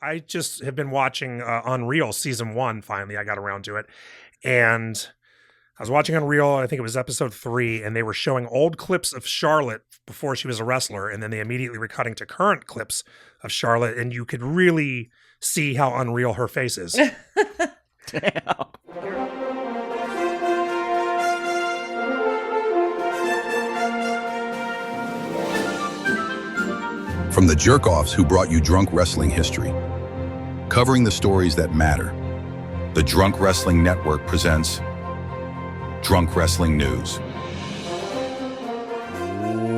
I just have been watching Unreal season 1. Finally, I got around to it. And I was watching Unreal, I think it was episode 3, and they were showing old clips of Charlotte before she was a wrestler, and then they immediately were cutting to current clips of Charlotte, and you could really see how unreal her face is. Damn. From the jerk-offs who brought you drunk wrestling history, covering the stories that matter, the Drunk Wrestling Network presents Drunk Wrestling News.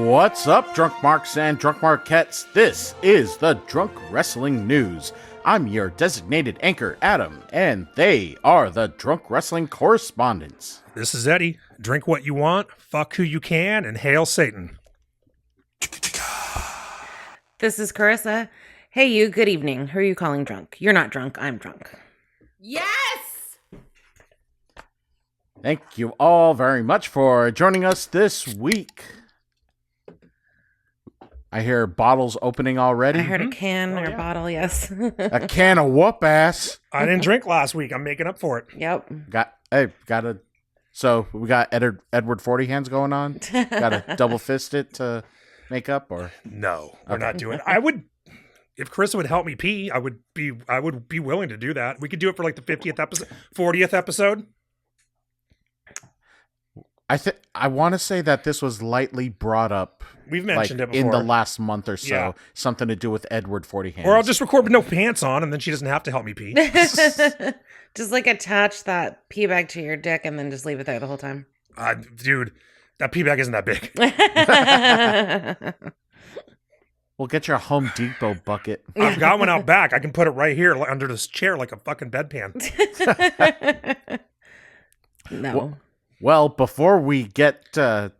What's up, Drunk Marks and Drunk Marquettes? This is the Drunk Wrestling News. I'm your designated anchor, Adam, and they are the Drunk Wrestling correspondents. This is Eddie. Drink what you want, fuck who you can, and hail Satan. This is Carissa. Hey, you, good evening. Who are you calling drunk? You're not drunk, I'm drunk. Yes! Thank you all very much for joining us this week. I hear bottles opening already. I heard a can or a bottle, yes. A can of whoop ass. I didn't drink last week. I'm making up for it. Yep. So we got Edward 40 hands going on? Got to double fist it to make up, or? No, we're not doing it. I would, if Carissa would help me pee, I would be willing to do that. We could do it for like the 50th episode, 40th episode. I want to say that this was lightly brought up. We've mentioned it before. In the last month or so. Yeah. Something to do with Edward 40 hands. Or I'll just record with no pants on, and then she doesn't have to help me pee. Just like attach that pee bag to your dick and then just leave it there the whole time. Dude, that pee bag isn't that big. We'll get your Home Depot bucket. I've got one out back. I can put it right here under this chair like a fucking bedpan. No. Well, before we get to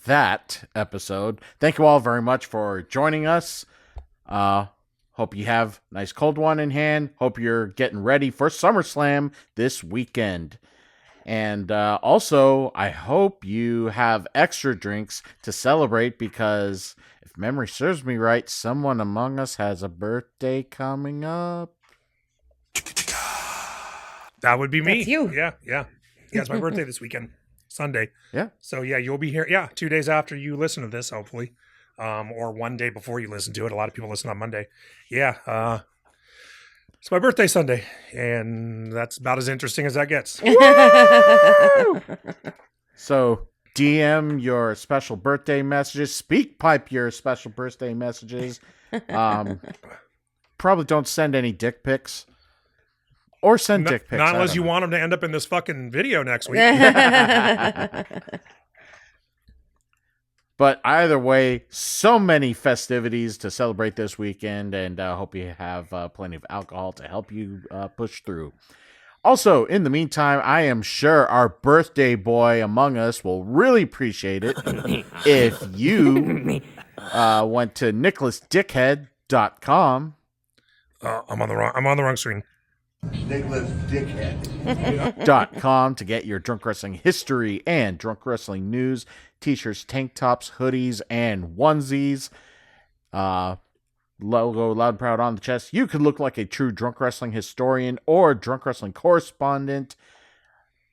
that episode, thank you all very much for joining us. Hope you have a nice cold one in hand. Hope you're getting ready for SummerSlam this weekend. And also, I hope you have extra drinks to celebrate because, if memory serves me right, someone among us has a birthday coming up. That would be me. That's you. Yeah. Yeah, it's my birthday this weekend. Sunday. Yeah. So yeah, you'll be here. Yeah, 2 days after you listen to this, hopefully, or one day before you listen to it. A lot of people listen on Monday. Yeah. It's my birthday Sunday, and that's about as interesting as that gets. So DM your special birthday messages. Speak pipe your special birthday messages. Probably don't send any dick pics. Or send dick pics. Not unless you want them to end up in this fucking video next week. But either way, so many festivities to celebrate this weekend, and I hope you have plenty of alcohol to help you push through. Also, in the meantime, I am sure our birthday boy among us will really appreciate it if you went to nicholasdickhead.com. I'm on the wrong screen. Nicholas Dickhead. .com to get your drunk wrestling history and drunk wrestling news, t-shirts, tank tops, hoodies, and onesies. Logo loud and proud on the chest. You could look like a true drunk wrestling historian or drunk wrestling correspondent.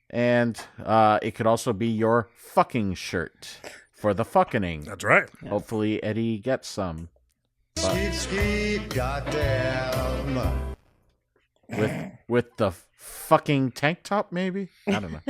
And it could also be your fucking shirt for the fucking. That's right. Hopefully Eddie gets some. Skeet, goddamn. With the fucking tank top, maybe? I don't know.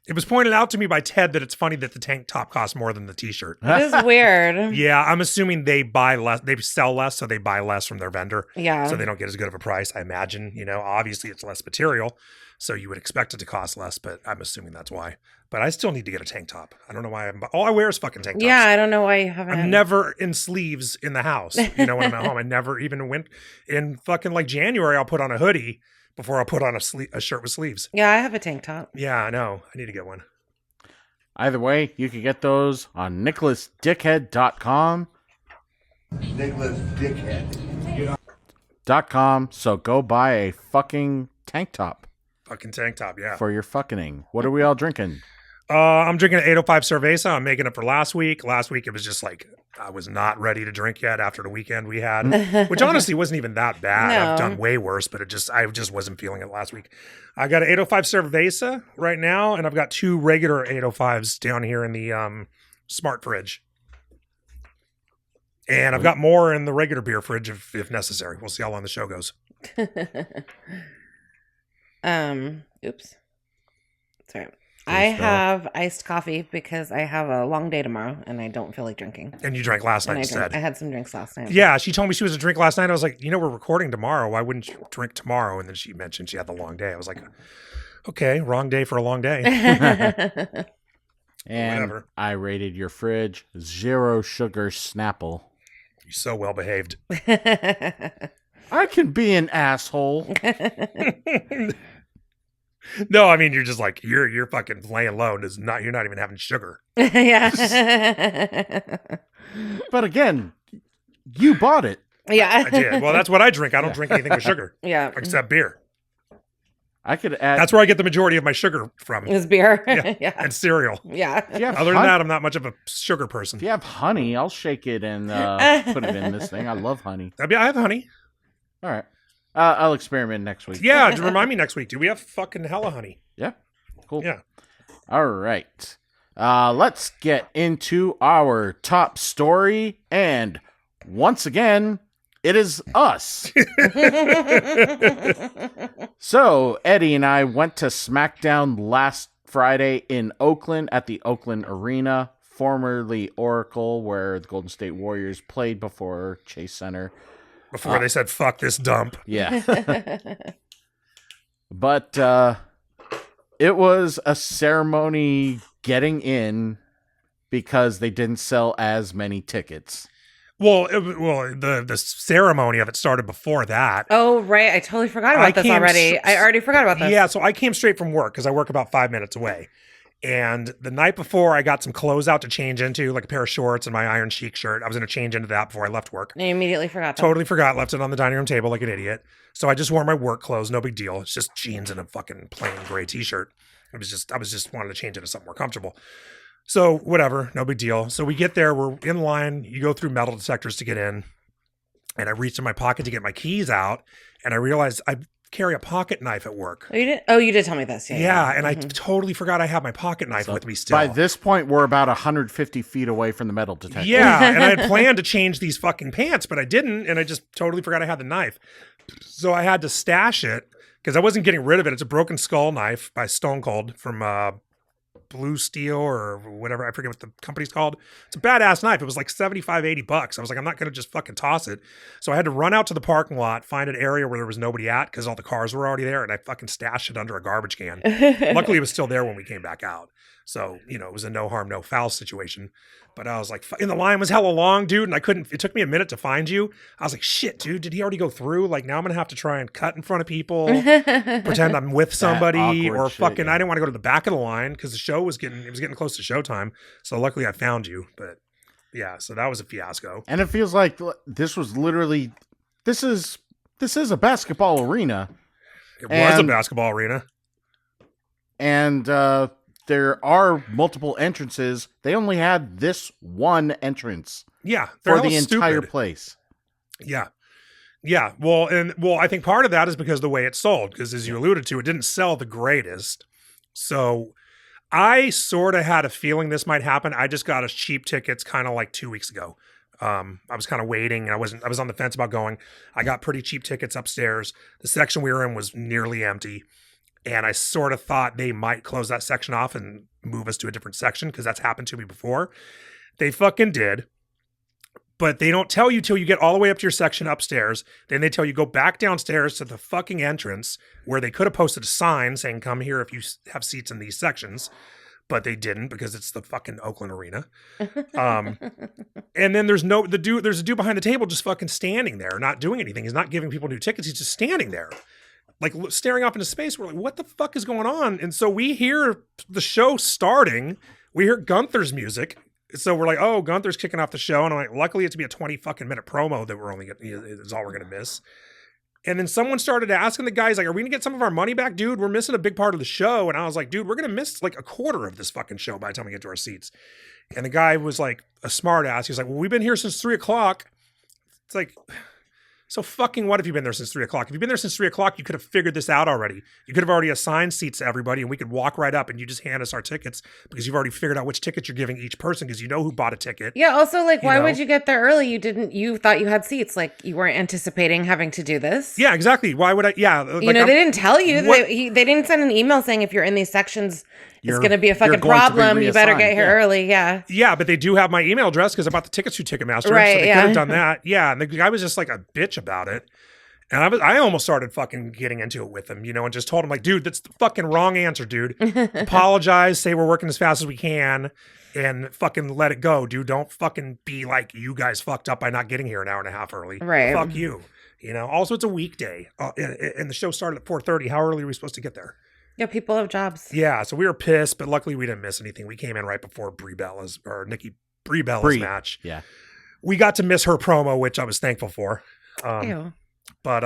It was pointed out to me by Ted that it's funny that the tank top costs more than the t-shirt. It is weird. Yeah, I'm assuming they buy less, they sell less, so they buy less from their vendor. Yeah. So they don't get as good of a price, I imagine. Obviously it's less material, so you would expect it to cost less, but I'm assuming that's why. But I still need to get a tank top. I don't know why all I wear is fucking tank tops. Yeah, I don't know why you haven't. I'm never in sleeves in the house. When I'm at home, I never even went in fucking like January. I'll put on a hoodie before I'll put on a shirt with sleeves. Yeah, I have a tank top. Yeah, I know. I need to get one. Either way, you can get those on nicholasdickhead.com. Nicholas Dickhead. .com. So go buy a fucking tank top. Fucking tank top, yeah. For your fucking. What are we all drinking? I'm drinking an 805 Cerveza. I'm making up for last week. Last week, it was just like, I was not ready to drink yet after the weekend we had, which honestly wasn't even that bad. No. I've done way worse, but I just wasn't feeling it last week. I got an 805 Cerveza right now, and I've got 2 regular 805s down here in the smart fridge. And I've got more in the regular beer fridge if necessary. We'll see how long the show goes. Oops. Sorry. I have iced coffee because I have a long day tomorrow and I don't feel like drinking. And you drank last night instead. I had some drinks last night. Yeah, she told me she was to drink last night. I was like, we're recording tomorrow. Why wouldn't you drink tomorrow? And then she mentioned she had the long day. I was like, okay, wrong day for a long day. And Whatever. I rated your fridge 0 sugar Snapple. You're so well behaved. I can be an asshole. No, I mean you're just like you're fucking laying low. You're not even having sugar. Yeah. But again, you bought it. Yeah. I did. Well, that's what I drink. I don't drink anything with sugar Yeah. except beer. I could add. That's where I get the majority of my sugar from. It was beer. Yeah. Yeah. And cereal. Yeah. If you have Other than hon- that, I'm not much of a sugar person. if you have honey, I'll shake it and put it in this thing. I love honey. I have honey. All right. I'll experiment next week. Yeah, remind me next week. Do we have fucking hella honey? Yeah. Cool. Yeah. All right. Let's get into our top story. And once again, it is us. So, Eddie and I went to SmackDown last Friday in Oakland at the Oakland Arena, formerly Oracle, where the Golden State Warriors played before Chase Center. Before they said, fuck this dump. Yeah. But it was a ceremony getting in because they didn't sell as many tickets. Well, the ceremony of it started before that. Oh, right. I totally forgot about this already. I already forgot about this. Yeah, so I came straight from work because I work about 5 minutes away. And the night before, I got some clothes out to change into, like a pair of shorts and my Iron Chic shirt. I was going to change into that before I left work. I immediately forgot that. Totally forgot, left it on the dining room table like an idiot. So I just wore my work clothes, no big deal. It's just jeans and a fucking plain gray t-shirt. I was just wanting to change into something more comfortable. So whatever, no big deal. So we get there, we're in line. You go through metal detectors to get in. And I reached in my pocket to get my keys out. And I realized I carry a pocket knife at work. Oh, you did? Oh, you did tell me this. Yeah, and I totally forgot I had my pocket knife with me still. By this point, we're about 150 feet away from the metal detector. Yeah, and I had planned to change these fucking pants, but I didn't, and I just totally forgot I had the knife. So I had to stash it because I wasn't getting rid of it. It's a broken skull knife by Stone Cold from Blue Steel or whatever. I forget what the company's called. It's a badass knife. It was like $75, $80. I was like, I'm not going to just fucking toss it. So I had to run out to the parking lot, find an area where there was nobody at because all the cars were already there, and I fucking stashed it under a garbage can. Luckily, it was still there when we came back out. So, it was a no harm, no foul situation. But I was like, and the line was hella long, dude, and it took me a minute to find you. I was like, shit, dude, did he already go through? Like, now I'm going to have to try and cut in front of people, pretend I'm with somebody, or fucking, yeah. I didn't want to go to the back of the line because the show was getting close to showtime. So luckily I found you, but yeah, so that was a fiasco. And it feels like this is a basketball arena. It was a basketball arena. And there are multiple entrances. They only had this one entrance Yeah, for the entire place. Yeah. Yeah. Well, I think part of that is because of the way it sold, because as you alluded to, it didn't sell the greatest. So I sort of had a feeling this might happen. I just got us cheap tickets kind of like 2 weeks ago. I was kind of waiting. I was on the fence about going. I got pretty cheap tickets upstairs. The section we were in was nearly empty. And I sort of thought they might close that section off and move us to a different section because that's happened to me before. They fucking did. But they don't tell you till you get all the way up to your section upstairs. Then they tell you go back downstairs to the fucking entrance where they could have posted a sign saying come here if you have seats in these sections. But they didn't because it's the fucking Oakland Arena. And then there's a dude behind the table just fucking standing there, not doing anything. He's not giving people new tickets. He's just standing there, like staring off into space. We're like, what the fuck is going on? And so we hear the show starting. We hear Gunther's music. So we're like, oh, Gunther's kicking off the show. And I'm like, luckily it's be a 20 fucking minute promo that is all we're going to miss. And then someone started asking the guys, like, are we gonna get some of our money back? Dude, we're missing a big part of the show. And I was like, dude, we're gonna miss like a quarter of this fucking show by the time we get to our seats. And the guy was like a smart ass. He was like, well, we've been here since 3:00. It's like, so fucking what if you've been there since 3:00? If you've been there since 3:00, you could have figured this out already. You could have already assigned seats to everybody and we could walk right up and you just hand us our tickets because you've already figured out which tickets you're giving each person because you know who bought a ticket. Yeah. Also, like, why know? would you get there early? You thought you had seats. Like, you weren't anticipating having to do this. Yeah, exactly. Why would I? Yeah. Like, They didn't tell you. What- They didn't send an email saying if you're in these sections, it's You're- going to be a you're fucking going to be problem. You better get reassigned, here yeah. early. Yeah. Yeah, but they do have my email address because I bought the tickets through Ticketmaster. Right, So they yeah. could have done that. Yeah. And the guy was just like a bitch about it. And I almost started fucking getting into it with him, you know, and just told him like, dude, that's the fucking wrong answer, dude. Apologize, say we're working as fast as we can, and fucking let it go, dude. Don't fucking be like, you guys fucked up by not getting here an hour and a half early. Right. Fuck you. You know, also it's a weekday and the show started at 4:30. How early are we supposed to get there? Yeah. People have jobs. Yeah, so we were pissed, but luckily we didn't miss anything. We came in right before Nikki Bella's Brie. match. Yeah. We got to miss her promo, which I was thankful for. Ew. But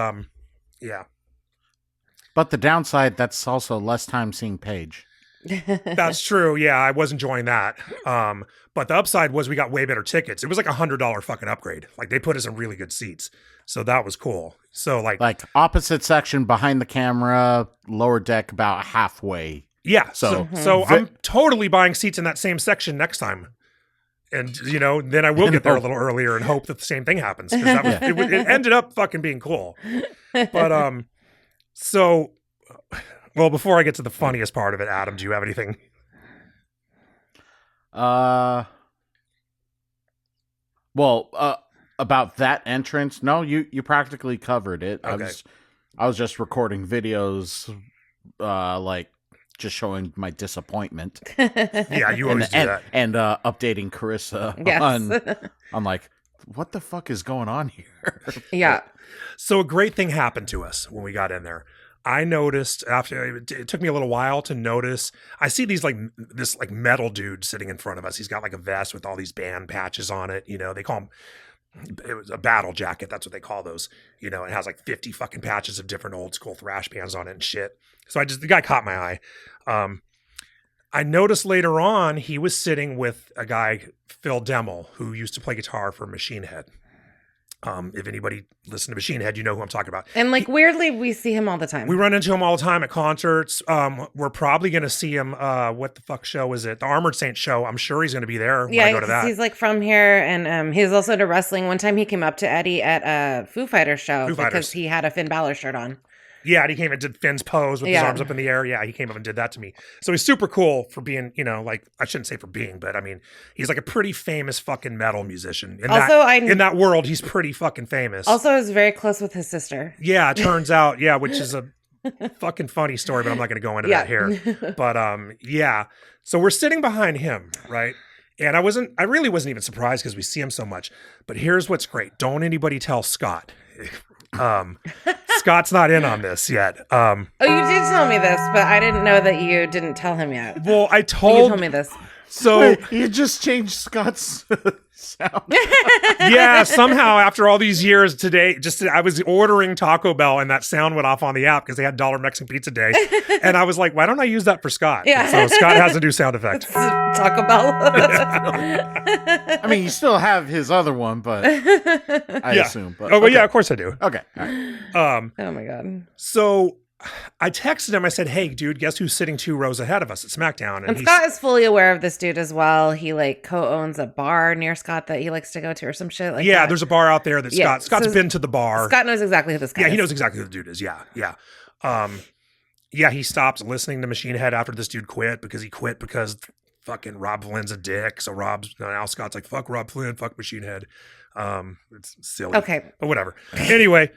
yeah, But the downside, that's also less time seeing Paige. that's true. Yeah, I was enjoying that. But the upside was we got way better tickets. It was like $100 fucking upgrade. Like they put us in really good seats, so that was cool. So like opposite section behind the camera, lower deck about halfway. yeah. So I'm totally buying seats in that same section next time. And, you know, then I will get there a little earlier and hope that the same thing happens. Because that was, it ended up fucking being cool. But, so, well, before I get to the funniest part of it, Adam, do you have anything? Well, about that entrance, no, you practically covered it. Okay. I was just recording videos, like just showing my disappointment. Yeah, you always do that. And updating Carissa Yes. on like, what the fuck is going on here? Yeah. So a great thing happened to us when we got in there. I noticed after it took me a little while to notice. I see this metal dude sitting in front of us. He's got like a vest with all these band patches on it. You know, they call him. It was a battle jacket. That's what they call those. You know, it has like 50 fucking patches of different old school thrash bands on it and shit. So the guy caught my eye. I noticed later on he was sitting with a guy, Phil Demmel, who used to play guitar for Machine Head. If anybody listened to Machine Head, you know who I'm talking about. And like weirdly, we see him all the time. We run into him all the time at concerts. We're probably going to see him. What the fuck show is it? The Armored Saints show. I'm sure he's going to be there when I go to that. He's like from here, and he's also into wrestling. One time he came up to Eddie at a Foo Fighters show because he had a Finn Balor shirt on. Yeah, and he came and did Finn's pose with his arms up in the air. Yeah, he came up and did that to me. So he's super cool for being, you know, like, I shouldn't say for being, but I mean, he's like a pretty famous fucking metal musician. In that world, he's pretty fucking famous. Also, I was very close with his sister. Yeah, it turns out, yeah, which is a fucking funny story, but I'm not going to go into that here. But yeah, so we're sitting behind him, right? And I really wasn't even surprised because we see him so much. But here's what's great. Don't anybody tell Scott. Scott's not in on this yet. Oh, you did tell me this, but I didn't know that you didn't tell him yet. Well, You told me this. So Wait, you just changed Scott's sound. yeah, somehow after all these years today, I was ordering Taco Bell and that sound went off on the app because they had $1 Mexican Pizza Day. And I was like, why don't I use that for Scott? Yeah. So Scott has a new sound effect. Taco Bell. I mean, you still have his other one, but I assume. But Oh, well, okay. yeah, of course I do. Okay. All right. Oh my God. So I texted him. I said, hey, dude, guess who's sitting 2 rows ahead of us at SmackDown? And Scott is fully aware of this dude as well. He like co-owns a bar near Scott that he likes to go to or some shit like that. Yeah, there's a bar out there that Yeah, Scott's so been to the bar. Scott knows exactly who this guy is. Yeah, he knows exactly who the dude is. Yeah. Yeah, he stopped listening to Machine Head after this dude quit because fucking Rob Flynn's a dick. So now Scott's like, fuck Rob Flynn, fuck Machine Head. It's silly. Okay. But whatever. Anyway,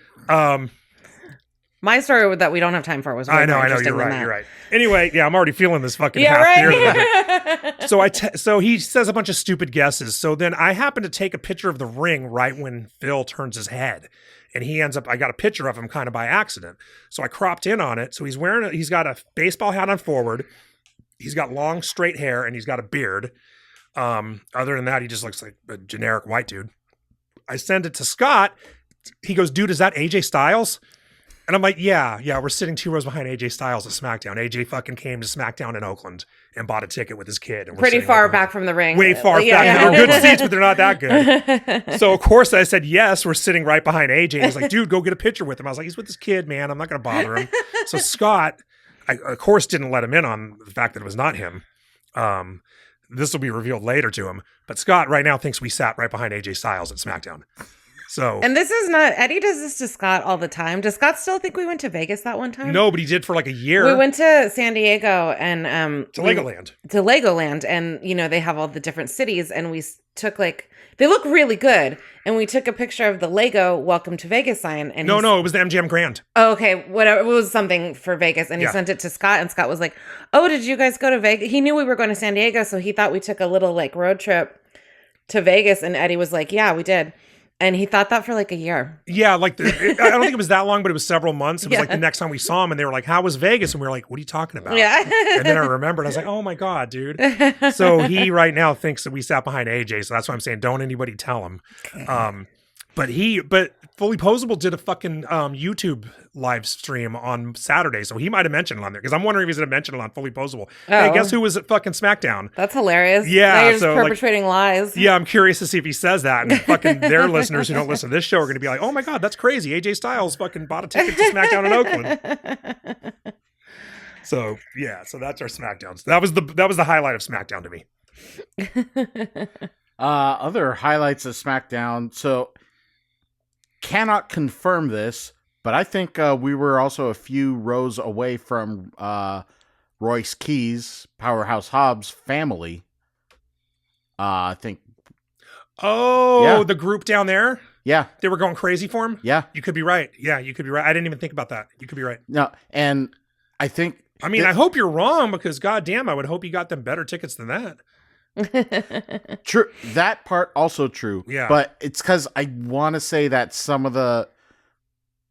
My story that we don't have time for was way I know, more interesting you're than right, that. Anyway, yeah, I'm already feeling this fucking Yeah, half beer. right? So he says a bunch of stupid guesses. So then I happen to take a picture of the ring right when Phil turns his head. And I got a picture of him kind of by accident. So I cropped in on it. So he's got a baseball hat on forward. He's got long straight hair and he's got a beard. Other than that, he just looks like a generic white dude. I send it to Scott. He goes, dude, is that AJ Styles? And I'm like, yeah, we're sitting 2 rows behind AJ Styles at SmackDown. AJ fucking came to SmackDown in Oakland and bought a ticket with his kid. And we're Pretty sitting far right back from the ring. way far back. They're good seats, but they're not that good. So of course I said yes. We're sitting right behind AJ. He's like, dude, go get a picture with him. I was like, he's with his kid, man. I'm not going to bother him. So Scott, I of course didn't let him in on the fact that it was not him. This will be revealed later to him. But Scott right now thinks we sat right behind AJ Styles at SmackDown. So, and this is not, Eddie does this to Scott all the time. Does Scott still think we went to Vegas that one time? No, but he did for like a year. We went to San Diego and to Legoland. To Legoland, and they have all the different cities, and we took they look really good, and we took a picture of the Lego Welcome to Vegas sign. And no, it was the MGM Grand. Oh, okay, whatever, it was something for Vegas, and he sent it to Scott, and Scott was like, "Oh, did you guys go to Vegas?" He knew we were going to San Diego, so he thought we took a little road trip to Vegas, and Eddie was like, "Yeah, we did." And he thought that for a year. Yeah, I don't think it was that long, but it was several months. It was the next time we saw him, and they were like, "How was Vegas?" And we were like, "What are you talking about?" Yeah. And then I remembered, I was like, "Oh my God, dude!" So he right now thinks that we sat behind AJ. So that's why I'm saying, don't anybody tell him. But Fully Posable did a fucking YouTube live stream on Saturday, so he might have mentioned it on there because I'm wondering if he's gonna mention it on Fully Posable. Hey, guess who was at fucking SmackDown? That's hilarious. Yeah, now you're just perpetrating lies. Yeah, I'm curious to see if he says that, and fucking their listeners who don't listen to this show are gonna be like, "Oh my God, that's crazy! AJ Styles fucking bought a ticket to SmackDown in Oakland." So that's our SmackDowns. That was the highlight of SmackDown to me. Other highlights of SmackDown. So cannot confirm this, but I think we were also a few rows away from Royce Keys, Powerhouse Hobbs' family. I think. Oh, the group down there? Yeah. They were going crazy for him? Yeah. You could be right. Yeah, you could be right. I didn't even think about that. You could be right. No, and I think. I mean, I hope you're wrong because, goddamn, I would hope you got them better tickets than that. True. That part also true. Yeah. But it's because I want to say that some of the,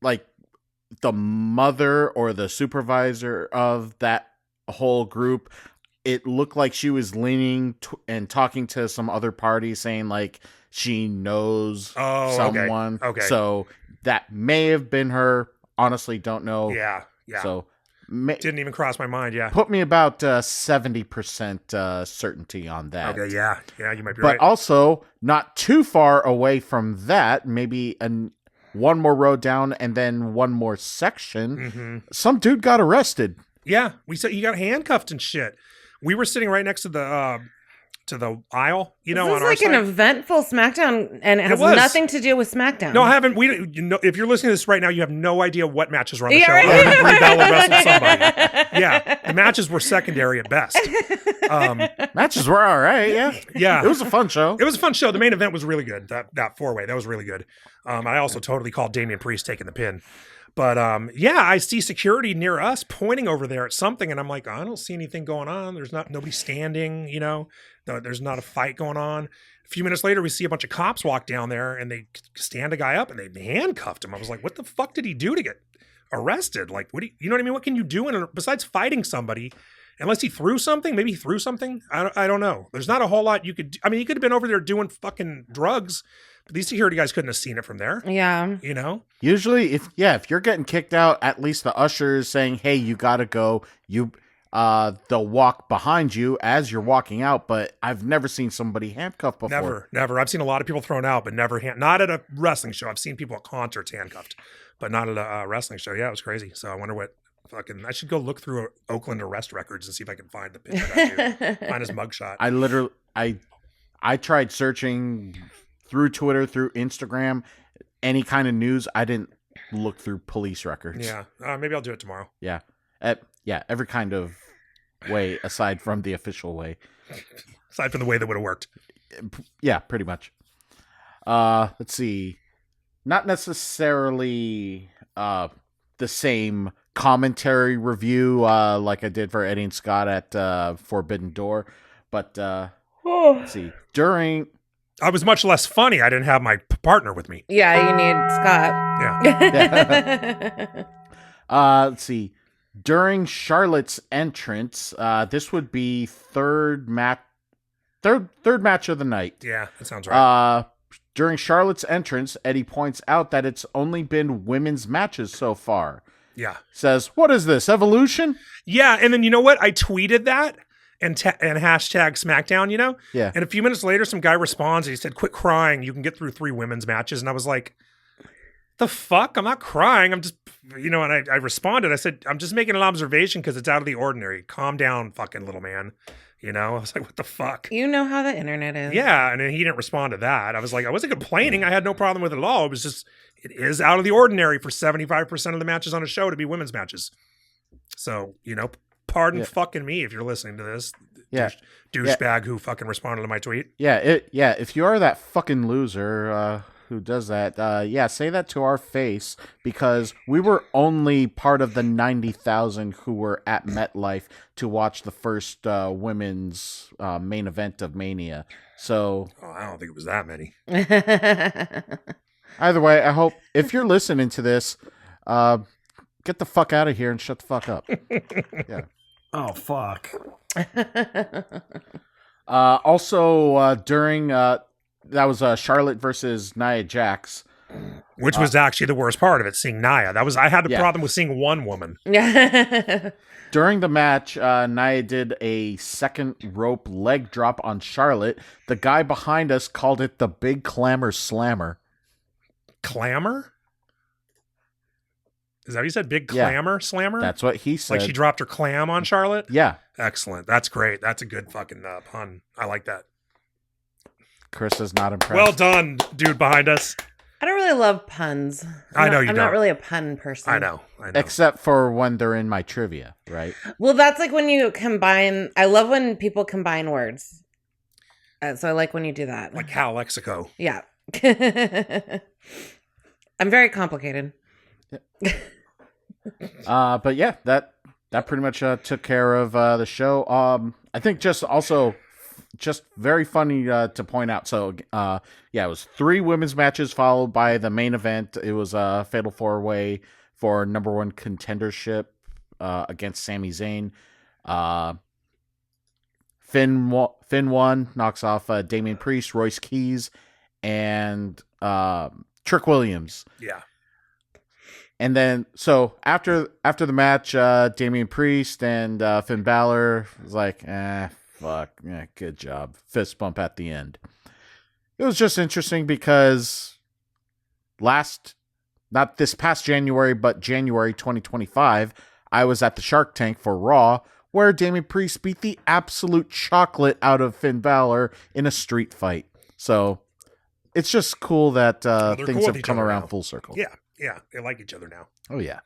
the mother or the supervisor of that whole group, it looked like she was leaning and talking to some other party saying she knows someone. Okay. So that may have been her. Honestly, don't know. Yeah. So didn't even cross my mind. Yeah. Put me about 70% certainty on that. Okay. Yeah. You might be but right. But also not too far away from that, maybe one more road down and then one more section. Mm-hmm. Some dude got arrested. Yeah. We said he got handcuffed and shit. We were sitting right next to the aisle, this on our is side. an eventful SmackDown, and it has nothing to do with SmackDown. No, I haven't. If you're listening to this right now, you have no idea what matches were on the show. Right. Other than Brie Bella wrestled somebody. Yeah, the matches were secondary at best. Matches were all right. Yeah. It was a fun show. It was a fun show. The main event was really good. That 4-way, that was really good. I also totally called Damian Priest taking the pin. But I see security near us pointing over there at something, and I'm like, I don't see anything going on. There's nobody standing, there's not a fight going on. A few minutes later, we see a bunch of cops walk down there, and they stand a guy up, and they handcuffed him. I was like, what the fuck did he do to get arrested? What do you know what I mean? What can you do besides fighting somebody? Unless he threw something, maybe he threw something. I don't know. There's not a whole lot you could do. I mean, he could have been over there doing fucking drugs. But these security guys couldn't have seen it from there. Yeah. Usually, if you're getting kicked out, at least the usher is saying, hey, you got to go. They'll walk behind you as you're walking out. But I've never seen somebody handcuffed before. Never. I've seen a lot of people thrown out, but never not at a wrestling show. I've seen people at concerts handcuffed, but not at a wrestling show. Yeah, it was crazy. So I wonder what I should go look through Oakland arrest records and see if I can find the picture of that dude. Find his mugshot. I tried searching through Twitter, through Instagram, any kind of news. I didn't look through police records. Yeah. Maybe I'll do it tomorrow. Yeah. Every kind of way aside from the official way. Aside from the way that would have worked. Yeah, pretty much. Let's see. Not necessarily the same commentary review like I did for Eddie and Scott at Forbidden Door, but let's see. I was much less funny. I didn't have my partner with me. Yeah, you need Scott. Yeah. Let's see. During Charlotte's entrance, this would be third match of the night. Yeah, that sounds right. during Charlotte's entrance, Eddie points out that it's only been women's matches so far. Yeah. Says, what is this, Evolution? Yeah, and then you know what? I tweeted that and hashtag SmackDown, you know? Yeah. And a few minutes later, some guy responds and he said, quit crying. You can get through 3 women's matches. And I was like, the fuck? I'm not crying. I'm just, you know, and I responded. I said, I'm just making an observation because it's out of the ordinary. Calm down, fucking little man. You know? I was like, what the fuck? You know how the internet is. Yeah, and then he didn't respond to that. I was like, I wasn't complaining. I had no problem with it at all. It was just, it is out of the ordinary for 75% of the matches on a show to be women's matches. So, you know, pardon fucking me if you're listening to this. Yeah. Douchebag who fucking responded to my tweet. Yeah, if you are that fucking loser who does that, say that to our face, because we were only part of the 90,000 who were at MetLife to watch the first women's main event of Mania. So I don't think it was that many. Either way, I hope if you're listening to this, get the fuck out of here and shut the fuck up. Yeah. Oh, fuck. Also, during that was Charlotte versus Nia Jax, which was actually the worst part of it. Seeing Nia, I had the problem with seeing one woman. During the match, Nia did a second rope leg drop on Charlotte. The guy behind us called it the Big Clamor Slammer. Clamor? Is that what you said? Big clamor slammer? That's what he said. Like she dropped her clam on Charlotte? Yeah. Excellent. That's great. That's a good fucking pun. I like that. Chris is not impressed. Well done, dude behind us. I don't really love puns. I know you I'm don't. not really a pun person. I know. Except for when they're in my trivia, right? Well, that's like when you combine. I love when people combine words. So I like when you do that. Like Cal Lexico. Yeah. I'm very complicated. But yeah, that pretty much took care of the show. I think just very funny to point out. So it was 3 women's matches followed by the main event. It was a fatal 4-way for number 1 contendership against Sami Zayn. Finn won, knocks off Damian Priest, Royce Keys, and Trick Williams. Yeah. And then, so after the match, Damian Priest and Finn Balor was like, fuck, yeah, good job. Fist bump at the end. It was just interesting because not this past January, but January 2025, I was at the Shark Tank for Raw, where Damian Priest beat the absolute chocolate out of Finn Balor in a street fight. So it's just cool that things have come around full circle. Yeah. Yeah, they like each other now. Oh, yeah.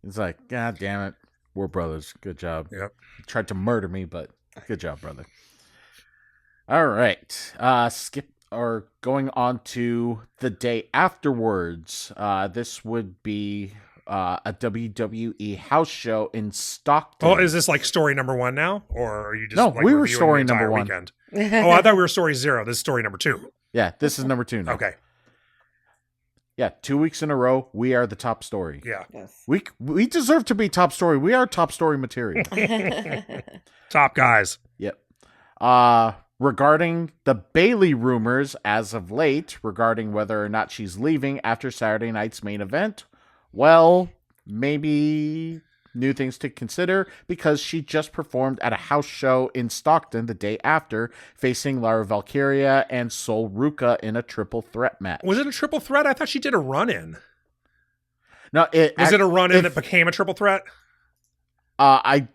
It's like, God damn it. We're brothers. Good job. Yep. You tried to murder me, but good job, brother. All right. Going on to the day afterwards. This would be a WWE house show in Stockton. Oh, is this like story number 1 now? Or are you just No, like we were reviewing story the entire number 1. weekend? Oh, I thought we were story 0. This is story number 2. Yeah, this is number 2 now. Okay. Yeah, 2 weeks in a row, we are the top story. Yeah. Yes. We deserve to be top story. We are top story material. Top guys. Yep. Regarding the Bayley rumors as of late, regarding whether or not she's leaving after Saturday night's main event, well, maybe new things to consider because she just performed at a house show in Stockton the day after, facing Lara Valkyria and Sol Ruka in a triple threat match. Was it a triple threat? I thought she did a run-in. No, Was it a run-in that became a triple threat? I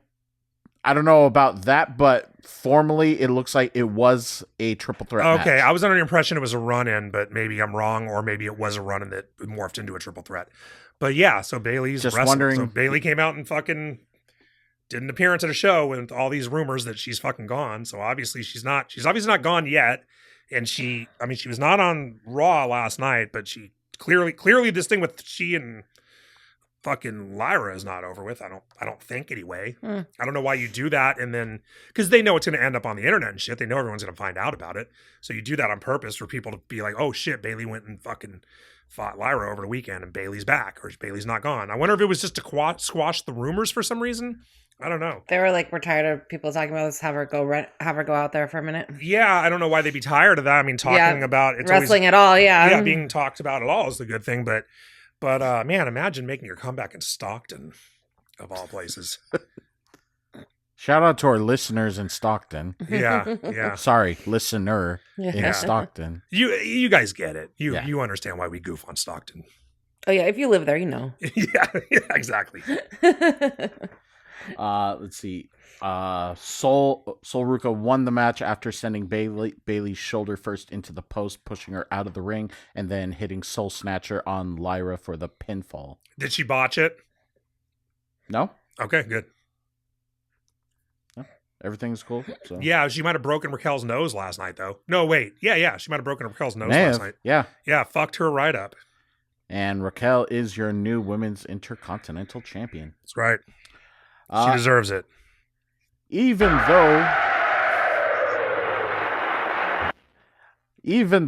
don't know about that, but formally it looks like it was a triple threat match. Okay, I was under the impression it was a run-in, but maybe I'm wrong, or maybe it was a run-in that morphed into a triple threat. But yeah, so Bayley's just wrestling. wondering. So Bayley came out and fucking did an appearance at a show with all these rumors that she's fucking gone. So obviously she's obviously not gone yet. And she was not on Raw last night, but she clearly this thing with she and fucking Lyra is not over with. I don't think anyway. I don't know why you do that. And then, because they know it's going to end up on the internet and shit. They know everyone's going to find out about it. So you do that on purpose for people to be like, oh shit, Bailey went and fucking fought Lyra over the weekend and Bailey's back or Bailey's not gone. I wonder if it was just to squash the rumors for some reason. I don't know. They were like, we're tired of people talking about this. Have her go out there for a minute. Yeah, I don't know why they'd be tired of that. I mean, talking about it's wrestling always, at all. Yeah. Yeah, being talked about at all is the good thing. But man, imagine making your comeback in Stockton, of all places. Shout out to our listeners in Stockton. Yeah. Sorry, listener in Stockton. You guys get it. You understand why we goof on Stockton. Oh yeah, if you live there, you know. yeah, exactly. Let's see. Sol Ruka won the match after sending Bailey's shoulder first into the post, pushing her out of the ring, and then hitting Soul Snatcher on Lyra for the pinfall. Did she botch it? No. Okay, good. Everything's cool. So. Yeah, she might have broken Raquel's nose last night, though. No, wait. Yeah. She might have broken Raquel's nose last night. Yeah. Yeah, fucked her right up. And Raquel is your new Women's Intercontinental Champion. That's right. She deserves it. Even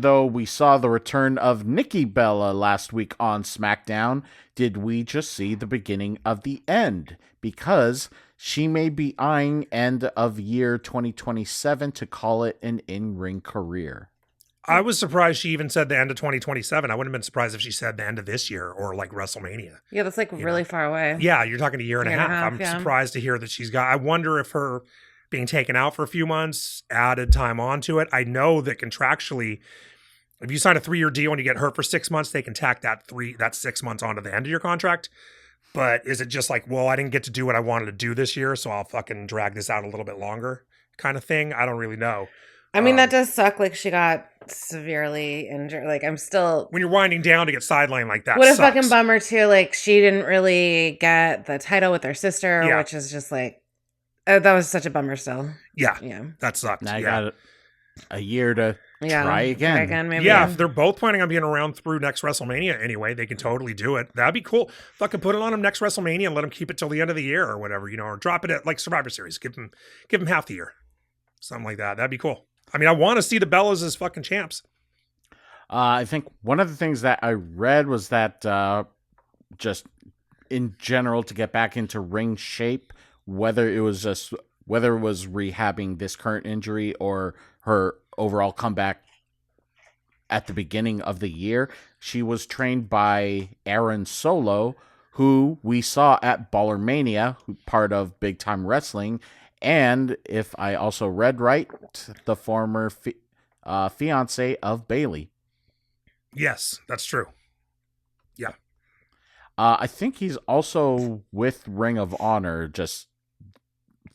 though we saw the return of Nikki Bella last week on SmackDown, did we just see the beginning of the end? Because she may be eyeing end of year 2027 to call it an in-ring career. I was surprised she even said the end of 2027. I wouldn't have been surprised if she said the end of this year or like WrestleMania. Yeah, that's like really far away. Yeah, you're talking a year and a half. I'm surprised to hear that she's got. I wonder if her being taken out for a few months added time onto it. I know that contractually, if you sign a 3-year deal and you get hurt for 6 months, they can tack that 6 months onto the end of your contract. But is it just like, well, I didn't get to do what I wanted to do this year, so I'll fucking drag this out a little bit longer kind of thing? I don't really know. I mean, that does suck. Like, she got severely injured. Like, I'm still... When you're winding down to get sidelined like that, what a fucking bummer, too. Like, she didn't really get the title with her sister, which is just like... that was such a bummer still. Yeah. That sucked. Now you got a year to try again. Maybe. Yeah, if they're both planning on being around through next WrestleMania anyway, they can totally do it. That'd be cool. Fucking put it on them next WrestleMania and let them keep it till the end of the year or whatever, or drop it at like Survivor Series. Give them half the year. Something like that. That'd be cool. I mean, I want to see the Bellas as fucking champs. I think one of the things that I read was that just in general to get back into ring shape, whether it was rehabbing this current injury or her overall comeback at the beginning of the year, she was trained by Aaron Solo, who we saw at Baller Mania, part of Big Time Wrestling. And if I also read right, the former fiance of Bailey. Yes, that's true. Yeah. I think he's also with Ring of Honor, just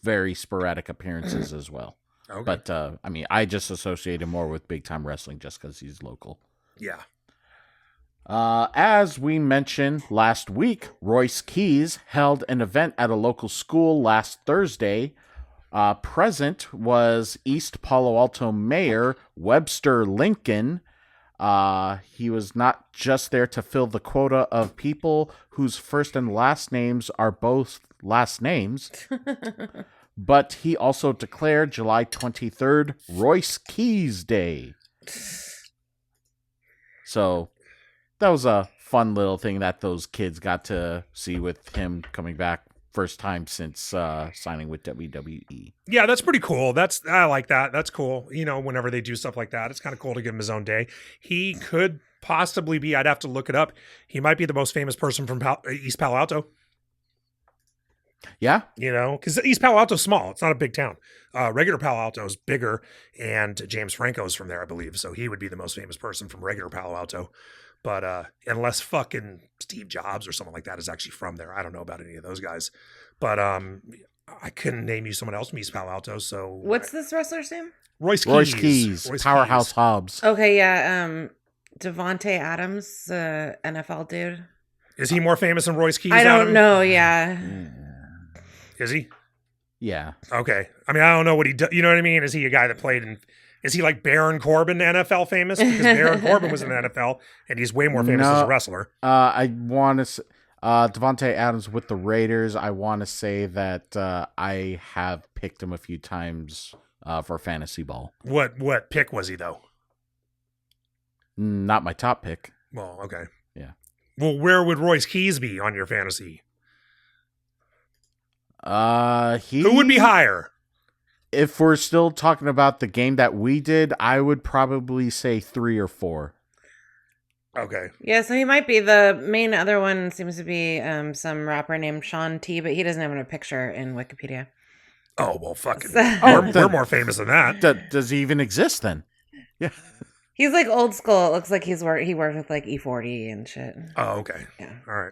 very sporadic appearances as well. Okay. But, I mean, I just associate him more with Big Time Wrestling just because he's local. Yeah. As we mentioned last week, Royce Keys held an event at a local school last Thursday. Present was East Palo Alto Mayor Webster Lincoln. He was not just there to fill the quota of people whose first and last names are both last names, but he also declared July 23rd Royce Keys Day. So that was a fun little thing that those kids got to see with him coming back. First time since signing with WWE. Yeah, that's pretty cool. I like that. That's cool. Whenever they do stuff like that, it's kind of cool to give him his own day. He could possibly be, I'd have to look it up, he might be the most famous person from East Palo Alto. Yeah. Because East Palo Alto's small. It's not a big town. Regular Palo Alto is bigger, and James Franco's from there, I believe. So he would be the most famous person from regular Palo Alto. But unless fucking Steve Jobs or someone like that is actually from there. I don't know about any of those guys. But I couldn't name you someone else from East Palo Alto. So what's this wrestler's name? Royce Keys. Powerhouse Hobbs. Okay, yeah. Devontae Adams, NFL dude. Is he more famous than Royce Keys? I don't know, yeah. Is he? Yeah. Okay. I mean, I don't know what he does. You know what I mean? Is he a guy that played in... Is he like Baron Corbin NFL famous? Because Baron Corbin was in the NFL, and he's way more famous as a wrestler. I want to. Devontae Adams with the Raiders. I want to say that I have picked him a few times for fantasy ball. What pick was he though? Not my top pick. Well, okay. Yeah. Well, where would Royce Keys be on your fantasy? Who would be higher? If we're still talking about the game that we did, I would probably say 3 or 4. Okay. Yeah, so he might be. The main other one seems to be some rapper named Sean T, but he doesn't have a picture in Wikipedia. Oh, well, fucking. So- We're more famous than that. Does he even exist then? Yeah. He's like old school. It looks like he worked with like E40 and shit. Oh, okay. Yeah. All right.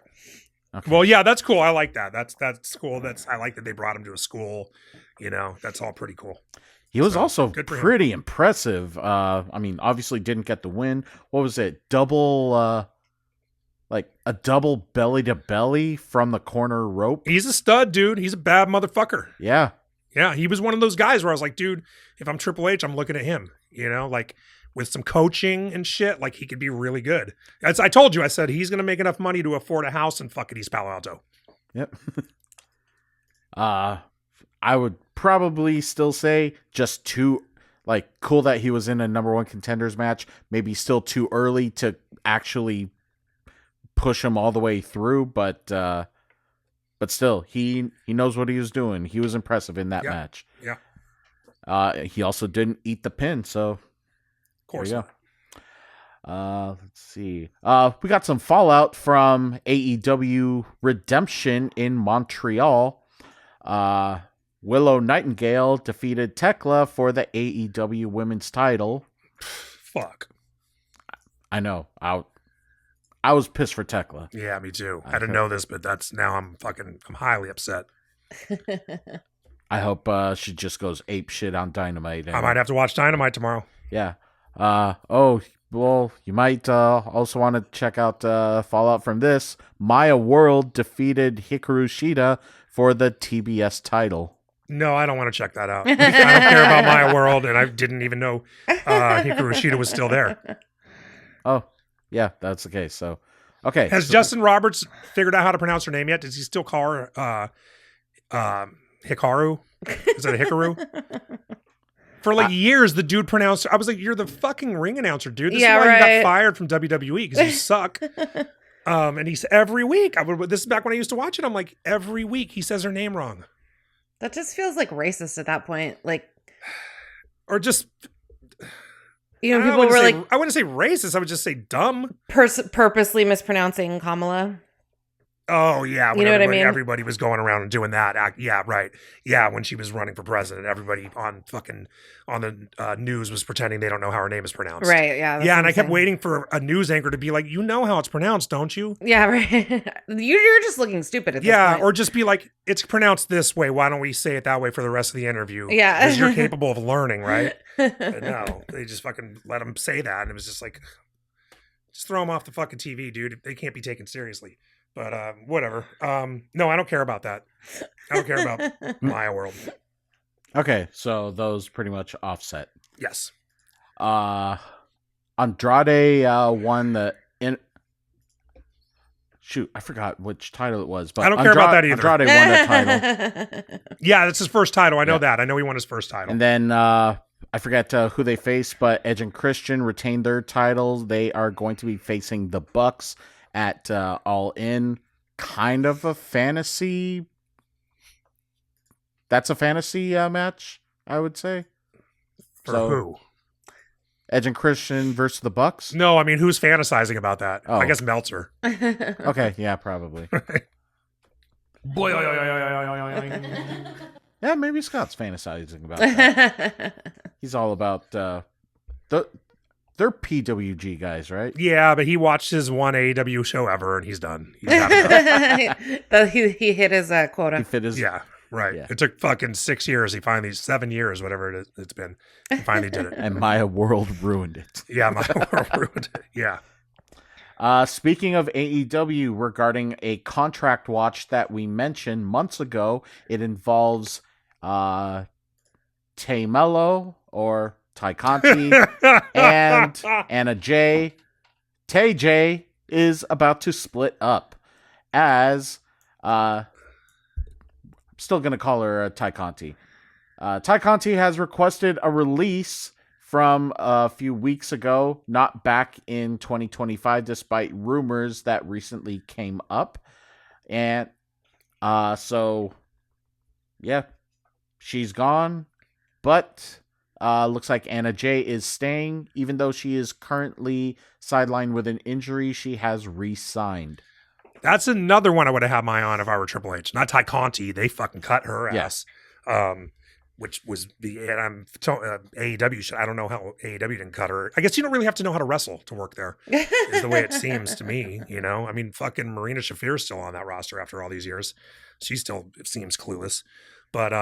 Okay. Well, yeah, that's cool. I like that. That's cool. I like that they brought him to a school. You know, that's all pretty cool. He was So, also good for him. pretty impressive. I mean, obviously didn't get the win. What was it? Like a double belly to belly from the corner rope. He's a stud, dude. He's a bad motherfucker. Yeah. Yeah, he was one of those guys where I was like, dude, if I'm Triple H, I'm looking at him. You know, like with some coaching and shit, like he could be really good. As I told you, I said he's going to make enough money to afford a house in fucking East Palo Alto. Yep. I would probably still say just too cool that he was in a number 1 contenders match. Maybe still too early to actually push him all the way through, but still, he knows what he was doing. He was impressive in that Yeah. match. Yeah. He also didn't eat the pin, so Of course. there you go. Let's see. We got some fallout from AEW Redemption in Montreal. Willow Nightingale defeated Tekla for the AEW Women's title. Fuck. I know. I was pissed for Tekla. Yeah, me too. I didn't know this, but I'm highly upset. I hope she just goes ape shit on Dynamite. I might have to watch Dynamite tomorrow. Yeah. Well, you might also want to check out fallout from this. Maya World defeated Hikaru Shida for the TBS title. No, I don't want to check that out. I don't care about Maya World, and I didn't even know Hikaru Shida was still there. Oh, yeah, that's the case. So, okay. Has Justin Roberts figured out how to pronounce her name yet? Does he still call her Hikaru? Is it a Hikaru? For years, the dude pronounced her. I was like, you're the fucking ring announcer, dude. This is why you got fired from WWE, because you suck. And he's every week. This is back when I used to watch it. I'm like, every week he says her name wrong. That just feels like racist at that point. Like, Or just, people were like, I wouldn't say racist. I would just say dumb. purposely mispronouncing Kamala. Oh yeah, You know what I mean? Everybody was going around and doing that. Yeah, right. Yeah, when she was running for president, everybody on the news was pretending they don't know how her name is pronounced. Right. Yeah. Yeah, and I kept waiting for a news anchor to be like, "You know how it's pronounced, don't you?" Yeah. Right. You're just looking stupid at this point. Or just be like, "It's pronounced this way. Why don't we say it that way for the rest of the interview?" Yeah. Because you're capable of learning, right? But no, they just fucking let them say that, and it was just like, just throw them off the fucking TV, dude. They can't be taken seriously. But whatever. No, I don't care about that. I don't care about Maya World. Okay, so those pretty much offset. Yes. Andrade won the shoot, I forgot which title it was, but I don't care about that either. Andrade won the title. Yeah, that's his first title. I know that. I know he won his first title. And then I forget who they faced, but Edge and Christian retained their titles. They are going to be facing the Bucks at All In. Kind of a fantasy. That's a fantasy match, I would say. For who? Edge and Christian versus the Bucks? No, I mean, who's fantasizing about that? Oh. I guess Meltzer. Okay, yeah, probably. Yeah, maybe Scott's fantasizing about that. He's all about they're PWG guys, right? Yeah, but he watched his one AEW show ever, and he's done. He's had enough. He hit his quota. He fit his Yeah, right. Yeah. It took fucking 6 years. 7 years, whatever it's been. He finally did it. and Maya World ruined it. Yeah, my world ruined it. Yeah. Speaking of AEW, regarding a contract watch that we mentioned months ago, it involves Tay Mello or Ty Conti and Anna Jay. Tay J is about to split up. as I'm still going to call her Ty Conti. Ty Conti has requested a release from a few weeks ago, not back in 2025, despite rumors that recently came up. And so, yeah, she's gone. But looks like Anna Jay is staying. Even though she is currently sidelined with an injury, she has re-signed. That's another one I would have had my eye on if I were Triple H. Not Ty Conti. They fucking cut her ass. Which was AEW. I don't know how AEW didn't cut her. I guess you don't really have to know how to wrestle to work there, is the way it seems to me. You know, I mean, fucking Marina Shafir's still on that roster after all these years. She still seems clueless. But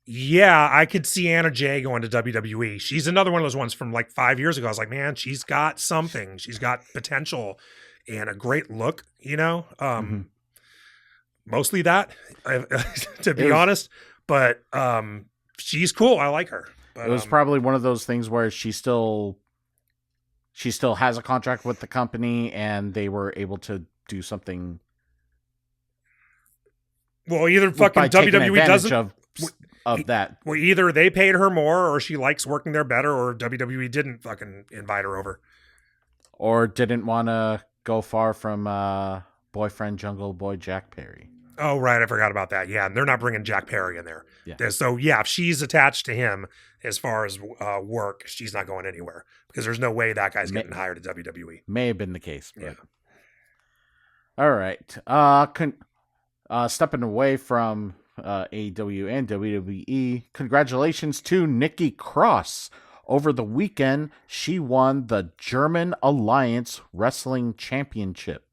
yeah, I could see Anna Jay going to WWE. She's another one of those ones from like 5 years ago. I was like, man, she's got something. She's got potential and a great look, you know? Mostly that, to be honest. But she's cool. I like her. But, it was probably one of those things where she still has a contract with the company, and they were able to do something. Well, either fucking WWE doesn't of that. Well, either they paid her more, or she likes working there better, or WWE didn't fucking invite her over, or didn't want to go far from boyfriend Jungle Boy Jack Perry. Oh, right. I forgot about that. Yeah. And they're not bringing Jack Perry in there. Yeah. So, yeah, if she's attached to him as far as work, she's not going anywhere because there's no way that guy's getting hired at WWE. May have been the case. But... Yeah. All right. Stepping away from AEW and WWE, congratulations to Nikki Cross. Over the weekend, she won the German Alliance Wrestling Championship.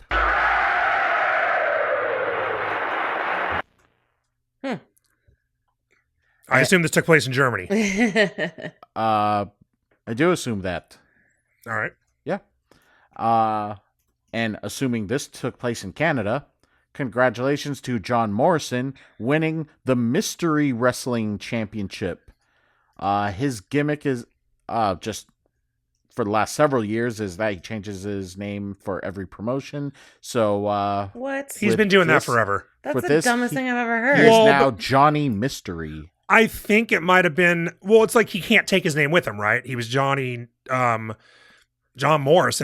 I assume this took place in Germany. I do assume that. All right. Yeah. And assuming this took place in Canada, congratulations to John Morrison winning the Mystery Wrestling Championship. His gimmick is just for the last several years is that he changes his name for every promotion. So what? He's been doing that forever. That's the dumbest thing I've ever heard. He's now Johnny Mystery. I think it might have been, well, it's like he can't take his name with him, right? He was John Morrison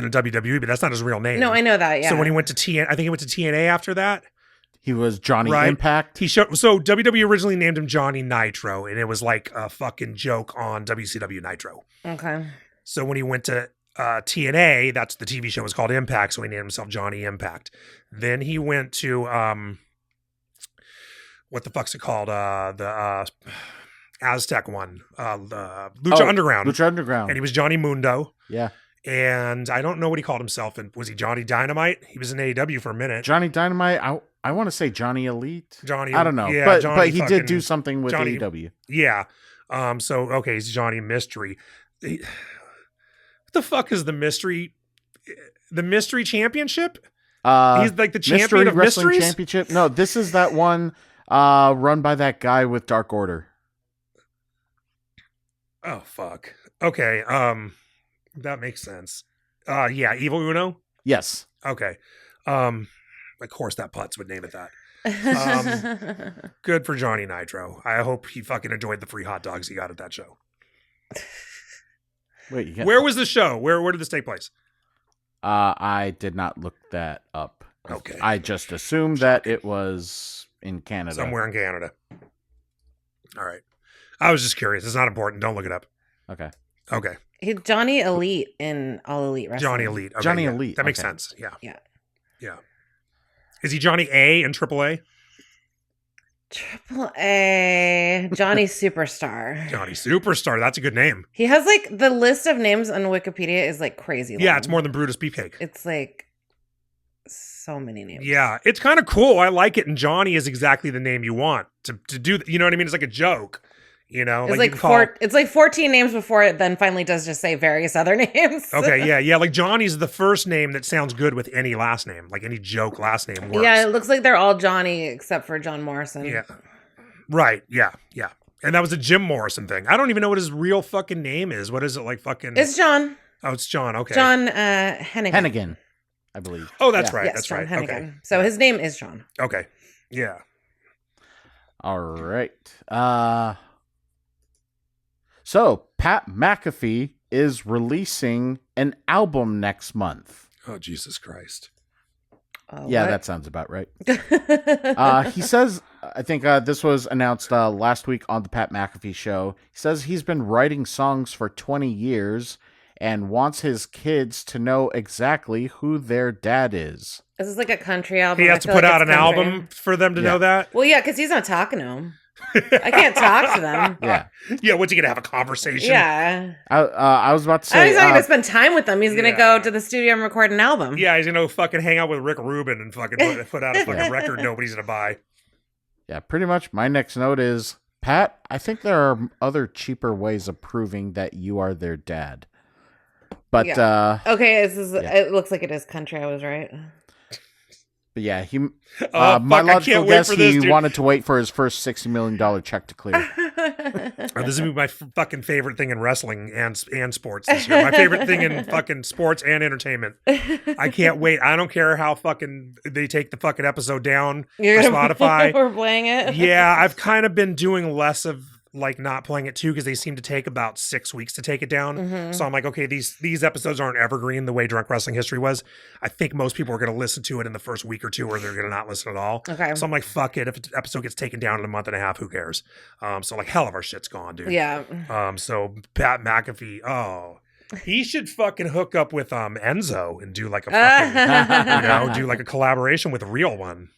in WWE, but that's not his real name. No, I know that, yeah. So when he went to TNA, I think he went to TNA after that. He was Johnny Impact. So WWE originally named him Johnny Nitro, and it was like a fucking joke on WCW Nitro. Okay. So when he went to TNA, that's the TV show was called Impact, so he named himself Johnny Impact. Then he went to what the fuck's it called? The Aztec one, the Lucha Underground. Lucha Underground. And he was Johnny Mundo. Yeah. And I don't know what he called himself. And was he Johnny Dynamite? He was in AEW for a minute. Johnny Dynamite. I want to say Johnny Elite. Johnny. I don't know. Yeah, but he did do something with AEW. Yeah. So okay, he's Johnny Mystery. What the fuck is the mystery? The Mystery Championship? He's like the champion of Wrestling mysteries. Championship. No, this is that one run by that guy with Dark Order. Oh fuck. Okay. That makes sense. Yeah, Evil Uno? Yes. Okay. Of course that Putz would name it that. Good for Johnny Nitro. I hope he fucking enjoyed the free hot dogs he got at that show. Wait, where was the show? Where did this take place? I did not look that up. Okay. I just assumed that it was in Canada. Somewhere in Canada. All right. I was just curious. It's not important. Don't look it up. Okay. Okay. He's Johnny Elite in All Elite Wrestling. Johnny Elite. Okay, Johnny yeah. Elite. That makes Okay. sense. Yeah. Yeah. Yeah. Is he Johnny A in AAA? Triple A. Johnny Superstar. Johnny Superstar. That's a good name. He has like the list of names on Wikipedia is like crazy. Yeah, long. it's more than Brutus Beefcake. It's like so many names. Yeah, it's kind of cool. I like it. And Johnny is exactly the name you want to do. You know what I mean? It's like a joke. You know, It's like you can it's like 14 names before it then finally does just say various other names. Okay, yeah. Like Johnny's the first name that sounds good with any last name. Like any joke last name works. Yeah, it looks like they're all Johnny except for John Morrison. Yeah. Right. Yeah. Yeah. And that was a Jim Morrison thing. I don't even know what his real fucking name is. What is it like fucking? It's John. Oh, it's John. Okay. John Hennigan. I believe. Oh, that's Yeah. right. Yes, That's Sean right. Hennigan. Okay. So his name is Sean. Okay. Yeah. All right. So Pat McAfee is releasing an album next month. Oh, Jesus Christ. Yeah, that sounds about right. He says, I think this was announced last week on the Pat McAfee show. He says he's been writing songs for 20 years and wants his kids to know exactly who their dad is. This is like a country album. He has I to feel put like out it's an country. album for them to know that? Well, yeah, because he's not talking to them. I can't talk to them. Yeah. Yeah, what's he going to have a conversation? Yeah. I was about to say... He's not going to spend time with them. He's going to yeah. go to the studio and record an album. Yeah, he's going to fucking hang out with Rick Rubin and fucking put out a fucking record nobody's going to buy. Yeah, pretty much. My next note is, Pat, I think there are other cheaper ways of proving that you are their dad. But, okay, it looks like it is country. I was right. But yeah, he. Oh, my fuck, I logical can't wait guess, for this, he dude. wanted to wait for his first $60 million check to clear. Oh, this is my fucking favorite thing in wrestling and sports this year. My favorite thing in fucking sports and entertainment. I can't wait. I don't care how fucking they take the fucking episode down for Spotify. We're playing it. Yeah, I've kind of been doing less of like not playing it too because they seem to take about 6 weeks to take it down. Mm-hmm. So I'm like, okay, these episodes aren't evergreen the way Drunk Wrestling History was. I think most people are going to listen to it in the first week or two, or they're going to not listen at all. Okay. So I'm like, fuck it. If an episode gets taken down in a month and a half, who cares? So like, hell of our shit's gone, dude. Yeah. So Pat McAfee, he should fucking hook up with Enzo and do like a fucking, do like a collaboration with a real one.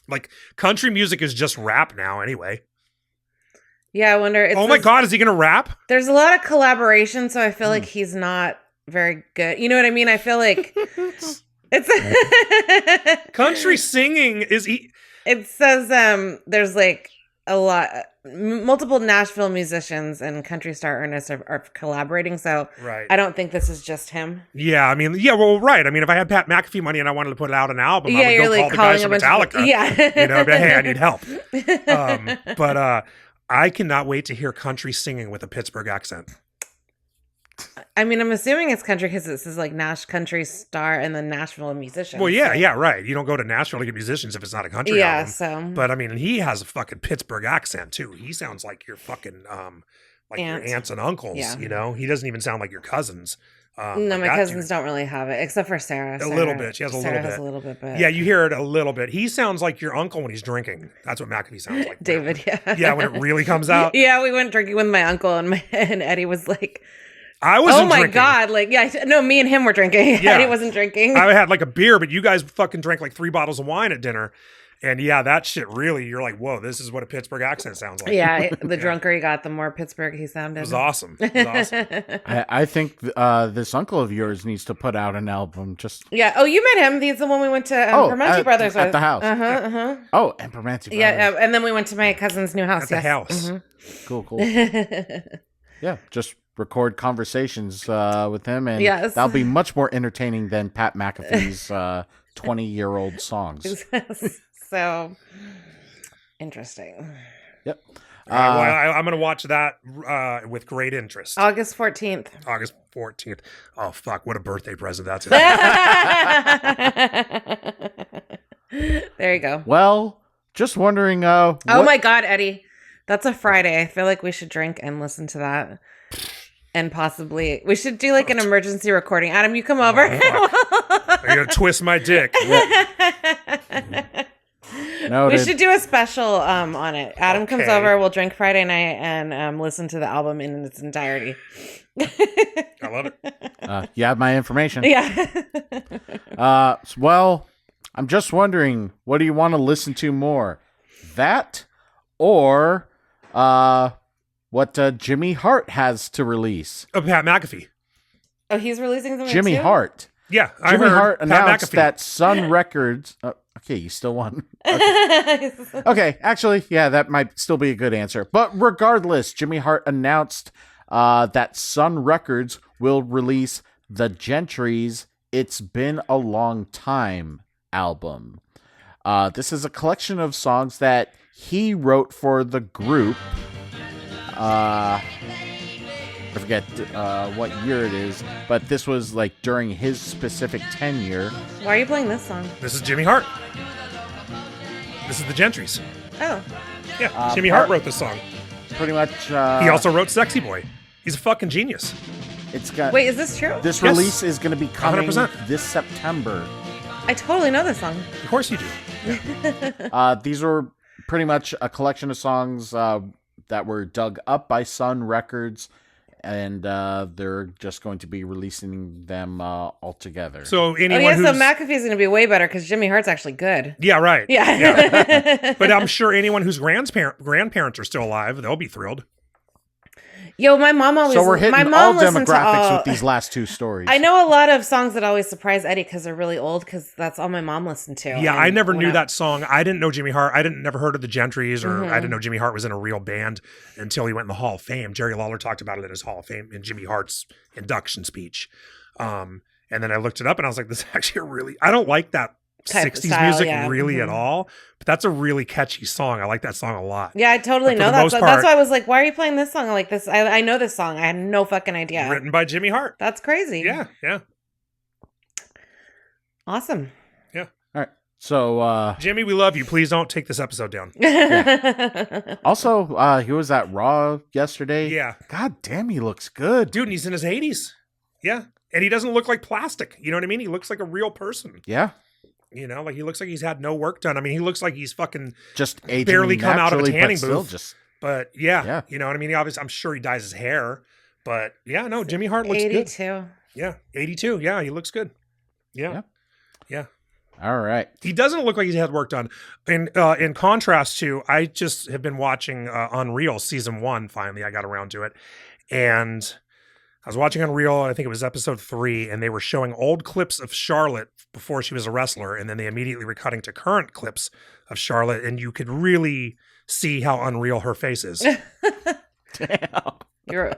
Like country music is just rap now, anyway. Yeah, I wonder. Oh my God, is he gonna rap? There's a lot of collaboration, so I feel like he's not very good. You know what I mean? I feel like it's Country singing is he? It says there's like a lot, multiple Nashville musicians and country star Ernest are collaborating. So Right. I don't think this is just him. Yeah, I mean, yeah, well, right. I mean, if I had Pat McAfee money and I wanted to put out an album, I would you're go like call the guys calling from a bunch of Metallica. yeah. You know, but hey, I need help. But I cannot wait to hear country singing with a Pittsburgh accent. I mean, I'm assuming it's country because this is like Nash country star and then Nashville musician. Well, yeah, right. You don't go to Nashville to get musicians if it's not a country album. So. But I mean, he has a fucking Pittsburgh accent too. He sounds like your fucking like your aunts and uncles. Yeah. You know, he doesn't even sound like your cousins. No, like my that cousins dude. don't really have it, except for Sarah. A little bit. She has a Sarah little has bit. a little bit, but Yeah, you hear it a little bit. He sounds like your uncle when he's drinking. That's what McAfee sounds like. David. Yeah, Yeah, when it really comes out. Yeah, we went drinking with my uncle, and Eddie was like, I wasn't "Oh my drinking. God!" Like, yeah, no, me and him were drinking. Yeah. Eddie wasn't drinking. I had like a beer, but you guys fucking drank like 3 bottles of wine at dinner. And yeah, that shit really, you're like, whoa, this is what a Pittsburgh accent sounds like. Yeah, the drunker he got, the more Pittsburgh he sounded. It was awesome. It was awesome. I think this uncle of yours needs to put out an album. Just Yeah. Oh, you met him. He's the one we went to Permanti Brothers at with. the house. Oh, and Permanti Brothers. Yeah, and then we went to my cousin's new house. At the house. Cool. Yeah, just record conversations with him, and Yes. that'll be much more entertaining than Pat McAfee's 20-year-old songs. So interesting. Yep. Well, I'm going to watch that with great interest. August 14th. August 14th. Oh, fuck. What a birthday present that's. There you go. Well, just wondering. Oh my God, Eddie. That's a Friday. I feel like we should drink and listen to that. And possibly, we should do like an emergency recording. Adam, you come over. I'm going to twist my dick. Noted. We should do a special on it. Adam comes Okay. over. We'll drink Friday night and listen to the album in its entirety. I love it. You have my information. Yeah. Well, I'm just wondering, what do you want to listen to more? That or what Jimmy Hart has to release? Pat McAfee. Oh, he's releasing something Jimmy too? Hart. Yeah, I Jimmy heard Hart Pat announced McAfee. that Sun Records. Okay, you still won. Okay, actually, yeah, that might still be a good answer. But regardless, Jimmy Hart announced that Sun Records will release the Gentry's "It's Been a Long Time" album. This is a collection of songs that he wrote for the group. I forget what year it is, but this was like during his specific tenure. Why are you playing this song? This is Jimmy Hart. This is the Gentrys. Oh. Yeah, Jimmy Hart wrote this song. Pretty much. He also wrote Sexy Boy. He's a fucking genius. It's got. Wait, is this true? This Yes. release is going to be coming 100%. this September. I totally know this song. Of course you do. These were pretty much a collection of songs that were dug up by Sun Records, and they're just going to be releasing them all together. So Oh anyone yeah, who's... so McAfee's going to be way better because Jimmy Hart's actually good. Yeah, right. Yeah. But I'm sure anyone whose grandparents are still alive, they'll be thrilled. Yo, my mom always. So we're hitting my all mom listened to demographics with these last two stories. I know a lot of songs that always surprise Eddie because they're really old because that's all my mom listened to. Yeah, And I never when knew that song. I didn't know Jimmy Hart. Never heard of the Gentrys, or I didn't know Jimmy Hart was in a real band until he went in the Hall of Fame. Jerry Lawler talked about it in his Hall of Fame in Jimmy Hart's induction speech. And then I looked it up and I was like, this is actually a really, I don't like that Type of 60s style, music yeah. really at all, but that's a really catchy song. I like that song a lot. Yeah, I totally But for know the that. most So part- that's why I was like, why are you playing this song? I'm like this. I know this song. I had no fucking idea. Written by Jimmy Hart. That's crazy. Yeah, yeah. Awesome. All right. So, Jimmy, we love you. Please don't take this episode down. also, he was at Raw yesterday. Yeah. God damn, he looks good. Dude, and he's in his 80s. Yeah. And he doesn't look like plastic. You know what I mean? He looks like a real person. Yeah. You know, like he looks like he's had no work done. I mean, he looks like he's fucking Just aging barely come out of a naturally, tanning but still booth. just But yeah, Yeah. you know what I mean? He obviously, I'm sure he dyes his hair, but yeah, no, Jimmy Hart looks 82. good. Yeah, 82. Yeah, he looks good. Yeah. Yeah. all right. He doesn't look like he's had work done. In contrast to, I just have been watching Unreal season 1. Finally, I got around to it, and I was watching Unreal. I think it was episode 3, and they were showing old clips of Charlotte before she was a wrestler, and then they immediately were cutting to current clips of Charlotte, and you could really see how unreal her face is. Damn. You're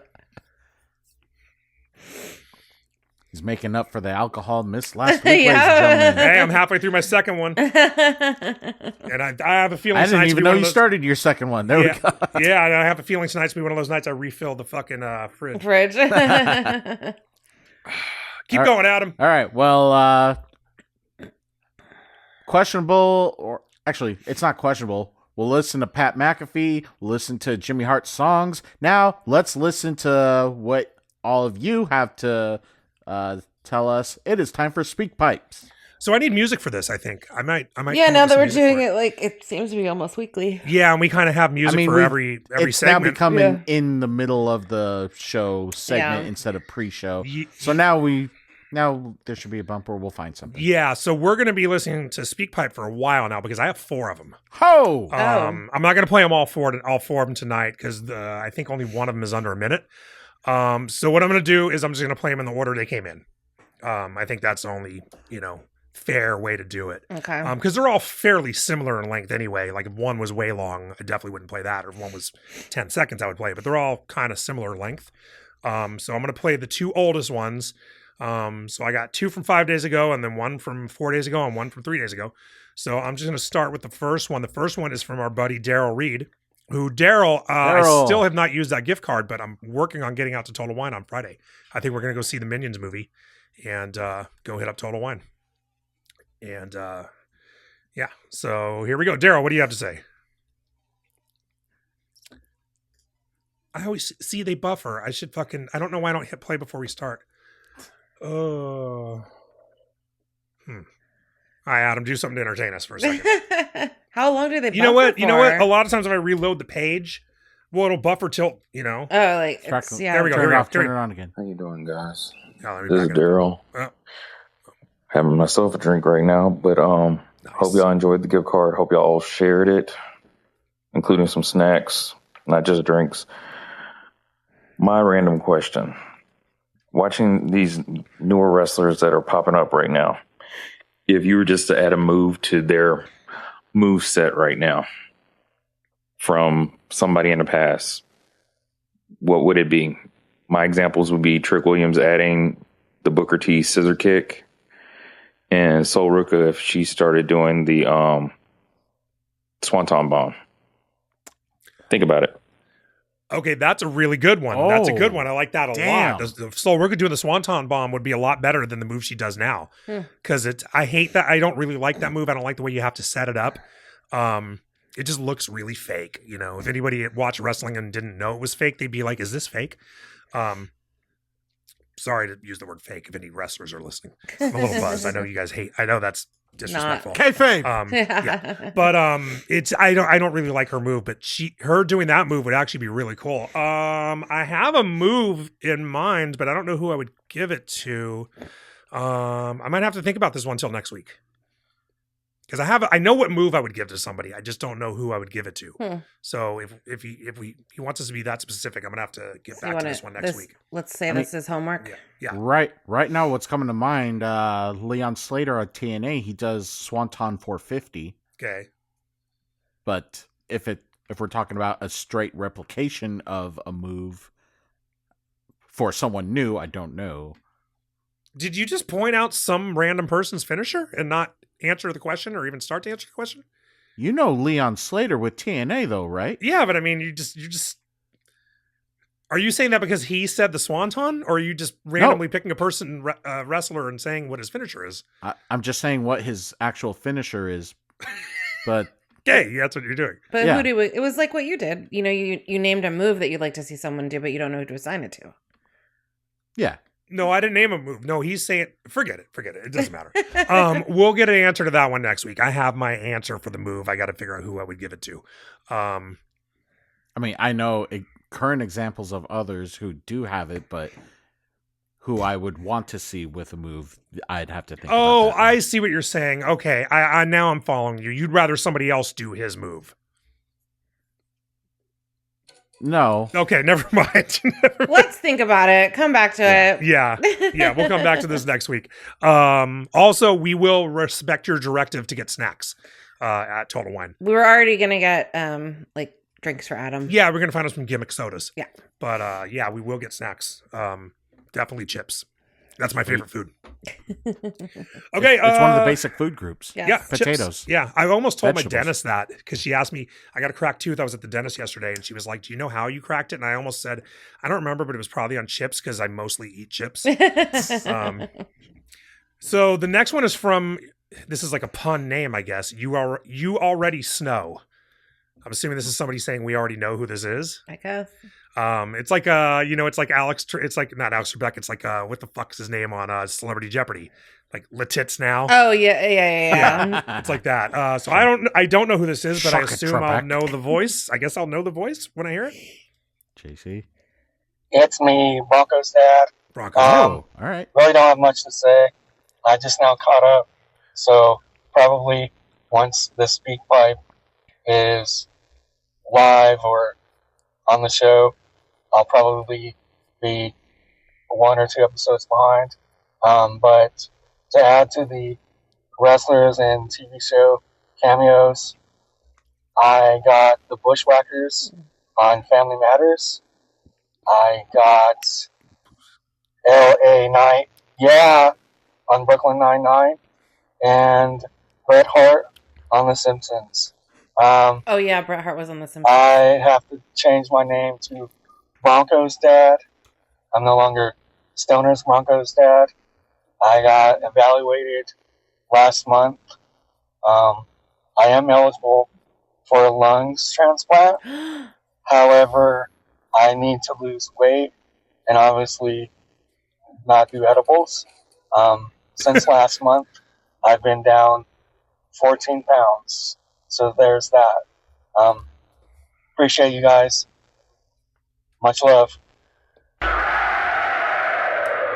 He's making up for the alcohol missed last week, Yeah. ladies and gentlemen. Hey, I'm halfway through my second one, and I have a feeling I didn't tonight's even be know one you of those- started your second one. There we Yeah, go. yeah, and I have a feeling tonight's be one of those nights I refill the fucking fridge. Fridge. Keep All right. going, Adam. All right. Well, questionable, or actually, it's not questionable. We'll listen to Pat McAfee. We'll listen to Jimmy Hart's songs. Now, let's listen to what all of you have to tell us. It is time for Speak Pipes. So I need music for this. I think I might. Yeah, now that we're doing it, like it seems to be almost weekly. Yeah, and we kind of have music for we've- every It's segment. now becoming Yeah. in the middle of the show segment Yeah. instead of pre-show. Ye- So now there should be a bumper. We'll find something. Yeah, so we're going to be listening to Speak Pipe for a while now because I have 4 of them. Ho! I'm not going to play them all four of them tonight because I think only one of them is under a minute. So what I'm going to do is I'm just going to play them in the order they came in. I think that's the only fair way to do it. Okay. Because they're all fairly similar in length anyway. Like if one was way long, I definitely wouldn't play that. Or if one was 10 seconds, I would play it. But they're all kind of similar length. So I'm going to play the 2 oldest ones. So I got 2 from 5 days ago, and then 1 from 4 days ago, and 1 from 3 days ago. So I'm just going to start with the first one. The first one is from our buddy Daryl Reed, who I still have not used that gift card, but I'm working on getting out to Total Wine on Friday. I think we're going to go see the Minions movie and go hit up Total Wine. And yeah, so here we go. Daryl, what do you have to say? I always see they buffer. I don't know why I don't hit play before we start. All right, Adam, do something to entertain us for a second. How long do they? You know what? buffer You know what? for? A lot of times when I reload the page, well, it'll buffer tilt. Oh, like Crackle. yeah. There we go. Turn it off. Here Turn we it go. on again. How you doing, guys? Oh, let me This is back it up. Daryl. Oh, Having myself a drink right now, but nice. hope y'all enjoyed the gift card. Hope y'all all shared it, including some snacks, not just drinks. My random question. Watching these newer wrestlers that are popping up right now, if you were just to add a move to their move set right now from somebody in the past, what would it be? My examples would be Trick Williams adding the Booker T scissor kick, and Sol Ruka if she started doing the Swanton Bomb. Think about it. Okay, that's a really good one. That's a good Oh, one. I like that a damn. lot. So we're doing the Swanton Bomb would be a lot better than the move she does now. Because I hate that. I don't really like that move. I don't like the way you have to set it up. It just looks really fake. You know, if anybody watched wrestling and didn't know it was fake, they'd be like, "Is this fake?" Sorry to use the word fake if any wrestlers are listening. I'm a little buzzed. I know you guys hate. I know that's disrespectful. Kayfabe. Yeah. But it's I don't really like her move, but her doing that move would actually be really cool. I have a move in mind, but I don't know who I would give it to. I might have to think about this one till next week. Because I know what move I would give to somebody. I just don't know who I would give it to. So if he wants us to be that specific, I'm gonna have to get back to this one next week. Let's say this is homework. Yeah. Right now, what's coming to mind? Leon Slater at TNA, he does Swanton 450. Okay. But if we're talking about a straight replication of a move for someone new, I don't know. Did you just point out some random person's finisher and not answer the question or even start to answer the question? You know Leon Slater with TNA though, right? Yeah, but I mean, you just. Are you saying that because he said the Swanton, or are you just randomly picking a person, wrestler, and saying what his finisher is? I'm just saying what his actual finisher is. But okay, yeah, that's what you're doing. But it was like what you did. You know, you named a move that you'd like to see someone do, but you don't know who to assign it to. Yeah. No, I didn't name a move. No, he's saying, forget it. It doesn't matter. We'll get an answer to that one next week. I have my answer for the move. I got to figure out who I would give it to. I mean, I know current examples of others who do have it, but who I would want to see with a move, I'd have to think about that. I see what you're saying. Okay, I now I'm following you. You'd rather somebody else do his move. No. Okay, never mind. Let's think about it. Come back to it. Yeah, we'll come back to this next week. Also, we will respect your directive to get snacks at Total Wine. We were already going to get like drinks for Adam. Yeah, we're going to find out some gimmick sodas. Yeah. But yeah, we will get snacks. Definitely chips. That's my favorite food. Okay. It's one of the basic food groups. Yeah. Potatoes. Chips. Yeah. I almost told Vegetables. my dentist that because she asked me, I got a cracked tooth. I was at the dentist yesterday and she was like, do you know how you cracked it? And I almost said, I don't remember, but it was probably on chips because I mostly eat chips. So the next one is from, this is like a pun name, I guess. You already snow. I'm assuming this is somebody saying we already know who this is. I guess. It's like it's like it's like not Alex Trebek. It's like what the fuck's his name on Celebrity Jeopardy? Like Letits now. Oh yeah. It's like that. So I don't know who this is, but I Shaka assume Trebek. I'll know the voice. I guess I'll know the voice when I hear it. JC. It's me, Bronco's dad. Broncos. All right. Really don't have much to say. I just now caught up. So probably once the speak pipe is live or on the show, I'll probably be 1 or 2 episodes behind. But to add to the wrestlers and TV show cameos, I got the Bushwhackers on Family Matters. I got L.A. Knight, on Brooklyn Nine-Nine, and Bret Hart on The Simpsons. Oh yeah, Bret Hart was on The Simpsons. I have to change my name to Bronco's dad. I'm no longer Stoner's Bronco's dad. I got evaluated last month. I am eligible for a lungs transplant. However, I need to lose weight and obviously not do edibles. Since last month, I've been down 14 pounds. So there's that. Appreciate you guys. Much love.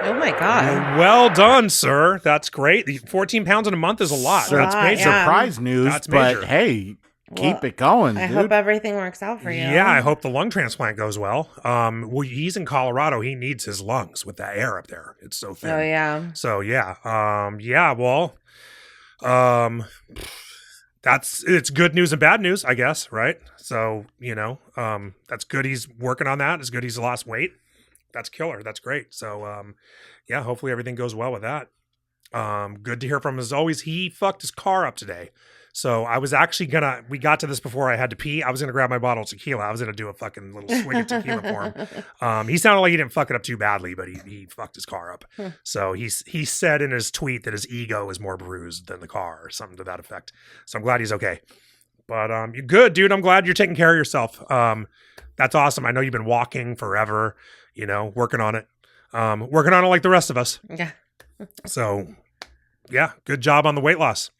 Oh my god. Well done, sir. That's great. 14 pounds in a month is a lot. That's major. yeah. Surprise news, That's major. but hey, keep it going, I dude. hope everything works out for you. Yeah, I hope the lung transplant goes well. Well, he's in Colorado. He needs his lungs with that air up there. It's so thin. Oh yeah. So yeah. Well, it's good news and bad news, I guess, right? So, that's good. He's working on that. It's good he's lost weight. That's killer. That's great. So, yeah, hopefully everything goes well with that. Good to hear from him as always. He fucked his car up today. So I was actually we got to this before I had to pee. I was going to grab my bottle of tequila. I was going to do a fucking little swig of tequila for him. He sounded like he didn't fuck it up too badly, but he fucked his car up. So he said in his tweet that his ego is more bruised than the car or something to that effect. So I'm glad he's okay. But you're good, dude. I'm glad you're taking care of yourself. That's awesome. I know you've been walking forever, working on it. Working on it like the rest of us. Yeah. So yeah, good job on the weight loss.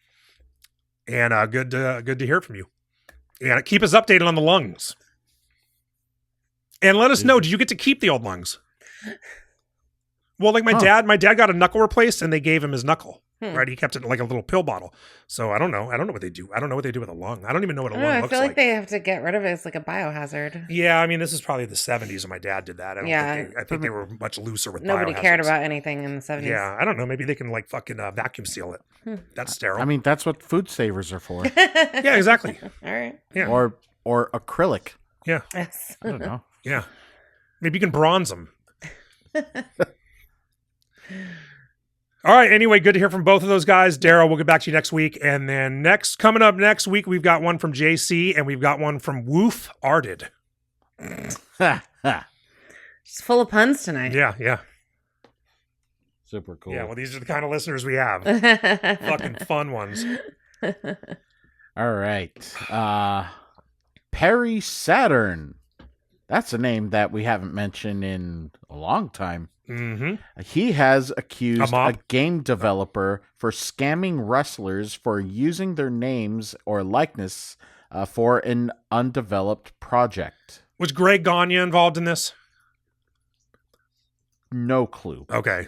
And good to hear from you. And keep us updated on the lungs. And let us know, did you get to keep the old lungs? Well, like my dad got a knuckle replaced and they gave him his knuckle. Right? He kept it in like a little pill bottle. So I don't know. I don't know what they do. I don't know what they do with a lung. I don't even know what a lung looks like. I feel like they have to get rid of it. It's like a biohazard. Yeah, I mean, this is probably the 70s when my dad did that. I think they were much looser with Nobody biohazards. cared about anything in the 70s. Yeah, I don't know. Maybe they can like fucking vacuum seal it. That's sterile. I mean, that's what food savers are for. Yeah, exactly. All right. Yeah. Or acrylic. Yeah. Yes. I don't know. Yeah. Maybe you can bronze them. All right. Anyway, good to hear from both of those guys. Daryl, we'll get back to you next week. And then coming up next week, we've got one from JC and we've got one from Woof Arded. She's full of puns tonight. Yeah. Super cool. Yeah, well, these are the kind of listeners we have. Fucking fun ones. All right. Perry Saturn. That's a name that we haven't mentioned in a long time. Mm-hmm. He has accused A a game developer for scamming wrestlers for using their names or likeness for an undeveloped project. Was Greg Gagne involved in this? No clue. Okay.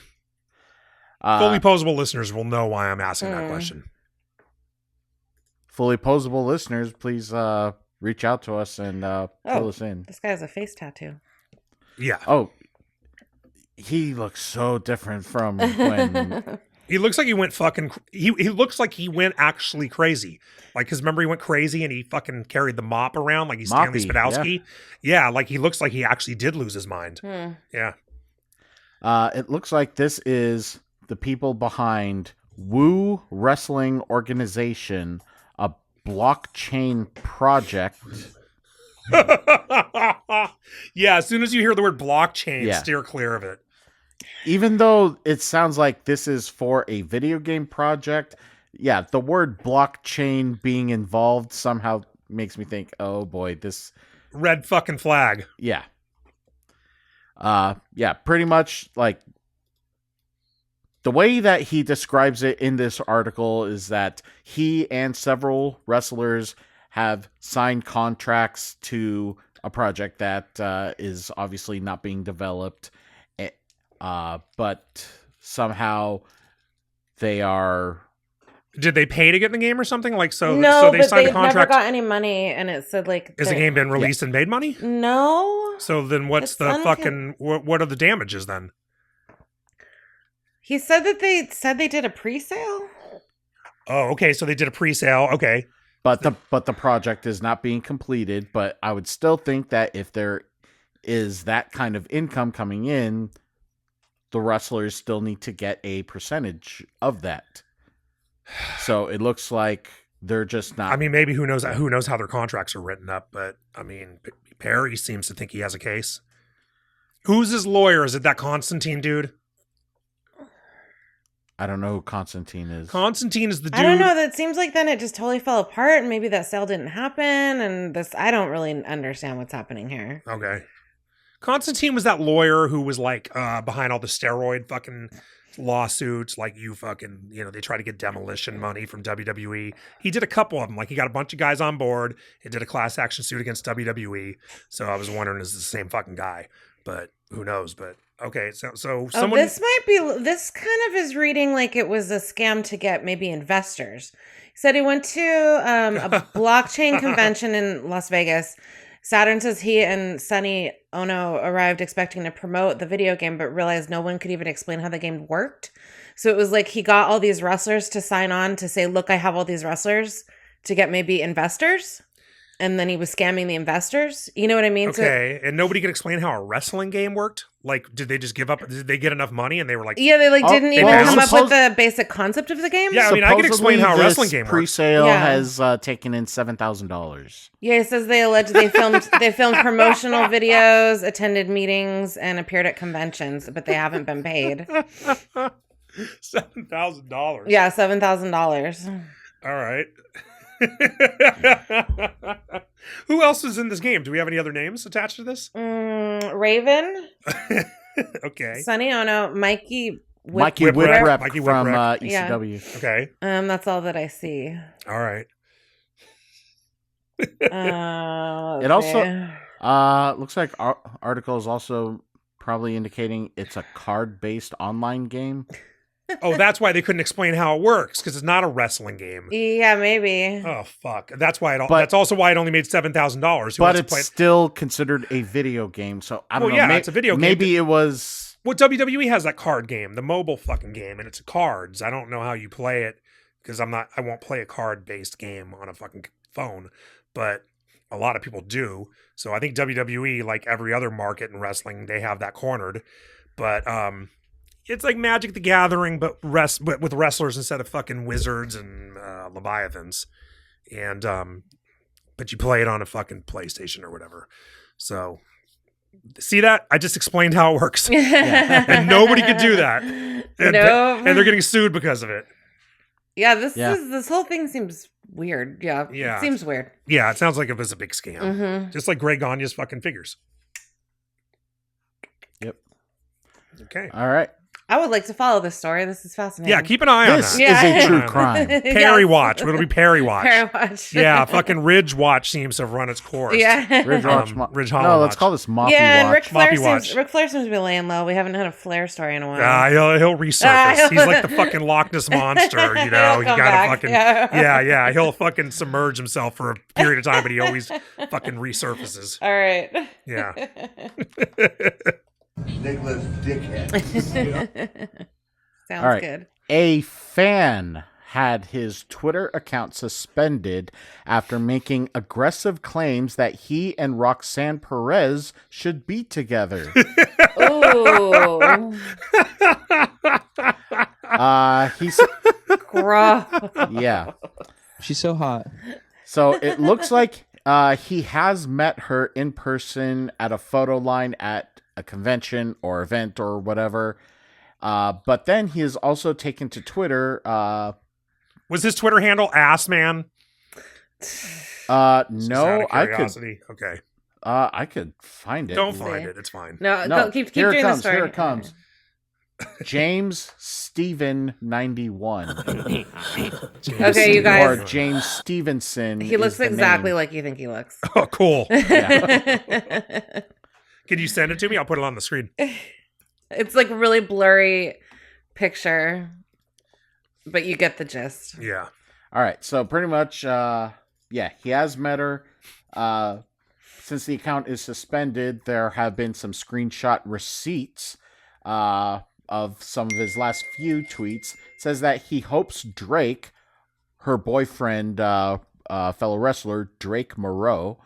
Fully posable listeners will know why I'm asking that question. Fully posable listeners, please reach out to us and fill us in. This guy has a face tattoo. Yeah. Oh, he looks so different from when... He looks like he went fucking... He looks like he went actually crazy. Like, because remember he went crazy and he fucking carried the mop around like he's Stanley Spadowski? Yeah, like he looks like he actually did lose his mind. Yeah. It looks like this is the people behind Woo Wrestling Organization, a blockchain project. Yeah, as soon as you hear the word blockchain, steer clear of it. Even though it sounds like this is for a video game project, the word blockchain being involved somehow makes me think, oh boy, this... Red fucking flag. Yeah. Pretty much like the way that he describes it in this article is that he and several wrestlers have signed contracts to a project that is obviously not being developed, but somehow they are... Did they pay to get in the game or something? Like, so they signed a contract. Never got any money, and it said like... Has the game been released and made money? No. So then what's the fucking... What are the damages then? He said that they did a pre-sale. Oh, okay. So they did a pre-sale. Okay. But the project is not being completed. But I would still think that if there is that kind of income coming in, the wrestlers still need to get a percentage of that. So it looks like they're just not... I mean, maybe who knows how their contracts are written up, but I mean, Perry seems to think he has a case. Who's his lawyer? Is it that Constantine dude? I don't know who Constantine is. Constantine is the dude. I don't know. That seems like then it just totally fell apart, and maybe that sale didn't happen, and this... I don't really understand what's happening here. Okay. Constantine was that lawyer who was like behind all the steroid fucking lawsuits, like you fucking, they try to get demolition money from WWE. He did a couple of them. Like he got a bunch of guys on board and did a class action suit against WWE. So I was wondering, is it the same fucking guy? But who knows? But okay, so someone... This kind of is reading like it was a scam to get maybe investors. He said he went to a blockchain convention in Las Vegas. Saturn says he and Sonny Ono arrived expecting to promote the video game, but realized no one could even explain how the game worked. So it was like he got all these wrestlers to sign on to say, look, I have all these wrestlers, to get maybe investors. and then he was scamming the investors. You know what I mean? Okay, and nobody could explain how a wrestling game worked? Like, did they just give up? Did they get enough money and they were like... Yeah, they didn't even well, come up with the basic concept of the game? Yeah, I mean, I can explain how a Supposedly wrestling this game works. pre-sale has taken in $7,000. Yeah, it says they filmed promotional videos, attended meetings, and appeared at conventions, but they haven't been paid. $7,000. Yeah, $7,000. All right. Who else is in this game? Do we have any other names attached to this? Raven. Okay. Sonny Ono. Mikey Whipwreck Mikey from Whipwreck. ECW. Okay. That's all that I see. All right. It also looks like article is also probably indicating it's a card-based online game. Oh, that's why they couldn't explain how it works, because it's not a wrestling game. Yeah, maybe. Oh fuck! That's why that's also why it only made $7,000. But it's still considered a video game, so I don't know. Yeah, it's a video game. Maybe it was. Well, WWE has that card game, the mobile fucking game, and it's cards. I don't know how you play it because I won't play a card-based game on a fucking phone, but a lot of people do. So I think WWE, like every other market in wrestling, they have that cornered. But it's like Magic the Gathering, but with wrestlers instead of fucking wizards and leviathans. And but you play it on a fucking PlayStation or whatever. So see that? I just explained how it works. And nobody could do that. And they're getting sued because of it. Yeah, this whole thing seems weird. Yeah. It seems weird. Yeah, it sounds like it was a big scam. Mm-hmm. Just like Greg Gagne's fucking figures. Yep. Okay. All right. I would like to follow this story. This is fascinating. Yeah, keep an eye on This that. is a true crime. Perry Watch. It'll be Perry Watch. Perry Watch. Yeah, fucking Ridge Watch seems to have run its course. Yeah. Ridge Watch. Ridge Hollow No, let's Watch. call this Moppy Yeah, and Watch. Ric Flair seems to be laying low. We haven't had a Flair story in a while. He'll resurface. He's like the fucking Loch Ness monster, you know. He'll come back. Yeah, he'll fucking submerge himself for a period of time, but he always fucking resurfaces. All right. Yeah. Nicholas Dickhead. Sounds All right. good. A fan had his Twitter account suspended after making aggressive claims that he and Roxanne Perez should be together. Oh. He's Gross. yeah. She's so hot. So it looks like he has met her in person at a photo line at a convention or event or whatever. But then he is also taken to Twitter. Was his Twitter handle Ass Man? No, I could. Okay. I could find it. Don't find it. It's fine. No, keep here doing it the comes. story. Here it comes. James Steven 91. Okay, you guys. Or James Stevenson. He looks is the exactly name. like you think he looks. Oh, cool. Yeah. Can you send it to me? I'll put it on the screen. It's like a really blurry picture, but you get the gist. Yeah. All right. So pretty much, he has met her. Since the account is suspended, there have been some screenshot receipts of some of his last few tweets. It says that he hopes Drake, her boyfriend, fellow wrestler Drake Moreau,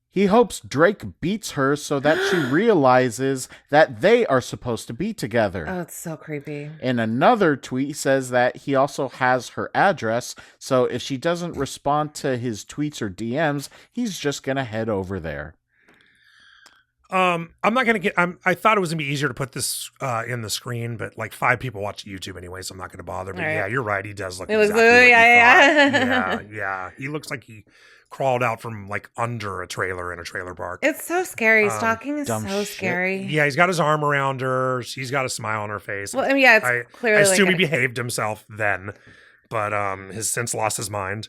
he hopes Drake beats her so that she realizes that they are supposed to be together. Oh, it's so creepy. In another tweet, he says that he also has her address, so if she doesn't respond to his tweets or DMs, he's just gonna head over there. I'm not gonna get. I thought it was gonna be easier to put this in the screen, but like 5 people watch YouTube anyway, so I'm not gonna bother. But All right. yeah, you're right. He does look. It was exactly what yeah. yeah. He looks like he crawled out from like under a trailer in a trailer park. It's so scary. Stalking is dumb so shit. scary. Yeah, he's got his arm around her. She's got a smile on her face. Well, I mean, yeah, it's I clearly. assume like he behaved himself then, but has since lost his mind.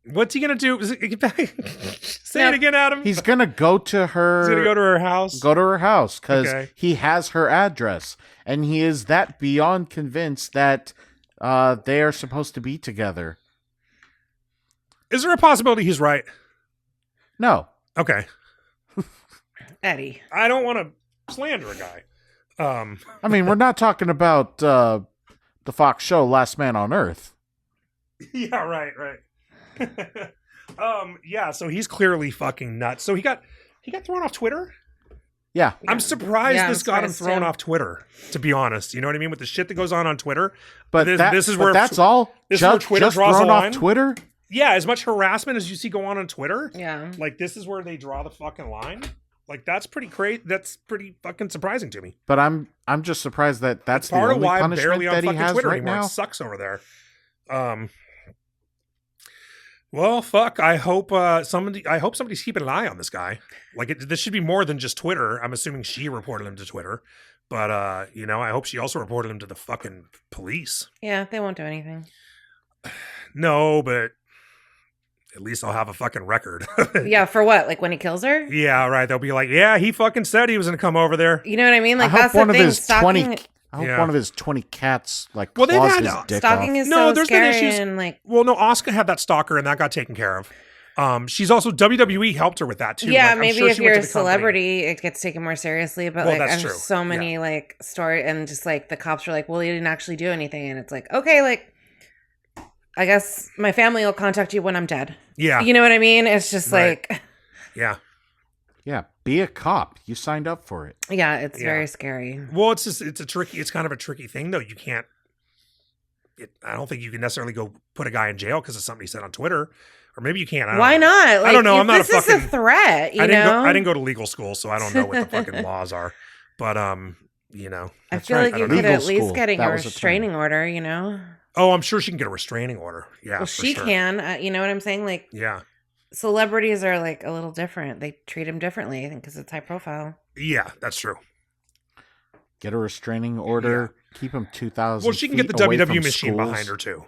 What's he gonna do? Say it again, Adam. He's gonna go to her. He's gonna go to her house. Go to her house because Okay. he has her address, and he is that beyond convinced that they are supposed to be together. Is there a possibility he's right? No, Okay, Eddie. I don't want to slander a guy. I mean we're not talking about the Fox show Last Man on Earth. Yeah, right. Yeah, so he's clearly fucking nuts. So he got thrown off Twitter. Yeah. I'm surprised Yeah, this I'm got him surprised thrown too. off Twitter, to be honest. You know what I mean? With the shit that goes on Twitter. But this is where that's all. this is where Just Twitter draws thrown the off line. Twitter. Yeah, as much harassment as you see go on Twitter. Yeah. Like, this is where they draw the fucking line. Like, that's pretty crazy. That's pretty fucking surprising to me. But I'm just surprised that that's the Part of only why I'm punishment barely on that he fucking has Twitter right anymore. now. It sucks over there. Well, fuck. I hope somebody's keeping an eye on this guy. Like, this should be more than just Twitter. I'm assuming she reported him to Twitter, but I hope she also reported him to the fucking police. Yeah, they won't do anything. No, but at least I'll have a fucking record. Yeah, for what? Like when he kills her? Yeah, right. They'll be like, yeah, he fucking said he was gonna come over there. You know what I mean? Like I that's hope one the of thing. his Stalking, 20. I hope Yeah. one of his 20 cats like Well, they've claws had- his dick stalking off. is No, so there's been scary issues. and like Well, no, Asuka had that stalker, and that got taken care of. She's also WWE helped her with that too. yeah, Like, I'm maybe sure if she you're went a to the company. celebrity, it gets taken more seriously. But Well, like, that's there's true. so many like story and just like the cops are like, well, he didn't actually do anything, and it's like, okay, like, I guess my family will contact you when I'm dead. Yeah, You know what I mean? It's just Right. like, yeah. Yeah, be a cop. You signed up for it. yeah, it's Yeah. very scary. Well, it's kind of a tricky thing though. You can't. I don't think you can necessarily go put a guy in jail because of something he said on Twitter, or maybe you can. I don't Why know. not? Like, don't know. if I'm not a this is fucking- a threat. You I know, didn't go to legal school, so I don't know what the fucking laws are. But I That's feel right. like you I could don't at know. least Legal getting school. a That was a term. restraining order. You know, oh, I'm sure she can get a restraining order. Yeah, well, for she sure. can. You know what I'm saying? Like, Yeah, celebrities are like a little different. They treat him differently, I think, because it's high profile. yeah, that's true. Get a restraining order. Keep him 2,000. Well, she can get the feet away WWE from machine schools. behind her too.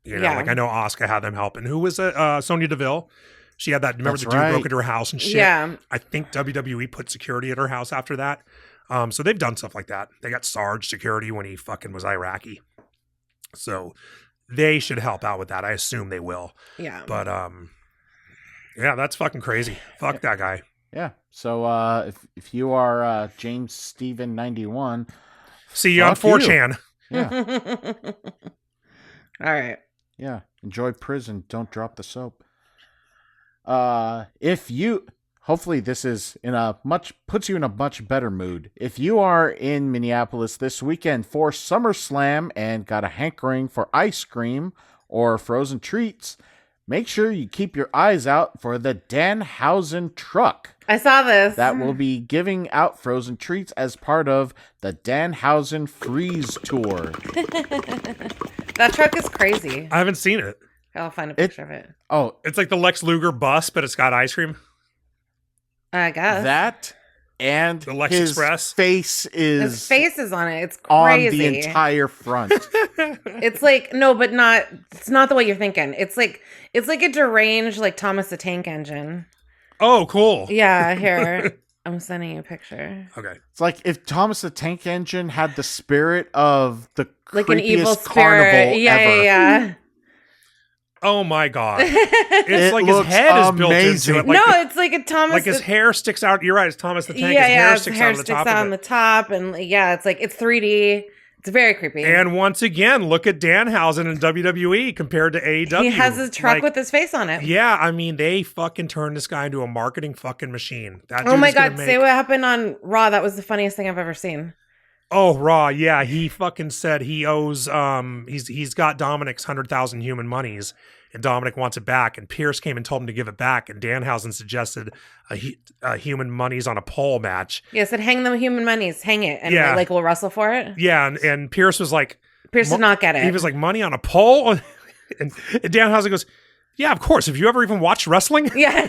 You know, Yeah. like I know Asuka had them help, and who was it? Sonya Deville. She had that. Remember That's the dude right. broke into her house and shit. Yeah, I think WWE put security at her house after that. So they've done stuff like that. They got Sarge security when he fucking was Iraqi. So they should help out with that. I assume they will. yeah. But yeah, that's fucking crazy. Fuck that guy. Yeah. So if you are James Steven 91, See you on Fuck you. 4chan. yeah, All right. yeah. Enjoy prison. Don't drop the soap. If you, hopefully this is puts you in a much better mood. If you are in Minneapolis this weekend for SummerSlam and got a hankering for ice cream or frozen treats, make sure you keep your eyes out for the Danhausen Truck. I saw this. That will be giving out frozen treats as part of the Danhausen Freeze Tour. That truck is crazy. I haven't seen it. I'll find a picture of it. Oh, It's like the Lex Luger bus, but it's got ice cream. I guess. that and The Lex his Express? face is His face is on it. It's on crazy. the entire front. It's like no, but not. It's not the way you're thinking. It's like a deranged like Thomas the Tank Engine. Oh, cool. Yeah, here I'm sending you a picture. Okay. It's like if Thomas the Tank Engine had the spirit of the Like an evil creepiest carnival spirit. Yeah, ever. yeah, Oh my god. yeah. It's It like his looks head is built amazing. into it. Like no, the- it's like a Thomas. like his hair sticks out. You're right. It's Thomas the Tank. Yeah, his hair yeah. sticks His hair out on the sticks top out of on it. the top, and yeah, it's like it's 3D. It's very creepy. And once again, look at Danhausen in WWE compared to AEW. he has his truck Like, with his face on it. Yeah, I mean, they fucking turned this guy into a marketing fucking machine. That Oh dude my is gonna god! make- Say what happened on Raw. That was the funniest thing I've ever seen. Oh, Raw. Yeah, he fucking said he owes. He's got Dominic's 100,000 human monies, and Dominic wants it back. And Pierce came and told him to give it back. And Danhausen suggested a human monies on a pole match. Yeah, said hang them human monies, hang it, and Yeah. like we'll wrestle for it. Yeah, and Pierce was like, Pierce did not get it. he was like, money on a pole, and Danhausen goes, yeah, of course. Have you ever even watched wrestling? yeah.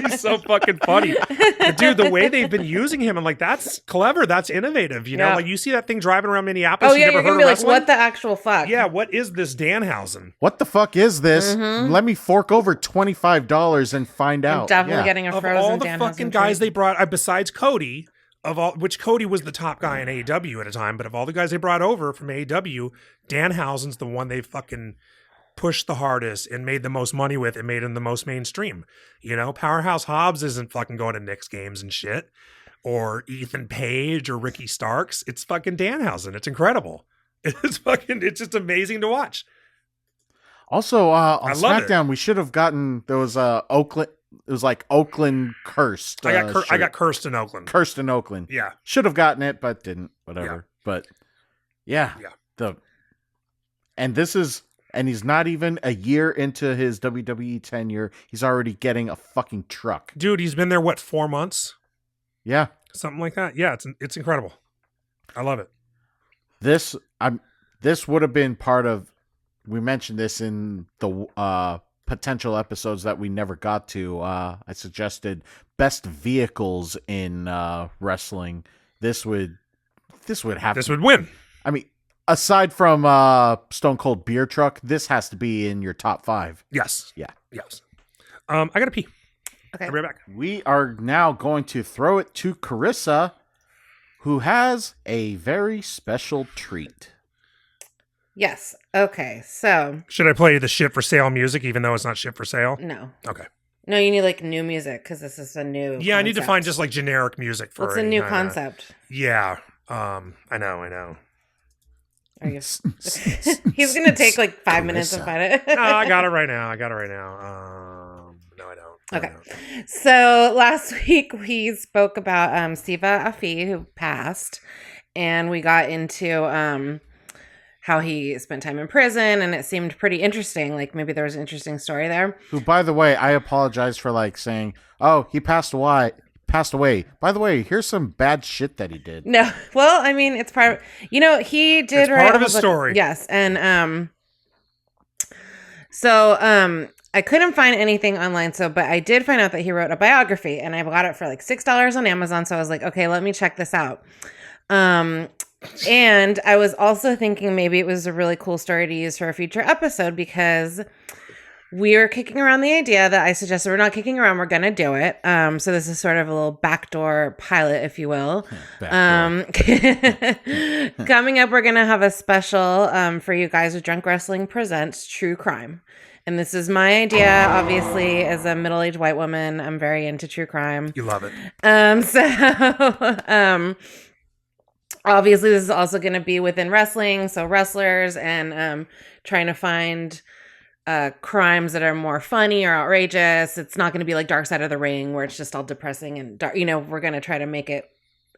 He's so fucking funny. But dude, the way they've been using him, I'm like, that's clever. That's innovative. You know, Yeah. like you see that thing driving around Minneapolis. Oh yeah, you you're never gonna heard be of like, wrestling? what the actual fuck? Yeah, what is this Danhausen? What the fuck is this? Mm-hmm. Let me fork over $25 and find I'm out. definitely Yeah. getting a Of frozen all the Danhausen fucking guys treat. they brought, besides Cody, which Cody was the top guy in AEW at a time, but of all the guys they brought over from AEW, Danhausen's the one they fucking pushed the hardest and made the most money with and made him the most mainstream. You know, Powerhouse Hobbs isn't fucking going to Knicks games and shit, or Ethan Page or Ricky Starks. It's fucking Danhausen. It's incredible. It's just amazing to watch. Also, on I love SmackDown, we should have gotten those Oakland. It was like Oakland cursed. I got cursed in Oakland. Cursed in Oakland. Yeah. Should have gotten it, but didn't. Whatever. Yeah. But yeah. Yeah. And he's not even a year into his WWE tenure. He's already getting a fucking truck. Dude, he's been there, what, 4 months? Yeah. Something like that. Yeah, it's incredible. I love it. This would have been part of, we mentioned this in the potential episodes that we never got to. I suggested best vehicles in wrestling. This would win. I mean, aside from Stone Cold Beer Truck, this has to be in your top 5. Yes. Yeah. Yes. I gotta pee. Okay. I'll be right back. We are now going to throw it to Carissa, who has a very special treat. Yes. Okay. So Should I play the shit for sale music, even though it's not shit for sale? no. Okay. No, you need like new music because this is a new. Yeah, I need to concept. find just like generic music for What's it. a new concept? Yeah. I know. Are you? He's gonna take like 5 minutes to find it. No, I got it right now. No, I don't. Okay. So last week we spoke about Siva Afi, who passed, and we got into how he spent time in prison, and it seemed pretty interesting. Like maybe there was an interesting story there. Who, by the way, I apologize for like saying, "Oh, he passed away." By the way, here's some bad shit that he did. No, well, I mean, it's part of, he did It's write part of a his book- story. Yes, and I couldn't find anything online, but I did find out that he wrote a biography, and I bought it for like $6 on Amazon. So I was like, okay, let me check this out. And I was also thinking maybe it was a really cool story to use for a future episode because we were kicking around the idea that I suggested we're not kicking around, we're going to do it. So this is sort of a little backdoor pilot, if you will. Coming up, we're going to have a special for you guys with Drunk Wrestling Presents True Crime. And this is my idea. Obviously, as a middle-aged white woman, I'm very into true crime. You love it. Obviously, this is also going to be within wrestling. So wrestlers and trying to find crimes that are more funny or outrageous. It's not going to be like Dark Side of the Ring where it's just all depressing and dark. We're going to try to make it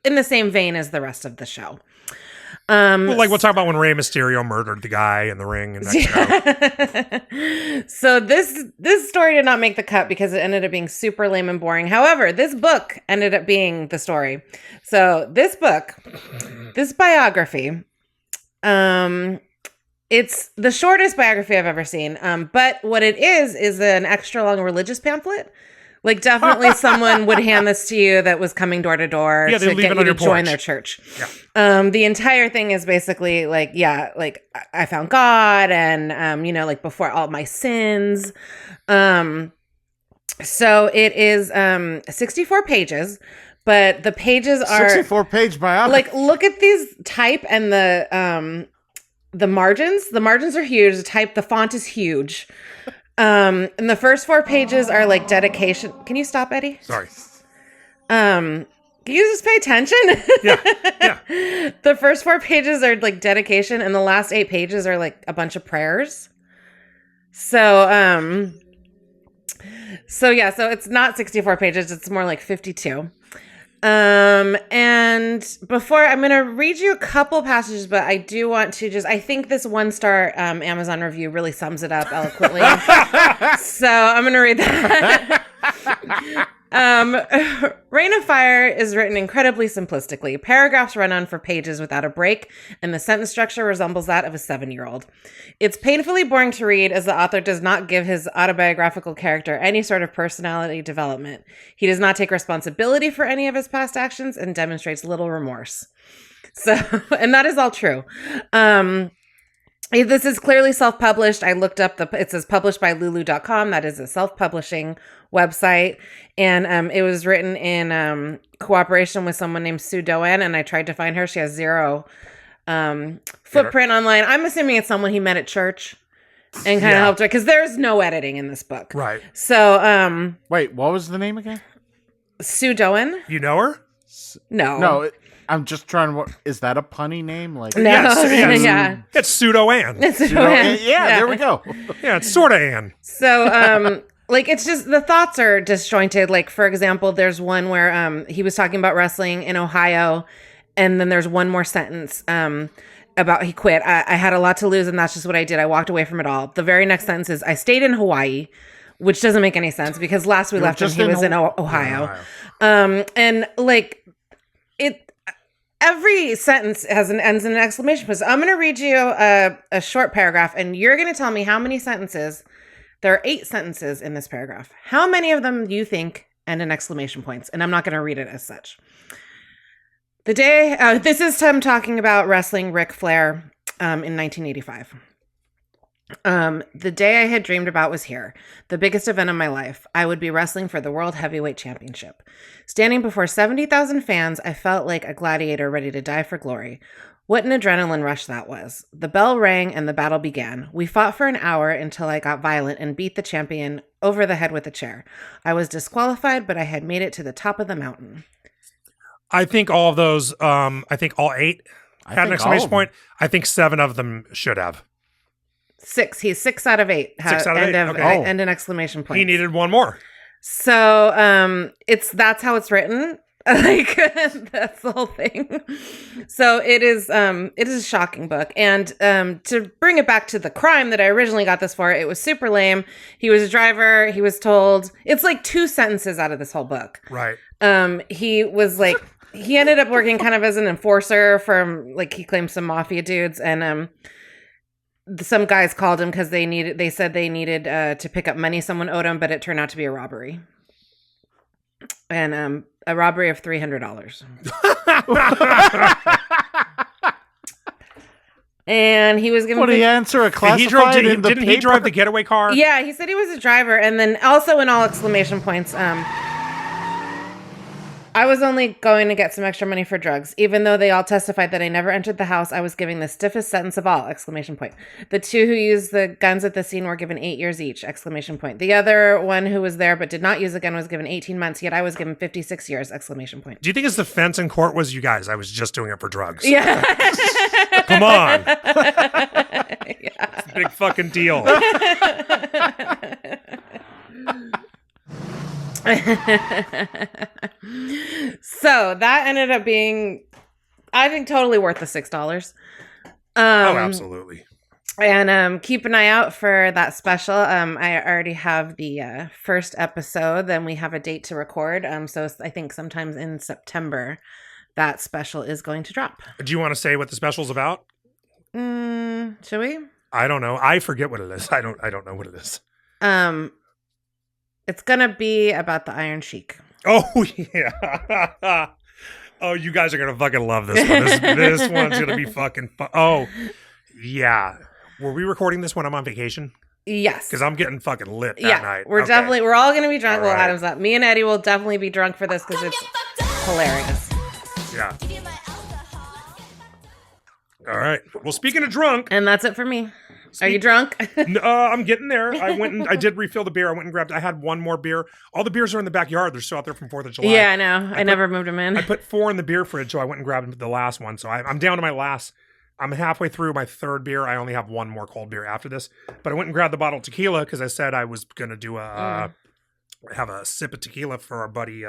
in the same vein as the rest of the show. We'll talk about when Rey Mysterio murdered the guy in the ring in that show. So this story did not make the cut because it ended up being super lame and boring. However, this book ended up being the story. So this book, this biography, it's the shortest biography I've ever seen. But what it is an extra long religious pamphlet. Like definitely someone would hand this to you that was coming door to door to get you to join their church. Yeah. The entire thing is basically like I found God and, like before all my sins. So it is 64 pages, but the pages are 64-page biography. like, look at these type and the margins. The margins are huge. The font is huge. And the first 4 pages are like dedication. Can you stop, Eddie? Sorry. Can you just pay attention? Yeah. The first 4 pages are like dedication, and the last 8 pages are like a bunch of prayers. So it's not 64 pages. It's more like 52. And before I'm going to read you a couple passages, but I do want to I think this 1-star Amazon review really sums it up eloquently. So I'm going to read that. Reign of Fire is written incredibly simplistically. Paragraphs run on for pages without a break, and the sentence structure resembles that of a 7-year-old. It's painfully boring to read as the author does not give his autobiographical character any sort of personality development. He does not take responsibility for any of his past actions and demonstrates little remorse. So, and that is all true. This is clearly self-published. I looked up it says published by lulu.com. That is a self-publishing website. And it was written in cooperation with someone named Sue Doan. And I tried to find her. She has 0 footprint online. I'm assuming it's someone he met at church and kind of helped her because there's no editing in this book. Right. So, wait, what was the name again? Sue Doan? You know her? No. No, I'm just trying to. Is that a punny name? Like No, Yes, yeah. It's pseudo-Ann. yeah, there we go. Yeah, it's sort of Ann. So, like, it's just the thoughts are disjointed. Like, for example, there's one where he was talking about wrestling in Ohio, and then there's one more sentence about he quit. I had a lot to lose, and that's just what I did. I walked away from it all. The very next sentence is, I stayed in Hawaii, which doesn't make any sense because last we left him, he was in Ohio. And like every sentence ends in an exclamation point. So I'm going to read you a short paragraph, and you're going to tell me how many sentences. There are 8 sentences in this paragraph. How many of them do you think end in exclamation points? And I'm not going to read it as such. The day, this is Tim talking about wrestling Ric Flair in 1985. The day I had dreamed about was here, the biggest event of my life. I would be wrestling for the World Heavyweight Championship. Standing before 70,000 fans, I felt like a gladiator ready to die for glory. What an adrenaline rush that was. The bell rang and the battle began. We fought for an hour until I got violent and beat the champion over the head with a chair. I was disqualified, but I had made it to the top of the mountain. I think all of those, I think all 8 had an exclamation point. I think 7 of them should have. 6. He's 6 out of 8. 6 out of 8. Okay. And an exclamation point. He needed one more. So that's how it's written. Like that's the whole thing. So it is a shocking book. And to bring it back to the crime that I originally got this for, it was super lame. He was a driver. He was told it's like 2 sentences out of this whole book. Right. He was like he ended up working kind of as an enforcer for like he claimed some mafia dudes, and some guys called him because they said they needed to pick up money someone owed him, but it turned out to be a robbery. And a robbery of $300. And he was given. What did he answer? A classified in the didn't he drive the getaway car? Yeah, he said he was a driver, and then also in all exclamation points. I was only going to get some extra money for drugs, even though they all testified that I never entered the house. I was giving the stiffest sentence of all! Exclamation point. The 2 who used the guns at the scene were given 8 years each! Exclamation point. The other one who was there but did not use a gun was given 18 months. Yet I was given 56 years! Exclamation point. Do you think his defense in court was, you guys, I was just doing it for drugs? Yeah. Come on. Yeah. It's a big fucking deal. So that ended up being, I think, totally worth the $6. Oh, absolutely. And keep an eye out for that special. I already have the first episode. Then we have a date to record. So I think sometimes in September that special is going to drop. Do you want to say what the special's about? Should we? I don't know. I forget what it is. I don't know what it is. It's gonna be about the Iron Sheik. Oh yeah. Oh, you guys are gonna fucking love this one. This one's gonna be fucking oh yeah. Were we recording this when I'm on vacation? Yes. Because I'm getting fucking lit that night. We're definitely, we're all going to be drunk. All Well, right. Adam's up. Me and Eddie will definitely be drunk for this because it's hilarious. Yeah. All right. Well, speaking of drunk. And that's it for me. Are you drunk? I'm getting there. I did refill the beer. I went and grabbed, I had one more beer. All the beers are in the backyard. They're still out there from 4th of July. Yeah, I know. I never moved them in. I put 4 in the beer fridge, so I went and grabbed the last one. So I'm down to my last. I'm halfway through my 3rd beer. I only have one more cold beer after this. But I went and grabbed the bottle of tequila because I said I was going to do have a sip of tequila for our buddy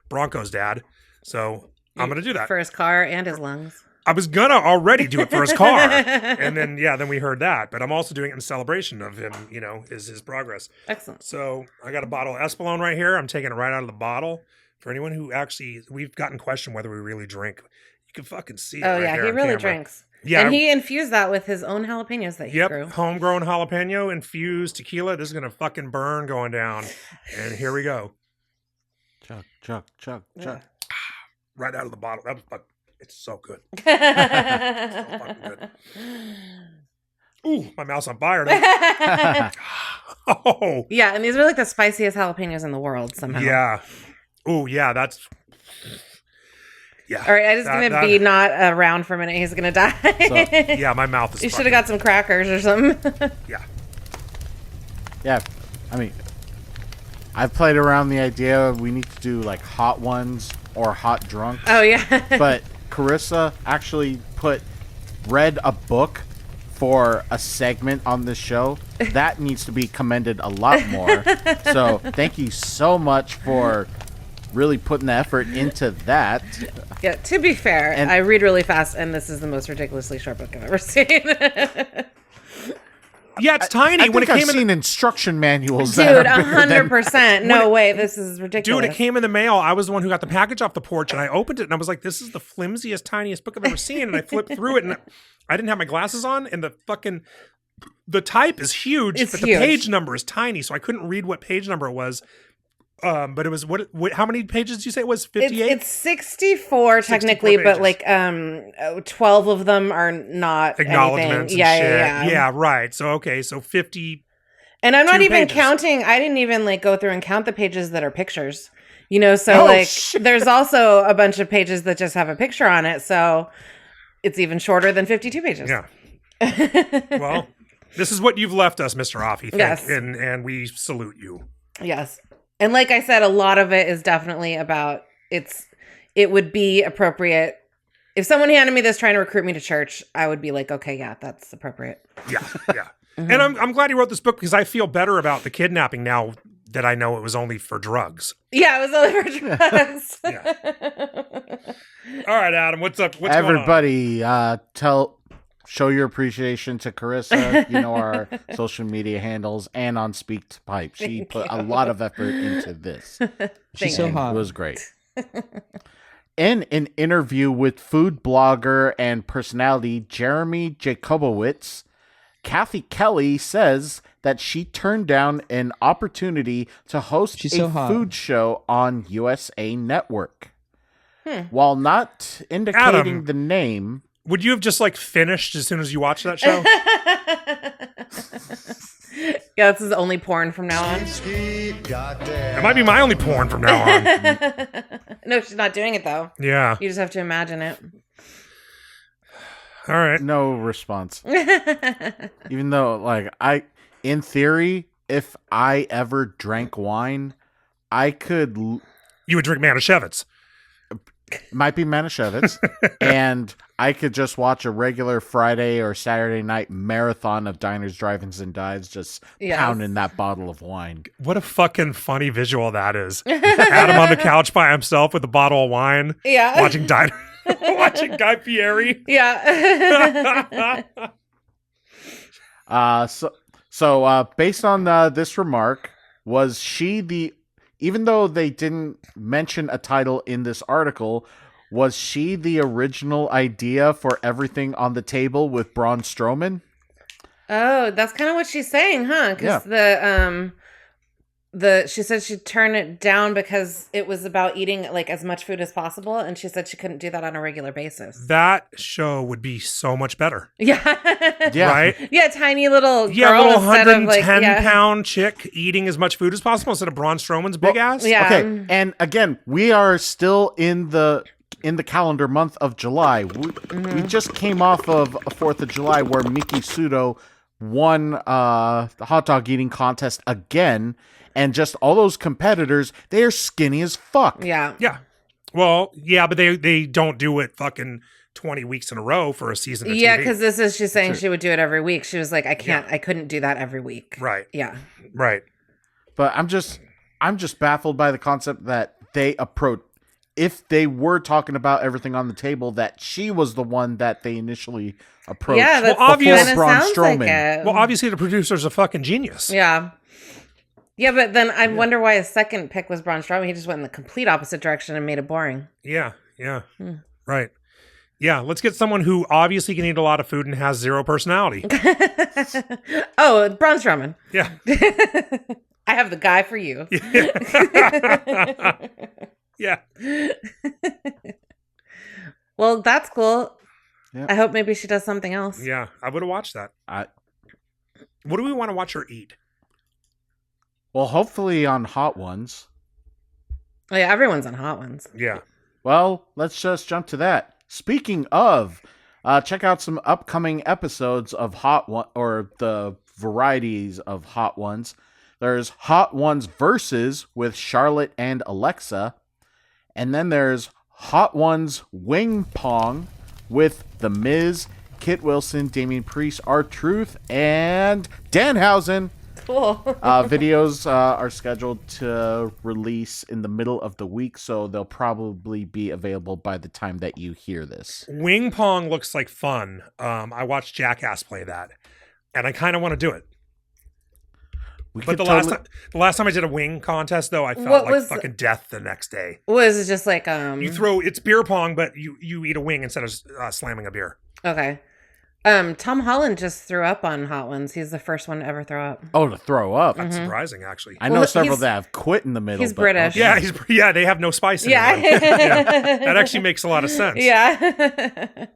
Bronco's dad. So I'm going to do that. For his car and his lungs. I was going to already do it for his car. And then, then we heard that. But I'm also doing it in celebration of him, is his progress. Excellent. So I got a bottle of Espolòn right here. I'm taking it right out of the bottle. For anyone who actually, we've gotten questioned whether we really drink. You can fucking see it right yeah, here he on really camera. drinks. Yeah. And he infused that with his own jalapenos that he grew. Homegrown jalapeno infused tequila. This is going to fucking burn going down. And here we go. Chug. Right out of the bottle. That was fucking, it's so good. So fucking good. Ooh, my mouth's on fire. Oh. Yeah, and these are like the spiciest jalapenos in the world somehow. Yeah. Ooh, yeah, that's... Yeah. All right, Eddie's going to be not around for a minute. He's going to die. So, yeah, my mouth is You should have got some crackers or something. Yeah. Yeah, I mean, I've played around the idea we need to do like hot ones or hot drunks. Oh, yeah. But Carissa actually read a book for a segment on this show, that needs to be commended a lot more. So thank you so much for really putting the effort into that. Yeah, to be fair, And- I read really fast, and this is the most ridiculously short book I've ever seen. Yeah, it's tiny. I When it think came I've in seen instruction manuals. Dude, that are bigger than- 100%. No way, this is ridiculous. Dude, it came in the mail. I was the one who got the package off the porch, and I opened it, and I was like, this is the flimsiest, tiniest book I've ever seen. And I flipped through it, and I didn't have my glasses on, and the type is huge, It's but huge. the page number is tiny, so I couldn't read what page number it was. But it was, how many pages did you say it was? 58? It's 64 technically, 64 but like 12 of them are not Acknowledgements anything. and shit. Yeah. Yeah, right. So, okay, so 50. And I'm not 2 even pages. counting. I didn't even like go through and count the pages that are pictures. You know, so Oh, like shit. there's also a bunch of pages that just have a picture on it. So it's even shorter than 52 pages. Yeah. Well, this is what you've left us, Mr. Offie. Yes. And we salute you. Yes. And like I said, a lot of it is definitely about it would be appropriate. If someone handed me this trying to recruit me to church, I would be like, okay, yeah, that's appropriate. Yeah, yeah. And I'm glad you wrote this book because I feel better about the kidnapping now that I know it was only for drugs. Yeah, it was only for drugs. All right, Adam, what's up? What's Everybody, show your appreciation to Carissa. You know our social media handles and on Speak to Pipe. She put a lot of effort into this. She's so And hot. It was great. In an interview with food blogger and personality Jeremy Jacobowitz, Kathy Kelly says that she turned down an opportunity to host She's a so hot. food show on USA Network. While not indicating Adam. the name, Would you have just like finished as soon as you watched that show? Yeah, this is only porn from now on. It might be my only porn from now on. No, she's not doing it though. Yeah. You just have to imagine it. All right. no response. Even though, like, in theory, if I ever drank wine, I could, You would drink Manischewitz. might be Manischewitz, and I could just watch a regular Friday or Saturday night marathon of diners, drive-ins, and dives, just Yes. pounding that bottle of wine. What a fucking funny visual that is. Adam on the couch by himself with a bottle of wine, Yeah. watching watching Guy Fieri. Yeah. So based on this remark, was she even though they didn't mention a title in this article, was she the original idea for everything on the table with Braun Strowman? Oh, that's kind of what she's saying, huh? Because she said she'd turn it down because it was about eating like as much food as possible, and she said she couldn't do that on a regular basis. That show would be so much better. Yeah. Yeah. Right? Yeah, tiny little Yeah, girl little instead of like 110-pound chick eating as much food as possible instead of Braun Strowman's big ass. Yeah. Okay, and again, we are still in the calendar month of July. We just came off of a 4th of July where Miki Sudo won the hot dog eating contest again, and just all those competitors, they are skinny as fuck. Yeah. Yeah. Well, yeah, but they don't do it fucking 20 weeks in a row for a season of Yeah, TV. because she's saying she would do it every week. She was like, I couldn't do that every week. Right. Yeah. Right. But I'm just baffled by the concept that they approach. If they were talking about everything on the table, that she was the one that they initially approached. Yeah, that's Well, obvious- kinda Braun sounds Strowman. like it. Well, obviously the producer's a fucking genius. Yeah. Yeah, but then I wonder why his second pick was Braun Strowman. He just went in the complete opposite direction and made it boring. Yeah. Yeah. Right. Yeah. Let's get someone who obviously can eat a lot of food and has zero personality. Oh, Braun Strowman. Yeah. I have the guy for you. Yeah. Well, that's cool. Yeah. I hope maybe she does something else. Yeah. I would have watched that. What do we want to watch her eat? Well, hopefully on Hot Ones. Oh, yeah, everyone's on Hot Ones. Yeah. Well, let's just jump to that. Speaking of, check out some upcoming episodes of Hot One, or the varieties of Hot Ones. There's Hot Ones Versus with Charlotte and Alexa. And then there's Hot Ones Wing Pong with The Miz, Kit Wilson, Damian Priest, R-Truth, and Danhausen. Cool. Videos are scheduled to release in the middle of the week, so they'll probably be available by the time that you hear this. Wing pong looks like fun. I watched Jackass play that, and I kind of want to do it. But the last time I did a wing contest, though, I felt like fucking death the next day. Was it just like it's beer pong, but you eat a wing instead of slamming a beer. Okay. Tom Holland just threw up on Hot Ones. He's the first one to ever throw up. Oh, to throw up. That's surprising, actually. I know several that have quit in the middle. He's British. Okay. Yeah, they have no spice in it. Yeah. That actually makes a lot of sense. Yeah.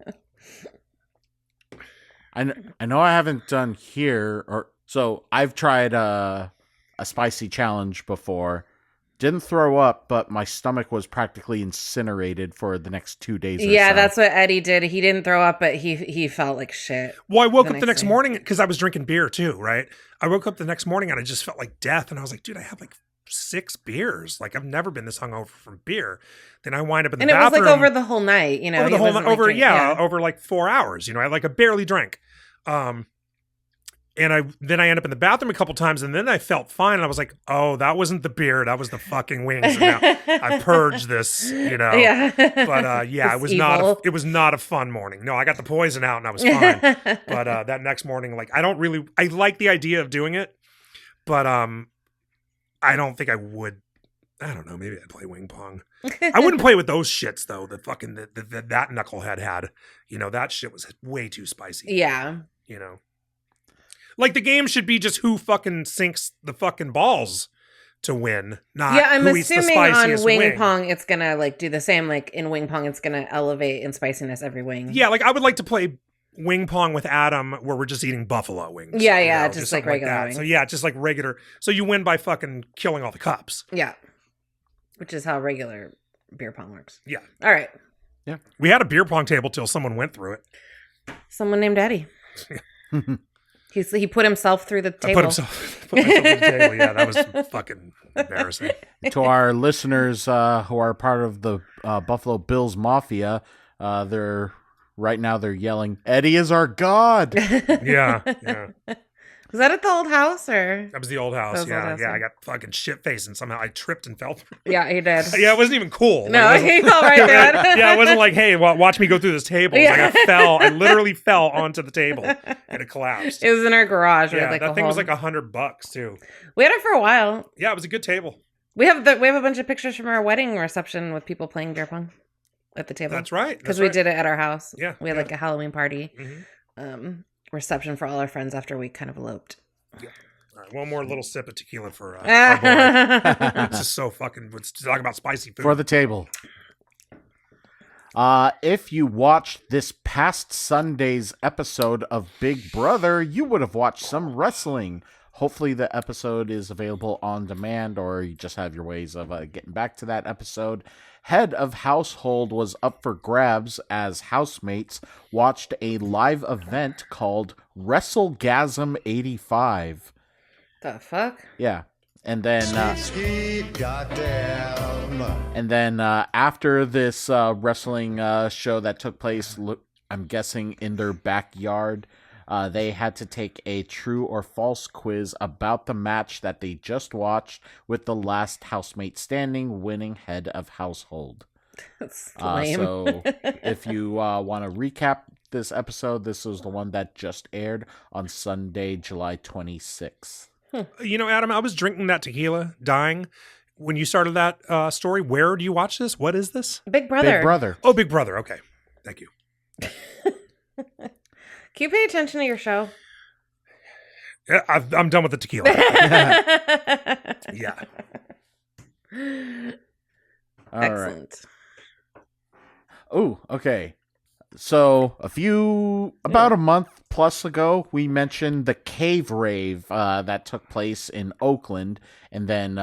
I know I haven't done here, so I've tried a spicy challenge before. Didn't throw up, but my stomach was practically incinerated for the next 2 days. Yeah, that's what Eddie did. He didn't throw up, but he felt like shit. Well, I woke up the next morning because I was drinking beer too, right? I woke up the next morning and I just felt like death. And I was like, dude, I had like 6 beers. Like, I've never been this hungover from beer. Then I wind up in the bathroom. And it was like over the whole night, you know? Over the whole night, over like 4 hours. You know, I barely drank. And I end up in the bathroom a couple times, and then I felt fine. And I was like, "Oh, that wasn't the beer; that was the fucking wings." And now I purged this, you know. Yeah. But it was evil. It was not a fun morning. No, I got the poison out, and I was fine. But that next morning, like, I like the idea of doing it, but I don't think I would. I don't know. Maybe I'd play wing pong. I wouldn't play with those shits though. The fucking that knucklehead had, you know, that shit was way too spicy. Yeah. You know. Like, the game should be just who fucking sinks the fucking balls to win, not I'm who eats the assuming spiciest on wing pong it's gonna like do the same. Like in wing pong, it's gonna elevate in spiciness every wing. Yeah, like I would like to play wing pong with Adam where we're just eating buffalo wings. Yeah, you know, just like regular wings. So yeah, just like regular. So you win by fucking killing all the cups. Yeah, which is how regular beer pong works. Yeah. All right. Yeah. We had a beer pong table till someone went through it. Someone named Eddie. He put himself through the table. Put myself through the table. Yeah, that was fucking embarrassing. To our listeners who are part of the Buffalo Bills Mafia, they're yelling, "Eddie is our god!" Yeah. Was that at the old house or? That was the old house. Yeah. Yeah. I got fucking shit faced and somehow I tripped and fell through. Yeah, he did. Yeah, it wasn't even cool. No, he fell right through it. Yeah, it wasn't like, hey, watch me go through this table. It was like I literally fell onto the table and it collapsed. It was in our garage. Yeah, that thing was like $100 too. We had it for a while. Yeah, it was a good table. We have a bunch of pictures from our wedding reception with people playing beer pong at the table. That's right. Because we did it at our house. Yeah. We had like a Halloween party. Mm-hmm. Reception for all our friends after we kind of eloped. Yeah. All right, one more little sip of tequila for our boy. It's just so fucking. Let's talk about spicy food for the table. If you watched this past Sunday's episode of Big Brother, you would have watched some wrestling. Hopefully the episode is available on demand, or you just have your ways of getting back to that episode. Head of Household was up for grabs as housemates watched a live event called WrestleGasm 85. The fuck? Yeah. And then after this wrestling show that took place, I'm guessing in their backyard, they had to take a true or false quiz about the match that they just watched, with the last housemate standing winning head of household. That's lame. So if you want to recap this episode, this was the one that just aired on Sunday, July 26th. You know, Adam, I was drinking that tequila, dying. When you started that story, where do you watch this? What is this? Big Brother. Big Brother. Oh, Big Brother. Okay. Thank you. Can you pay attention to your show? Yeah, I'm done with the tequila. Yeah. All Excellent. Right. Oh, okay. So about a month plus ago, we mentioned the cave rave that took place in Oakland, and then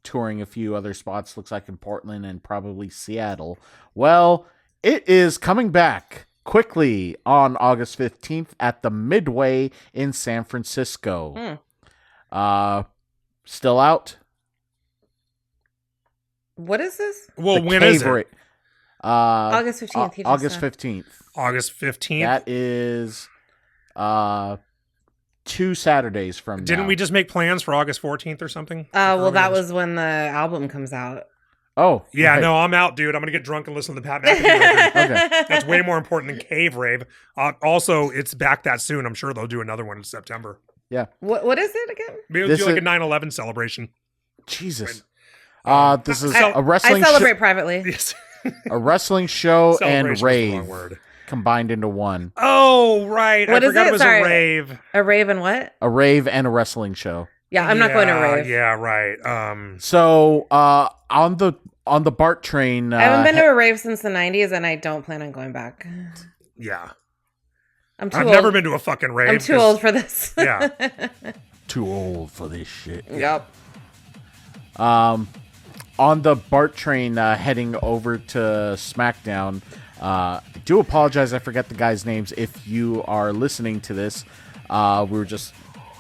touring a few other spots, looks like in Portland and probably Seattle. Well, it is coming back quickly on August 15th at the Midway in San Francisco. Still out? What is this? Well, when is it? August 15th. He just August said. 15th. August 15th. That is 2 Saturdays from Didn't now. we just make plans for August 14th or something? Well, that was when the album comes out. Oh, Yeah, right. no, I'm out, dude. I'm going to get drunk and listen to the Pat McAfee record. Okay. That's way more important than Cave Rave. Also, it's back that soon. I'm sure they'll do another one in September. Yeah. What is it again? Maybe This we'll do like is- a 9/11 celebration. Jesus. This is a I wrestling celebrate privately. Yes. a wrestling show and Celebration is the wrong rave word. combined into one. Oh, right. What I is forgot it? it was Sorry. a rave. A rave and what? A rave and a wrestling show. Yeah, I'm not going to rave. Yeah, right. So on the BART train, I haven't been to a rave since the 90s, and I don't plan on going back. Yeah. I'm too I've old. never been to a fucking rave. I'm too old for this. Yeah. too old for this shit. Yep. On the BART train heading over to SmackDown, I do apologize. I forget the guys' names. If you are listening to this,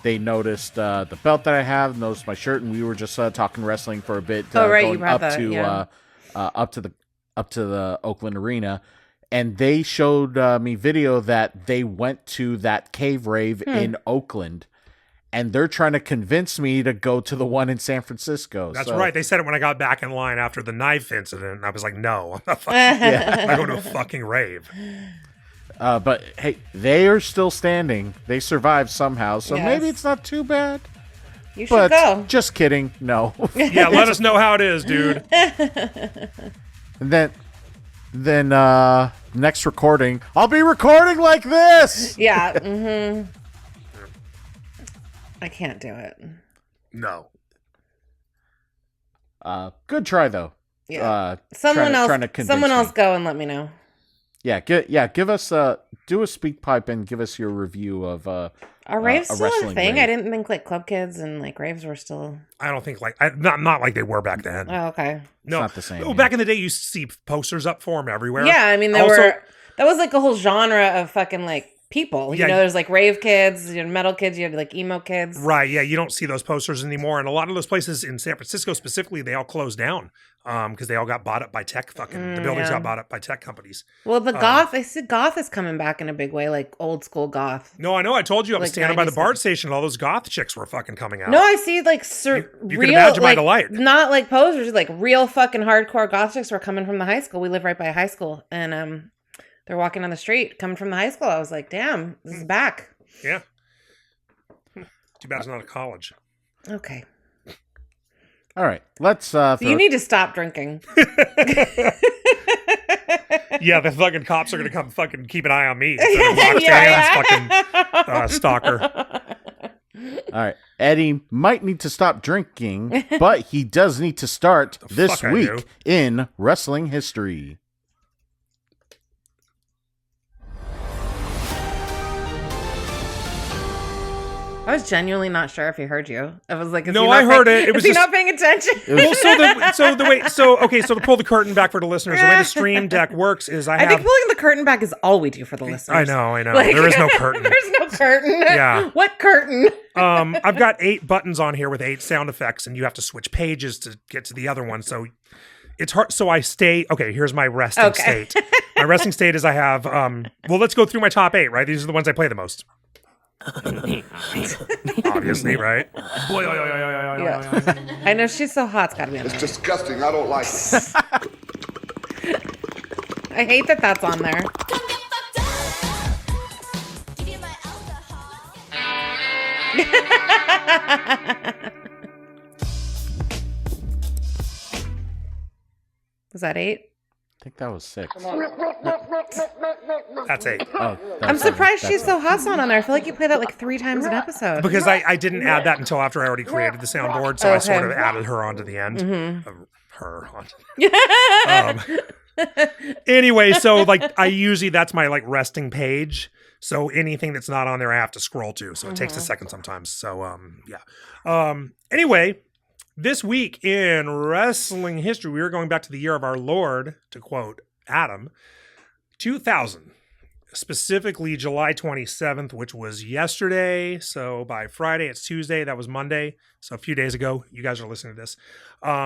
they noticed the belt that I have, noticed my shirt, and we were just talking wrestling for a bit. Oh, right, you going brought up that, to yeah. up to the Oakland Arena, and they showed me video that they went to that cave rave in Oakland. And they're trying to convince me to go to the one in San Francisco. That's So- right. They said it when I got back in line after the knife incident. And I was like, no, I'm not fucking, I'm going to a fucking rave. But hey, they are still standing. They survived somehow, so Yes. maybe it's not too bad. You should But go. just kidding. No. Yeah, let us know how it is, dude. And then next recording, I'll be recording like this. Yeah. Mm-hmm. I can't do it. No. Good try though. Yeah. Trying Someone to convince else me. go and let me know. Yeah, give us do a speak pipe and give us your review of Are raves a still a wrestling thing? rave. I didn't think like club kids and like raves were still. I don't think not like they were back then. Oh, okay. No, not the same, Oh, yeah. back in the day, you used to see posters up for them everywhere. Yeah, I mean that was like a whole genre of fucking like people. Yeah. You know, there's like rave kids, you know, metal kids, you had like emo kids. Right. Yeah. You don't see those posters anymore. And a lot of those places in San Francisco specifically, they all closed down because they all got bought up by tech the buildings yeah. got bought up by tech companies. Well, the goth, I see goth is coming back in a big way, like old school goth. No, I know. I told you I was Like standing by the 90s BART station and all those goth chicks were fucking coming out. No, I see like you real, can imagine my like, delight. not like posers, like real fucking hardcore goth chicks were coming from the high school. We live right by a high school, and they're walking on the street coming from the high school. I was like, damn, this is back. Yeah. Too bad it's not a college. Okay, All right, let's. so you need to stop drinking. Yeah, the fucking cops are going to come fucking keep an eye on me. Instead of Roxanne's fucking stalker. All right, Eddie might need to stop drinking, but he does need to start this fuck I week do. in wrestling history. I was genuinely not sure if he heard you. I was like, No, I heard it. It was is he just- not paying attention? Well, so to pull the curtain back for the listeners, the way the stream deck works is I think pulling the curtain back is all we do for the listeners. I know. Like- There is no curtain. There's no curtain. Yeah. What curtain? I've got 8 buttons on here with 8 sound effects, and you have to switch pages to get to the other one. So it's hard. So I stay. Okay, here's my resting state. My resting state is I have. Well, let's go through my top 8. Right, these are the ones I play the most. Obviously, right? Yeah. I know she's so hot. It's got to be on It's there. disgusting. I don't like it. I hate that that's on there. Was that 8? I think that was 6. That's 8. Oh, I'm surprised she's so hot's not on there. I feel like you play that like 3 times an episode. Because I didn't add that until after I already created the soundboard, so I sort of Okay. added her onto the end. Her onto. Anyway, so like I usually that's my like resting page. So anything that's not on there, I have to scroll to. So it takes a second sometimes. So yeah. Anyway, this week in wrestling history, we are going back to the year of our Lord, to quote Adam, 2000. specifically July 27th, which was yesterday. So by Friday, it's Tuesday. That was Monday. So a few days ago, you guys are listening to this.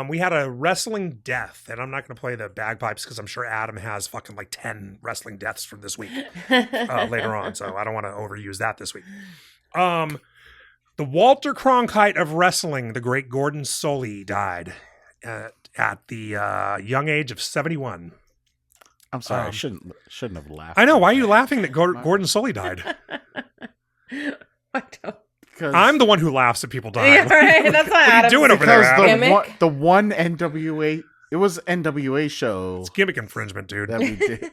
We had a wrestling death, and I'm not going to play the bagpipes because I'm sure Adam has fucking like 10 wrestling deaths from this week later on. So I don't want to overuse that this week. The Walter Cronkite of wrestling, the great Gordon Solie, died at the young age of 71. I'm sorry, I shouldn't have laughed. I know. Why are you laughing that Gordon Solie died? I don't. I'm the one who laughs at people dying. Yeah, right. That's what are you doing over there, Adam? The one NWA, it was NWA show. It's gimmick infringement, dude. That we did.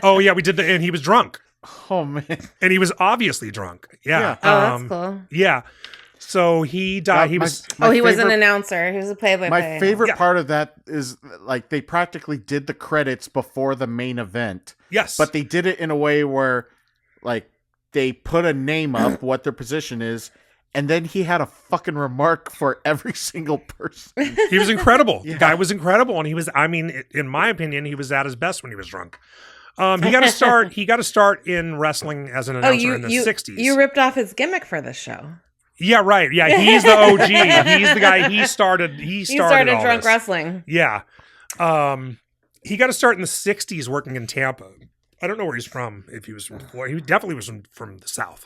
Oh yeah, we did and he was drunk. Oh man, and he was obviously drunk. Yeah. Oh, that's cool. Yeah. So he died. He was an announcer. He was a play-by-play. My favorite part of that is like they practically did the credits before the main event. Yes. But they did it in a way where like they put a name up, what their position is, and then he had a fucking remark for every single person. He was incredible. Yeah. The guy was incredible. And he was, I mean, in my opinion, he was at his best when he was drunk. He got to start in wrestling as an announcer in the 60s. You ripped off his gimmick for this show. Yeah, right. Yeah, he's the OG. He's the guy. He started all drunk this. wrestling. Yeah. He got to start in the 60s working in Tampa. I don't know where he's from. If he was from Florida, he definitely was from the South.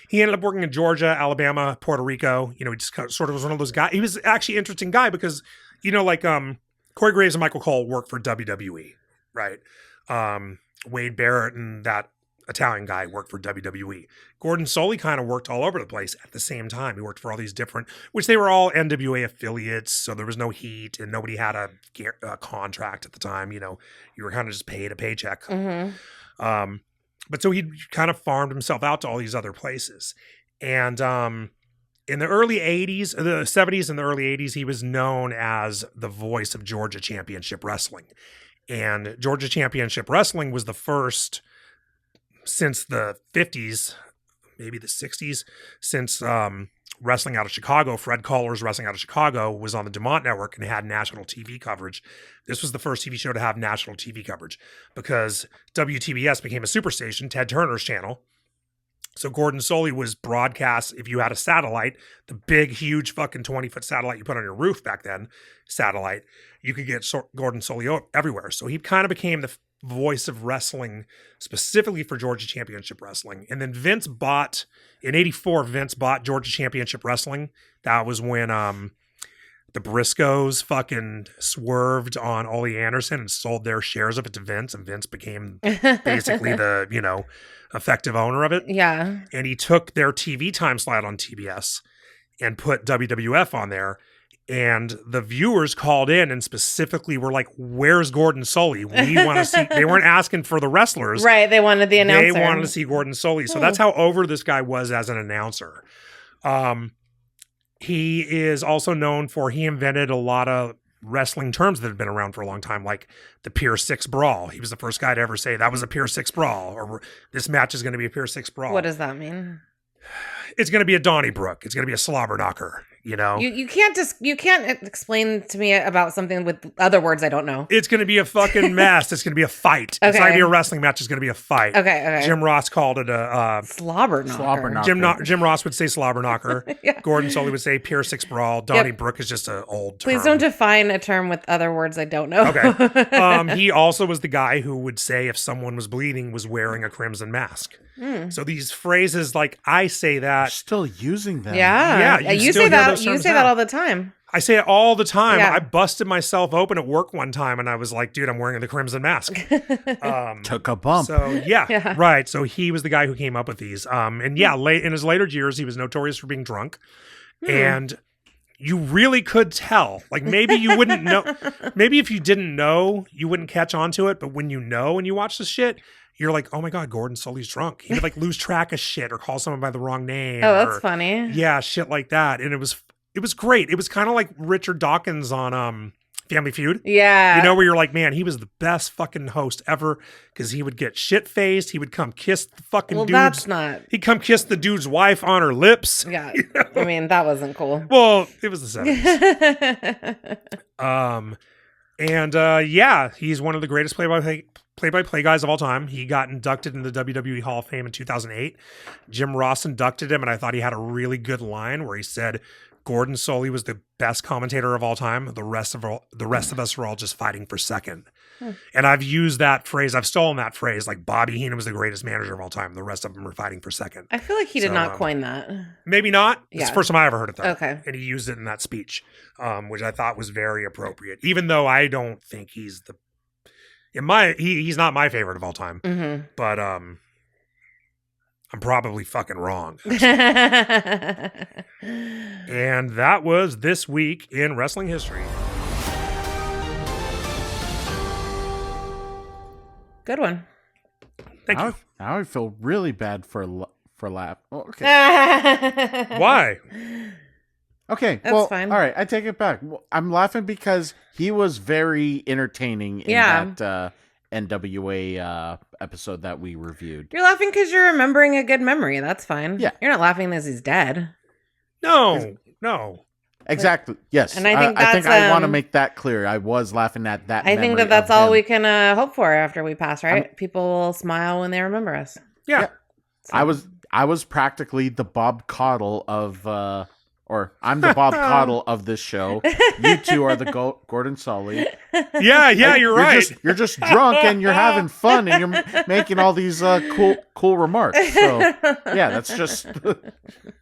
He ended up working in Georgia, Alabama, Puerto Rico. You know, he just sort of was one of those guys. He was actually an interesting guy because, you know, like Corey Graves and Michael Cole worked for WWE, right? Wade Barrett and that Italian guy worked for WWE. Gordon Solie kind of worked all over the place at the same time. He worked for all these different, which they were all NWA affiliates, so there was no heat and nobody had a contract at the time. You know, you were kind of just paid a paycheck. Mm-hmm. But so he kind of farmed himself out to all these other places. And in the early 80s, the 70s and the early 80s, he was known as the voice of Georgia Championship Wrestling. And Georgia Championship Wrestling was the first since the 50s, maybe the 60s, since wrestling out of Chicago. Fred Coller's Wrestling Out of Chicago was on the Dumont Network and had national TV coverage. This was the first TV show to have national TV coverage because WTBS became a superstation, Ted Turner's channel. So Gordon Solie was broadcast, if you had a satellite, the big, huge fucking 20-foot satellite you put on your roof back then, satellite, you could get Gordon Solie everywhere. So he kind of became the voice of wrestling specifically for Georgia Championship Wrestling. And then Vince bought, in 84, Vince bought Georgia Championship Wrestling. That was when the Briscoes fucking swerved on Ole Anderson and sold their shares of it to Vince. And Vince became basically the, you know, effective owner of it. Yeah. And he took their TV time slot on TBS and put WWF on there. And the viewers called in and specifically were like, where's Gordon Solie? We want to see. They weren't asking for the wrestlers. Right. They wanted the announcer. They wanted to see Gordon Solie. So that's how over this guy was as an announcer. He is also known for, he invented a lot of wrestling terms that have been around for a long time, like the Pier 6 Brawl. He was the first guy to ever say that was a Pier 6 Brawl, or this match is going to be a Pier 6 Brawl. What does that mean? It's going to be a Donnybrook. It's going to be a slobber knocker. You know, you can't explain to me about something with other words I don't know. It's going to be a fucking mess. It's going to be a fight. Okay. It's not going to be a wrestling match. It's going to be a fight. Okay. Jim Ross called it a slobber knocker. Jim Ross would say slobber knocker. Yeah. Gordon Solie would say Pier 6 Brawl. Donnybrook is just an old term. Please don't define a term with other words I don't know. Okay. He also was the guy who would say if someone was bleeding, was wearing a crimson mask. So these phrases, like I say that, you're still using them. Yeah. You say that. You say that all the time. I say it all the time. Yeah. I busted myself open at work one time and I was like, dude, I'm wearing the crimson mask. Took a bump. So yeah, right. So he was the guy who came up with these. And yeah, late in his later years, he was notorious for being drunk. And you really could tell. Like maybe you wouldn't know. Maybe if you didn't know, you wouldn't catch on to it. But when you know and you watch this shit, you're like, oh my God, Gordon Solie's drunk. He would like lose track of shit or call someone by the wrong name. Oh, that's funny. Yeah, shit like that. And it was great. It was kind of like Richard Dawkins on Family Feud. Yeah. You know, where you're like, man, he was the best fucking host ever because he would get shit-faced. He would come kiss the fucking dude's. That's not. He'd come kiss the dude's wife on her lips. Yeah. You know? I mean, that wasn't cool. Well, it was the 70s. Yeah, he's one of the greatest play-by-play guys of all time. He got inducted in the WWE Hall of Fame in 2008. Jim Ross inducted him, and I thought he had a really good line where he said, Gordon Solie was the best commentator of all time. The rest of us were all just fighting for second. And I've used that phrase. I've stolen that phrase. Like Bobby Heenan was the greatest manager of all time. The rest of them were fighting for second. I feel like he did not coin that. Maybe not. Yeah. It's the first time I ever heard it, though. Okay. And he used it in that speech, which I thought was very appropriate. Even though I don't think he's he's not my favorite of all time. Mm-hmm. But I'm probably fucking wrong. And that was This Week in Wrestling History. Good one. Thank you. Now I feel really bad for laugh. Oh, okay. Why? Okay. That's fine. All right. I take it back. I'm laughing because he was very entertaining in that NWA episode that we reviewed. You're laughing because you're remembering a good memory. That's fine. Yeah. You're not laughing because he's dead. No. Exactly. Yes. And I think I want to make that clear. I was laughing at that. I think that's all we can hope for after we pass, right? People will smile when they remember us. Yeah. So. I was practically the Bob Caudle of or I'm the Bob Caudle of this show. You two are the Gordon Solie. Yeah, you're right. You're just drunk and you're having fun and you're making all these cool remarks. So yeah, that's just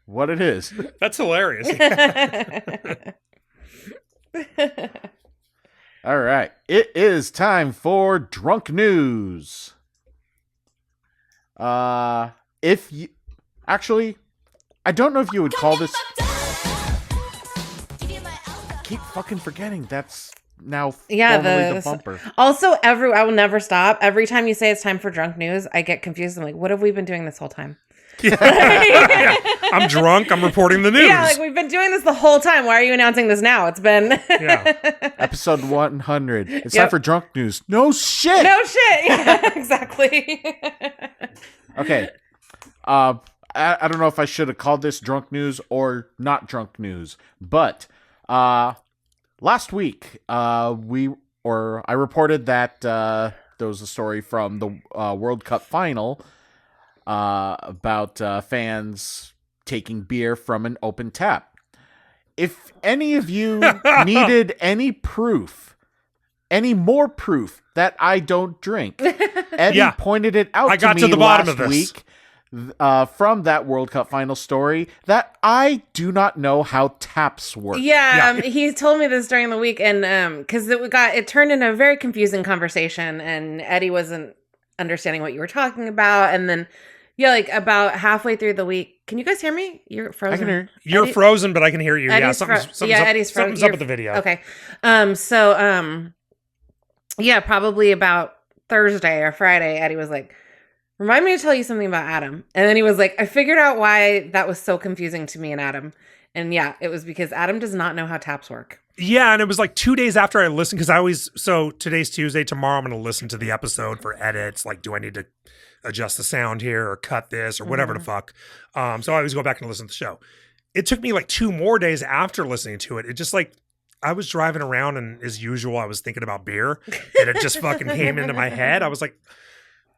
what it is. That's hilarious. All right, it is time for drunk news. If you actually, I don't know if you would call this. Keep fucking forgetting that's now formally the bumper. Also, I will never stop. Every time you say it's time for drunk news, I get confused. I'm like, what have we been doing this whole time? Yeah. I'm drunk. I'm reporting the news. Yeah, like we've been doing this the whole time. Why are you announcing this now? It's been episode 100. It's time for drunk news. No shit. Yeah, exactly. Okay. I don't know if I should have called this drunk news or not drunk news, but last week I reported that there was a story from the World Cup final about fans taking beer from an open tap. If any of you needed any more proof that I don't drink, Eddie pointed it out to me last week from that World Cup final story that I do not know how taps work. Yeah. He told me this during the week, and because it turned into a very confusing conversation, and Eddie wasn't understanding what you were talking about, and then like about halfway through the week. Can you guys hear me? You're frozen. I can hear you. You're frozen, but I can hear you. Eddie's something's Eddie's something's up with the video. Okay. Probably about Thursday or Friday, Eddie was like, remind me to tell you something about Adam. And then he was like, I figured out why that was so confusing to me and Adam. And it was because Adam does not know how taps work. Yeah, and it was like 2 days after I listened, because today's Tuesday, tomorrow I'm going to listen to the episode for edits, like do I need to adjust the sound here or cut this or whatever the fuck. So I always go back and listen to the show. It took me like 2 more days after listening to it. It just like, I was driving around and as usual, I was thinking about beer and it just fucking came into my head. I was like,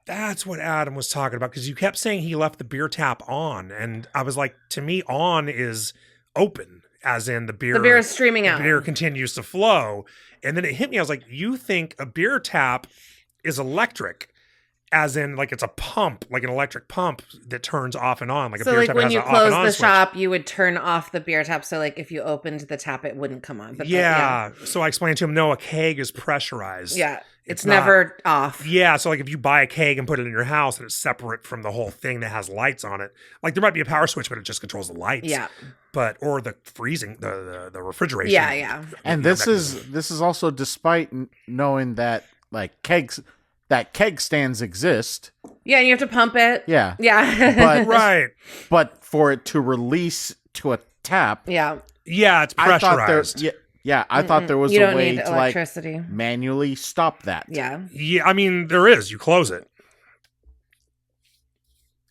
that's what Adam was talking about, because you kept saying he left the beer tap on. And I was like, to me, on is open, as in the beer is streaming out. The beer continues to flow. And then it hit me. I was like, you think a beer tap is electric, as in like it's a pump, like an electric pump that turns off and on. Like so a beer like tap when has you an off and close on the switch. shop, you would turn off the beer tap. So like if you opened the tap, it wouldn't come on. But So I explained to him, no, a keg is pressurized. Yeah. It's never off. Yeah, so like if you buy a keg and put it in your house and it's separate from the whole thing that has lights on it, like there might be a power switch, but it just controls the lights. Yeah. Or the freezing, the refrigeration. Yeah. And this is also despite knowing that like keg stands exist. Yeah, and you have to pump it. Yeah. Yeah. Right. But for it to release to a tap. Yeah. Yeah, it's pressurized. I thought there was you a don't way need to electricity. like manually stop that. Yeah. Yeah, I mean, there is. You close it.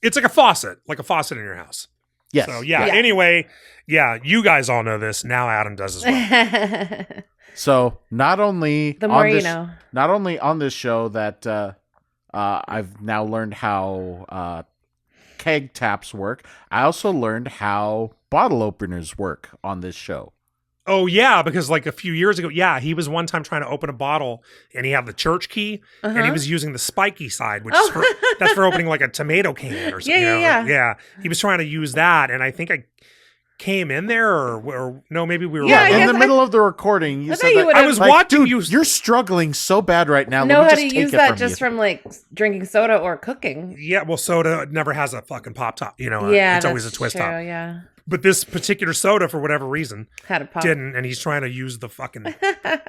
It's like a faucet in your house. Yes. So, anyway, you guys all know this. Now Adam does as well. So, not only the more you know. Not only on this show that I've now learned how keg taps work. I also learned how bottle openers work on this show. Oh, yeah, because like a few years ago, he was one time trying to open a bottle and he had the church key and he was using the spiky side, which is that's for opening like a tomato can or something. Yeah. He was trying to use that, and I think I came in there or no, maybe we were in the middle of the recording. You said that I was like, watching dude, you. You're struggling so bad right now. Know Let me how just to take use it that from just you. from like drinking soda or cooking. Yeah, well, soda never has a fucking pop top. Yeah, it's always a twist true, top. Yeah. But this particular soda, for whatever reason, had a pop. didn't, and he's trying to use the fucking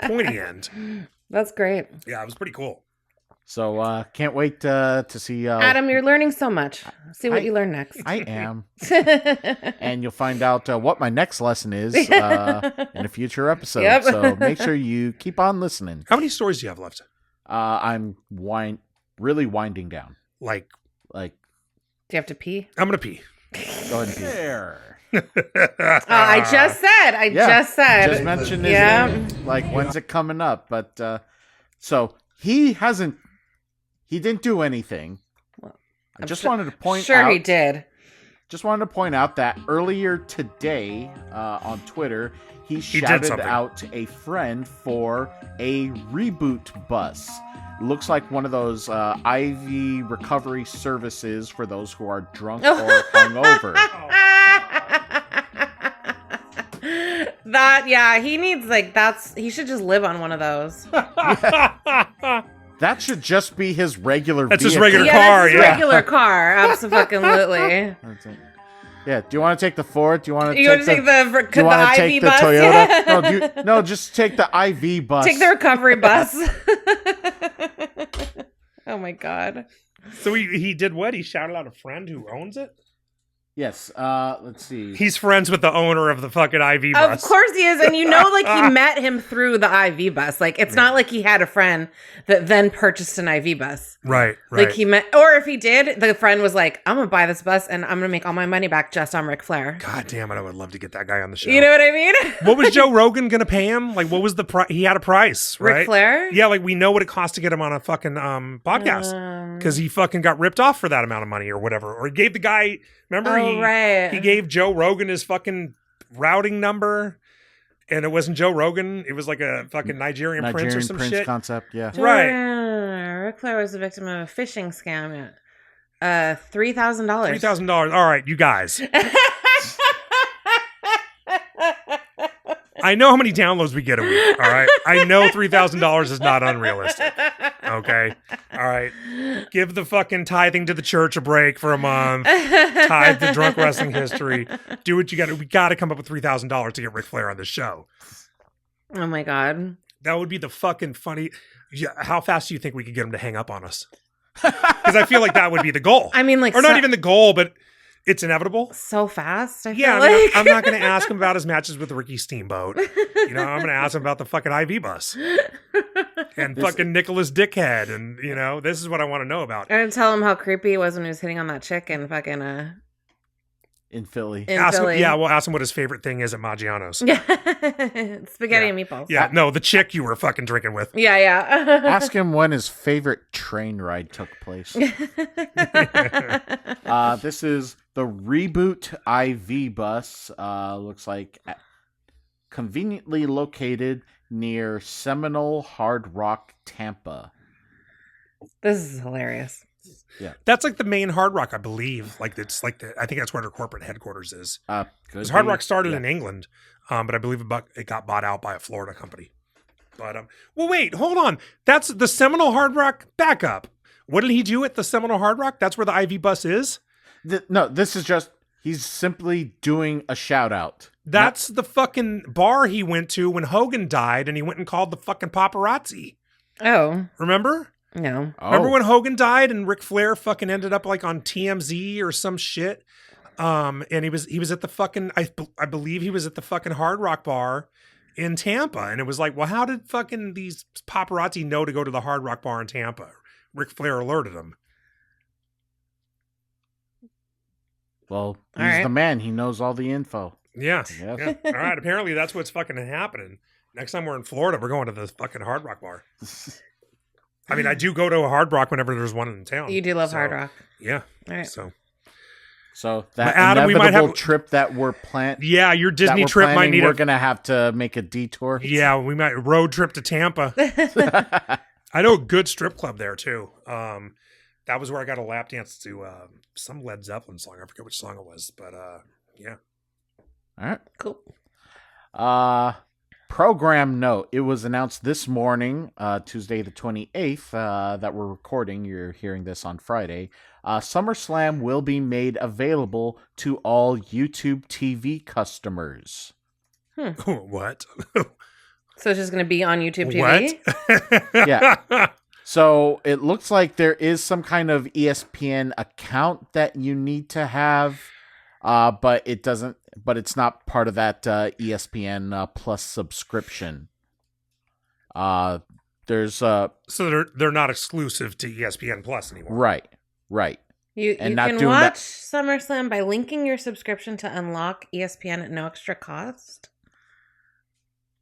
pointy end. That's great. Yeah, it was pretty cool. So can't wait to see. Adam, you're learning so much. See what you learn next. I am. And you'll find out what my next lesson is in a future episode. Yep. So make sure you keep on listening. How many stories do you have left? I'm really winding down. Like, do you have to pee? I'm gonna pee. Go ahead and pee. I just said. Just mentioned his name. Like, when's it coming up? But so he didn't do anything. I just wanted to point out. Sure, he did. Just wanted to point out that earlier today on Twitter, he shouted out a friend for a reboot bus. Looks like one of those IV recovery services for those who are drunk or hungover. He needs he should just live on one of those. That should just be his regular That's vehicle. his regular car, that's his regular car, absolutely. Yeah, do you want to take the Ford? Do you want to take the IV bus? Toyota? Yeah. No, just take the IV bus. Take the recovery bus. Oh my god. So he did what? He shouted out a friend who owns it? Yes. Let's see. He's friends with the owner of the fucking IV bus. Of course he is. And he met him through the IV bus. Like, it's not like he had a friend that then purchased an IV bus. Right. Like he met, or if he did, the friend was like, I'm going to buy this bus and I'm going to make all my money back just on Ric Flair. God damn it. I would love to get that guy on the show. You know what I mean? What was Joe Rogan going to pay him? Like, what was the price? He had a price, right? Ric Flair? Yeah, like we know what it cost to get him on a fucking podcast. Because he fucking got ripped off for that amount of money or whatever. Or he gave the guy, remember? He gave Joe Rogan his fucking routing number. And it wasn't Joe Rogan. It was like a fucking Nigerian prince or some shit. Concept, yeah. Right. Ric Flair was the victim of a phishing scam. $3,000. $3,000. All right, you guys. I know how many downloads we get a week. All right. I know $3,000 is not unrealistic. Okay. All right. Give the fucking tithing to the church a break for a month. Tithe the drunk wrestling history. Do what you got to. We got to come up with $3,000 to get Ric Flair on this show. Oh my god. That would be the fucking funny. Yeah, how fast do you think we could get him to hang up on us? Because I feel like that would be the goal. I mean, like, or not even the goal, but it's inevitable. So fast. I yeah, feel like. I'm not going to ask him about his matches with Ricky Steamboat. I'm going to ask him about the fucking IV bus and fucking Nicholas Dickhead, and this is what I want to know about. I'm going to tell him how creepy it was when he was hitting on that chick and fucking in Philly. We'll ask him what his favorite thing is at Maggiano's. Yeah, spaghetti and meatballs. Yeah, no, the chick you were fucking drinking with. Yeah. Ask him when his favorite train ride took place. This is the Reboot IV bus. Looks like conveniently located near Seminole Hard Rock, Tampa. This is hilarious. Yeah, that's like the main Hard Rock, I believe. Like it's like I think that's where their corporate headquarters is. Because Hard Rock started in England, but I believe it got bought out by a Florida company. But well, wait, hold on. That's the Seminole Hard Rock. Back up. What did he do at the Seminole Hard Rock? That's where the IV bus is. No, this is just he's simply doing a shout out. That's the fucking bar he went to when Hogan died, and he went and called the fucking paparazzi. Oh, remember? No. Remember when Hogan died and Ric Flair fucking ended up like on TMZ or some shit? And he was at the fucking I believe he was at the fucking Hard Rock bar in Tampa, and it was like, well, how did fucking these paparazzi know to go to the Hard Rock bar in Tampa? Ric Flair alerted him. Well, he's the man. He knows all the info. Yeah. Yeah. All right. Apparently that's what's fucking happening. Next time we're in Florida, we're going to the fucking Hard Rock bar. I mean, I do go to a Hard Rock whenever there's one in town. You do love so, Hard Rock. Yeah. All right. So that Adam, we might inevitable have- trip that we're planning. Yeah, your Disney trip might planning, need We're gonna have to make a detour. Yeah, we might road trip to Tampa. I know a good strip club there too. That was where I got a lap dance to some Led Zeppelin song. I forget which song it was, but yeah. All right. Cool. Program note. It was announced this morning, Tuesday the 28th, that we're recording. You're hearing this on Friday. SummerSlam will be made available to all YouTube TV customers. What? So it's just going to be on YouTube TV? What? Yeah. So it looks like there is some kind of ESPN account that you need to have, but it doesn't. But it's not part of that ESPN Plus subscription. There's So they're not exclusive to ESPN Plus anymore. right. You And not can doing watch that- SummerSlam by linking your subscription to unlock ESPN at no extra cost.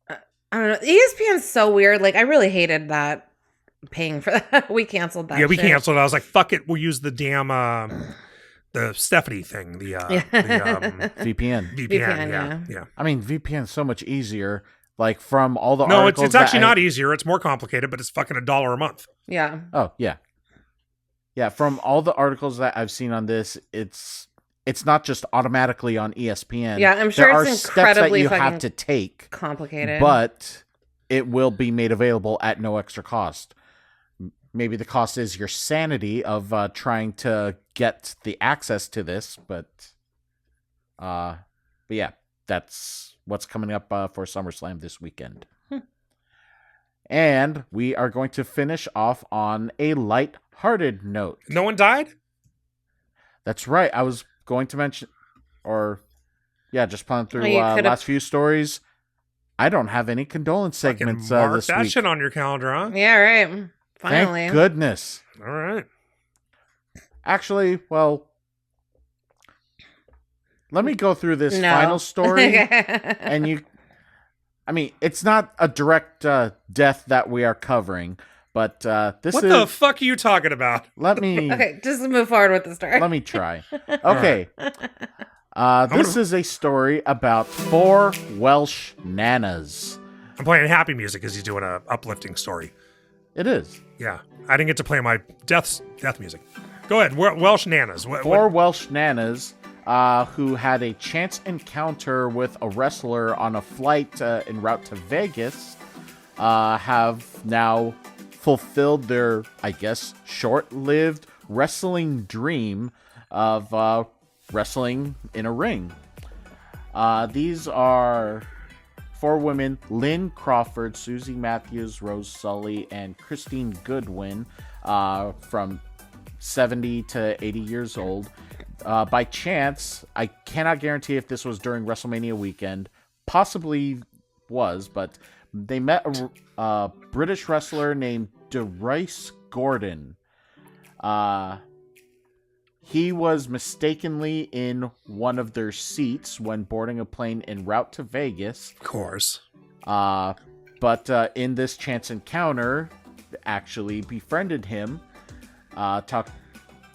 I don't know. ESPN's so weird. Like, I really hated that paying for that. We canceled that. Yeah, we shit. canceled it. I was like, fuck it. We'll use the damn the Stephanie thing. The VPN. VPN. Yeah. I mean, VPN is so much easier. Like from all the No, articles it's actually that not easier. It's more complicated, but it's fucking $1 a month. Yeah. Oh yeah. From all the articles that I've seen on this, it's not just automatically on ESPN. Yeah, I'm sure there it's are steps that incredibly you fucking have to take, complicated. but it will be made available at no extra cost. Maybe the cost is your sanity of trying to get the access to this, but yeah, that's what's coming up for SummerSlam this weekend. And we are going to finish off on a light-hearted note. No one died? That's right. I was going to mention, just playing through you could've- last few stories. I don't have any condolence segments Mark this that week. shit on your calendar, huh? Yeah, right. Finally. Thank goodness. All right. Actually, well, let me go through this No. final story. And I mean, it's not a direct death that we are covering, but this What is... the fuck are you talking about? Let me... Okay, just move forward with the story. Let me try. Okay. This is a story about 4 Welsh nanas. I'm playing happy music because he's doing a uplifting story. It is. Yeah. I didn't get to play my death music. Go ahead. Welsh nanas. 4 Welsh nanas who had a chance encounter with a wrestler on a flight en route to Vegas have now fulfilled their, I guess, short-lived wrestling dream of wrestling in a ring. These are 4 women: Lynn Crawford, Susie Matthews, Rose Sully, and Christine Goodwin, from 70 to 80 years old. By chance, I cannot guarantee if this was during WrestleMania weekend. Possibly was, but they met a British wrestler named DeRice Gordon. He was mistakenly in one of their seats when boarding a plane en route to Vegas. Of course. But in this chance encounter, actually befriended him. Talked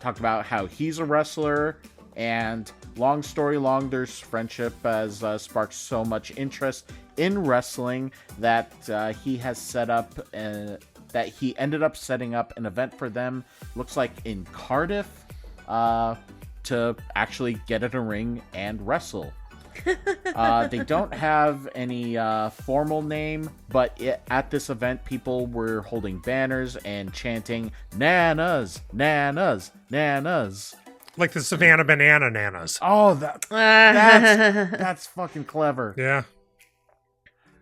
about how he's a wrestler, and long story long, their friendship has sparked so much interest in wrestling that he has set up that he ended up setting up an event for them. Looks like in Cardiff, to actually get in a ring and wrestle. They don't have any formal name, but at this event, people were holding banners and chanting "Nanas, Nanas, Nanas." Like the Savannah Banana Nanas. Oh, that's fucking clever. Yeah.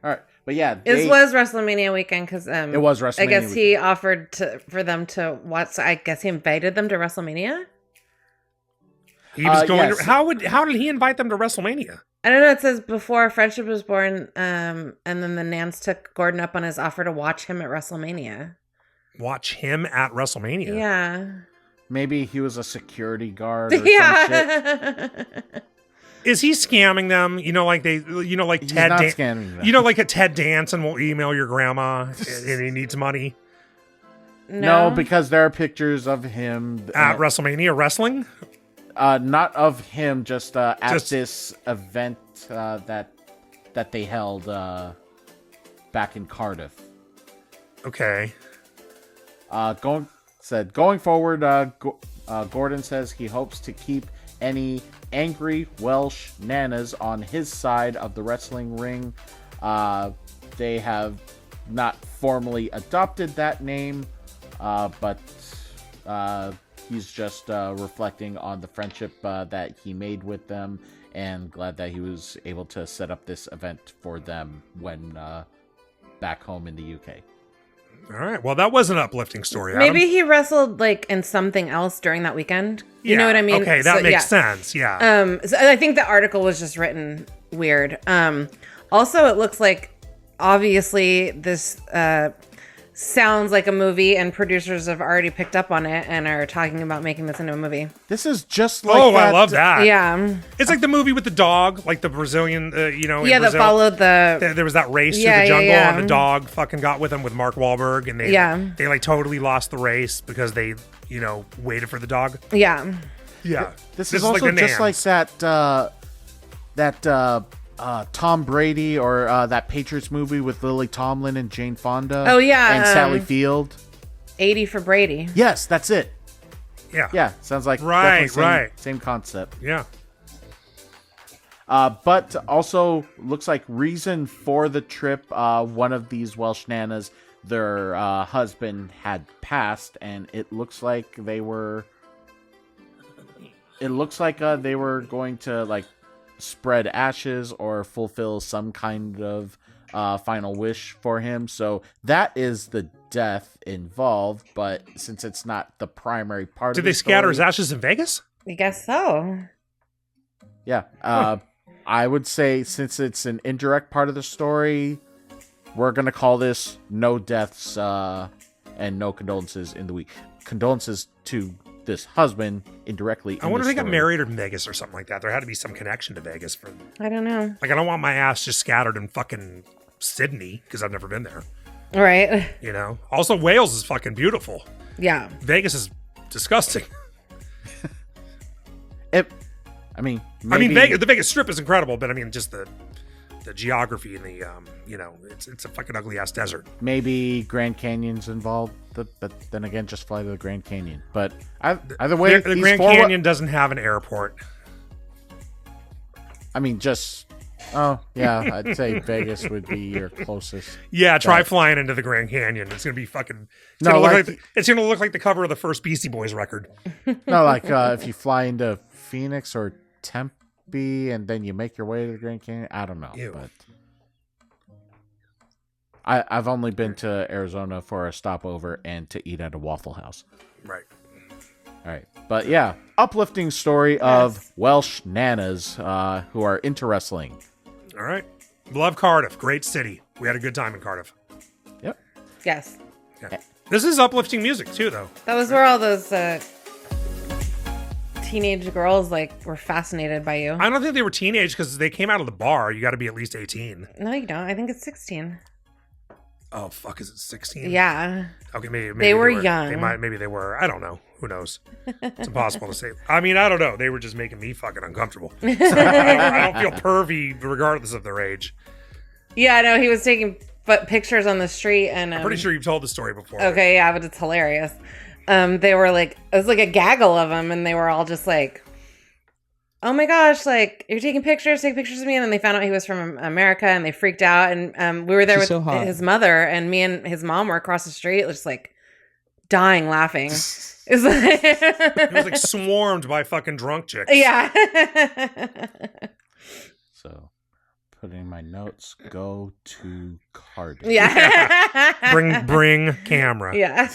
All right, but yeah, This was WrestleMania weekend because it was WrestleMania. I guess he offered for them to watch. So I guess he invited them to WrestleMania. He was going. Yes. How did he invite them to WrestleMania? I don't know. It says before friendship was born, and then the Nans took Gordon up on his offer to watch him at WrestleMania. Watch him at WrestleMania. Yeah. Maybe he was a security guard or some shit. Yeah. Is he scamming them? Like He's Ted. not scamming them. Like a Ted Danson will email your grandma and he needs money. No, because there are pictures of him at WrestleMania wrestling. Not of him, just at this event that they held back in Cardiff. Okay. Going forward, Gordon says he hopes to keep any angry Welsh nanas on his side of the wrestling ring. They have not formally adopted that name, but he's just reflecting on the friendship that he made with them, and glad that he was able to set up this event for them when back home in the UK. All right. Well, that was an uplifting story, Adam. Maybe he wrestled like in something else during that weekend. You know what I mean? Okay, that makes sense. Yeah. So I think the article was just written weird. Also, it looks like obviously this sounds like a movie, and producers have already picked up on it and are talking about making this into a movie. This is just like I love that. Yeah. It's like the movie with the dog, like the Brazilian, Yeah, that followed the... There was that race through the jungle, and the dog fucking got with him with Mark Wahlberg, and they like totally lost the race because they, waited for the dog. Yeah. Yeah. This is also like just like that Tom Brady or that Patriots movie with Lily Tomlin and Jane Fonda. Oh, yeah. And Sally Field. 80 for Brady. Yes, that's it. Yeah. Yeah, sounds like same concept. Yeah. But also looks like reason for the trip, one of these Welsh nanas, their husband had passed, and it looks like they were going to like spread ashes or fulfill some kind of final wish for him. So that is the death involved, but since it's not the primary part Did of the they scatter story, his ashes in Vegas? I guess so. Yeah. I would say since it's an indirect part of the story, we're going to call this no deaths and no condolences in the week. Condolences to this husband indirectly. I wonder if they got married in Vegas or something like that. There had to be some connection to Vegas. I don't know. Like, I don't want my ass just scattered in fucking Sydney because I've never been there. Right. Also, Wales is fucking beautiful. Yeah. Vegas is disgusting. Maybe, the Vegas Strip is incredible, but I mean, just the geography and the it's a fucking ugly ass desert. Maybe Grand Canyon's involved, but then again, just fly to the Grand Canyon. But either way, the Grand Canyon doesn't have an airport. I'd say Vegas would be your closest. Yeah, try flying into the Grand Canyon. It's gonna be fucking. It's gonna look like the cover of the first Beastie Boys record. No, like if you fly into Phoenix or Tempe and then you make your way to the Grand Canyon. I don't know. Ew. But I've only been to Arizona for a stopover and to eat at a Waffle House. Right. All right. But yeah, uplifting story of Welsh nanas who are into wrestling. All right. Love Cardiff. Great city. We had a good time in Cardiff. Yep. Yes. Yeah. This is uplifting music too, though. That was where all those teenage girls were fascinated by you. I don't think they were teenage because they came out of the bar. You got to be at least 18. No, you don't. I think it's 16. Oh fuck! Is it 16? Yeah. Okay, maybe they were young. Maybe they were. I don't know. Who knows? It's impossible to say. I mean, I don't know. They were just making me fucking uncomfortable. I don't feel pervy regardless of their age. Yeah, I know. He was taking pictures on the street, and I'm pretty sure you've told the story before. Okay, yeah, but it's hilarious. They were it was like a gaggle of them, and they were all just like, oh my gosh, you're taking pictures, take pictures of me. And then they found out he was from America, and they freaked out. And we were there with his mother, and me and his mom were across the street, just dying laughing. He was swarmed by fucking drunk chicks. Yeah. So, put in my notes, go to Cardiff. Yeah. Bring camera. Yeah.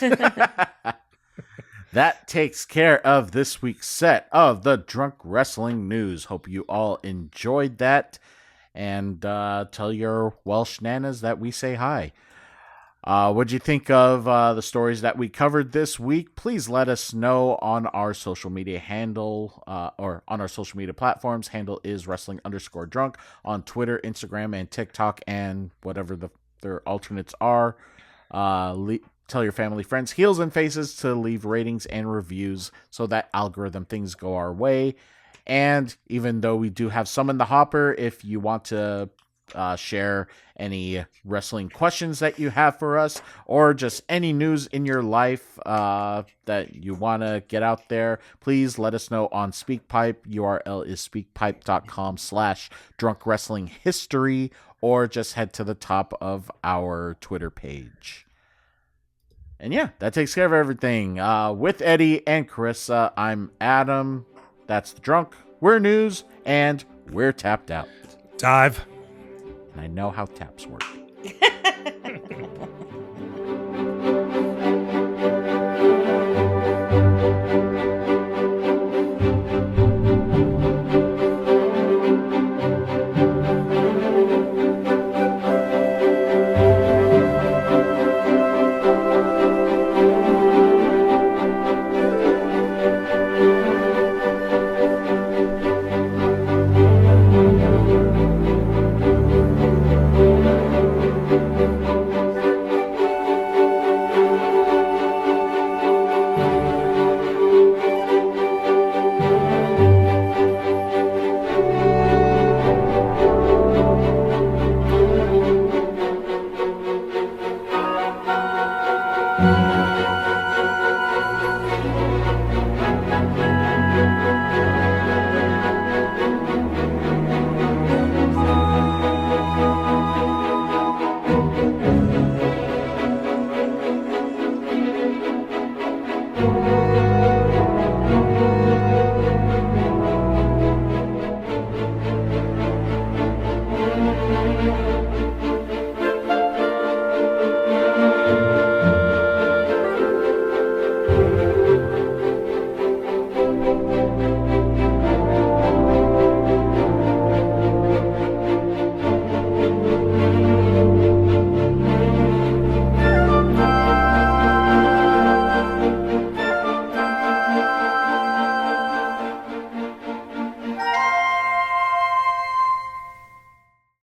That takes care of this week's set of the Drunk Wrestling News. Hope you all enjoyed that. And tell your Welsh nanas that we say hi. What'd you think of the stories that we covered this week? Please let us know on our social media handle or on our social media platforms. Handle is wrestling_drunk on Twitter, Instagram, and TikTok, and whatever their alternates are. Tell your family, friends, heels, and faces to leave ratings and reviews so that algorithm things go our way. And even though we do have some in the hopper, if you want to share any wrestling questions that you have for us, or just any news in your life that you want to get out there, please let us know on SpeakPipe. URL is speakpipe.com/drunkwrestlinghistory, or just head to the top of our Twitter page. And yeah, that takes care of everything. With Eddie and Carissa, I'm Adam. That's the Drunk. We're News, and we're tapped out. Dive. And I know how taps work.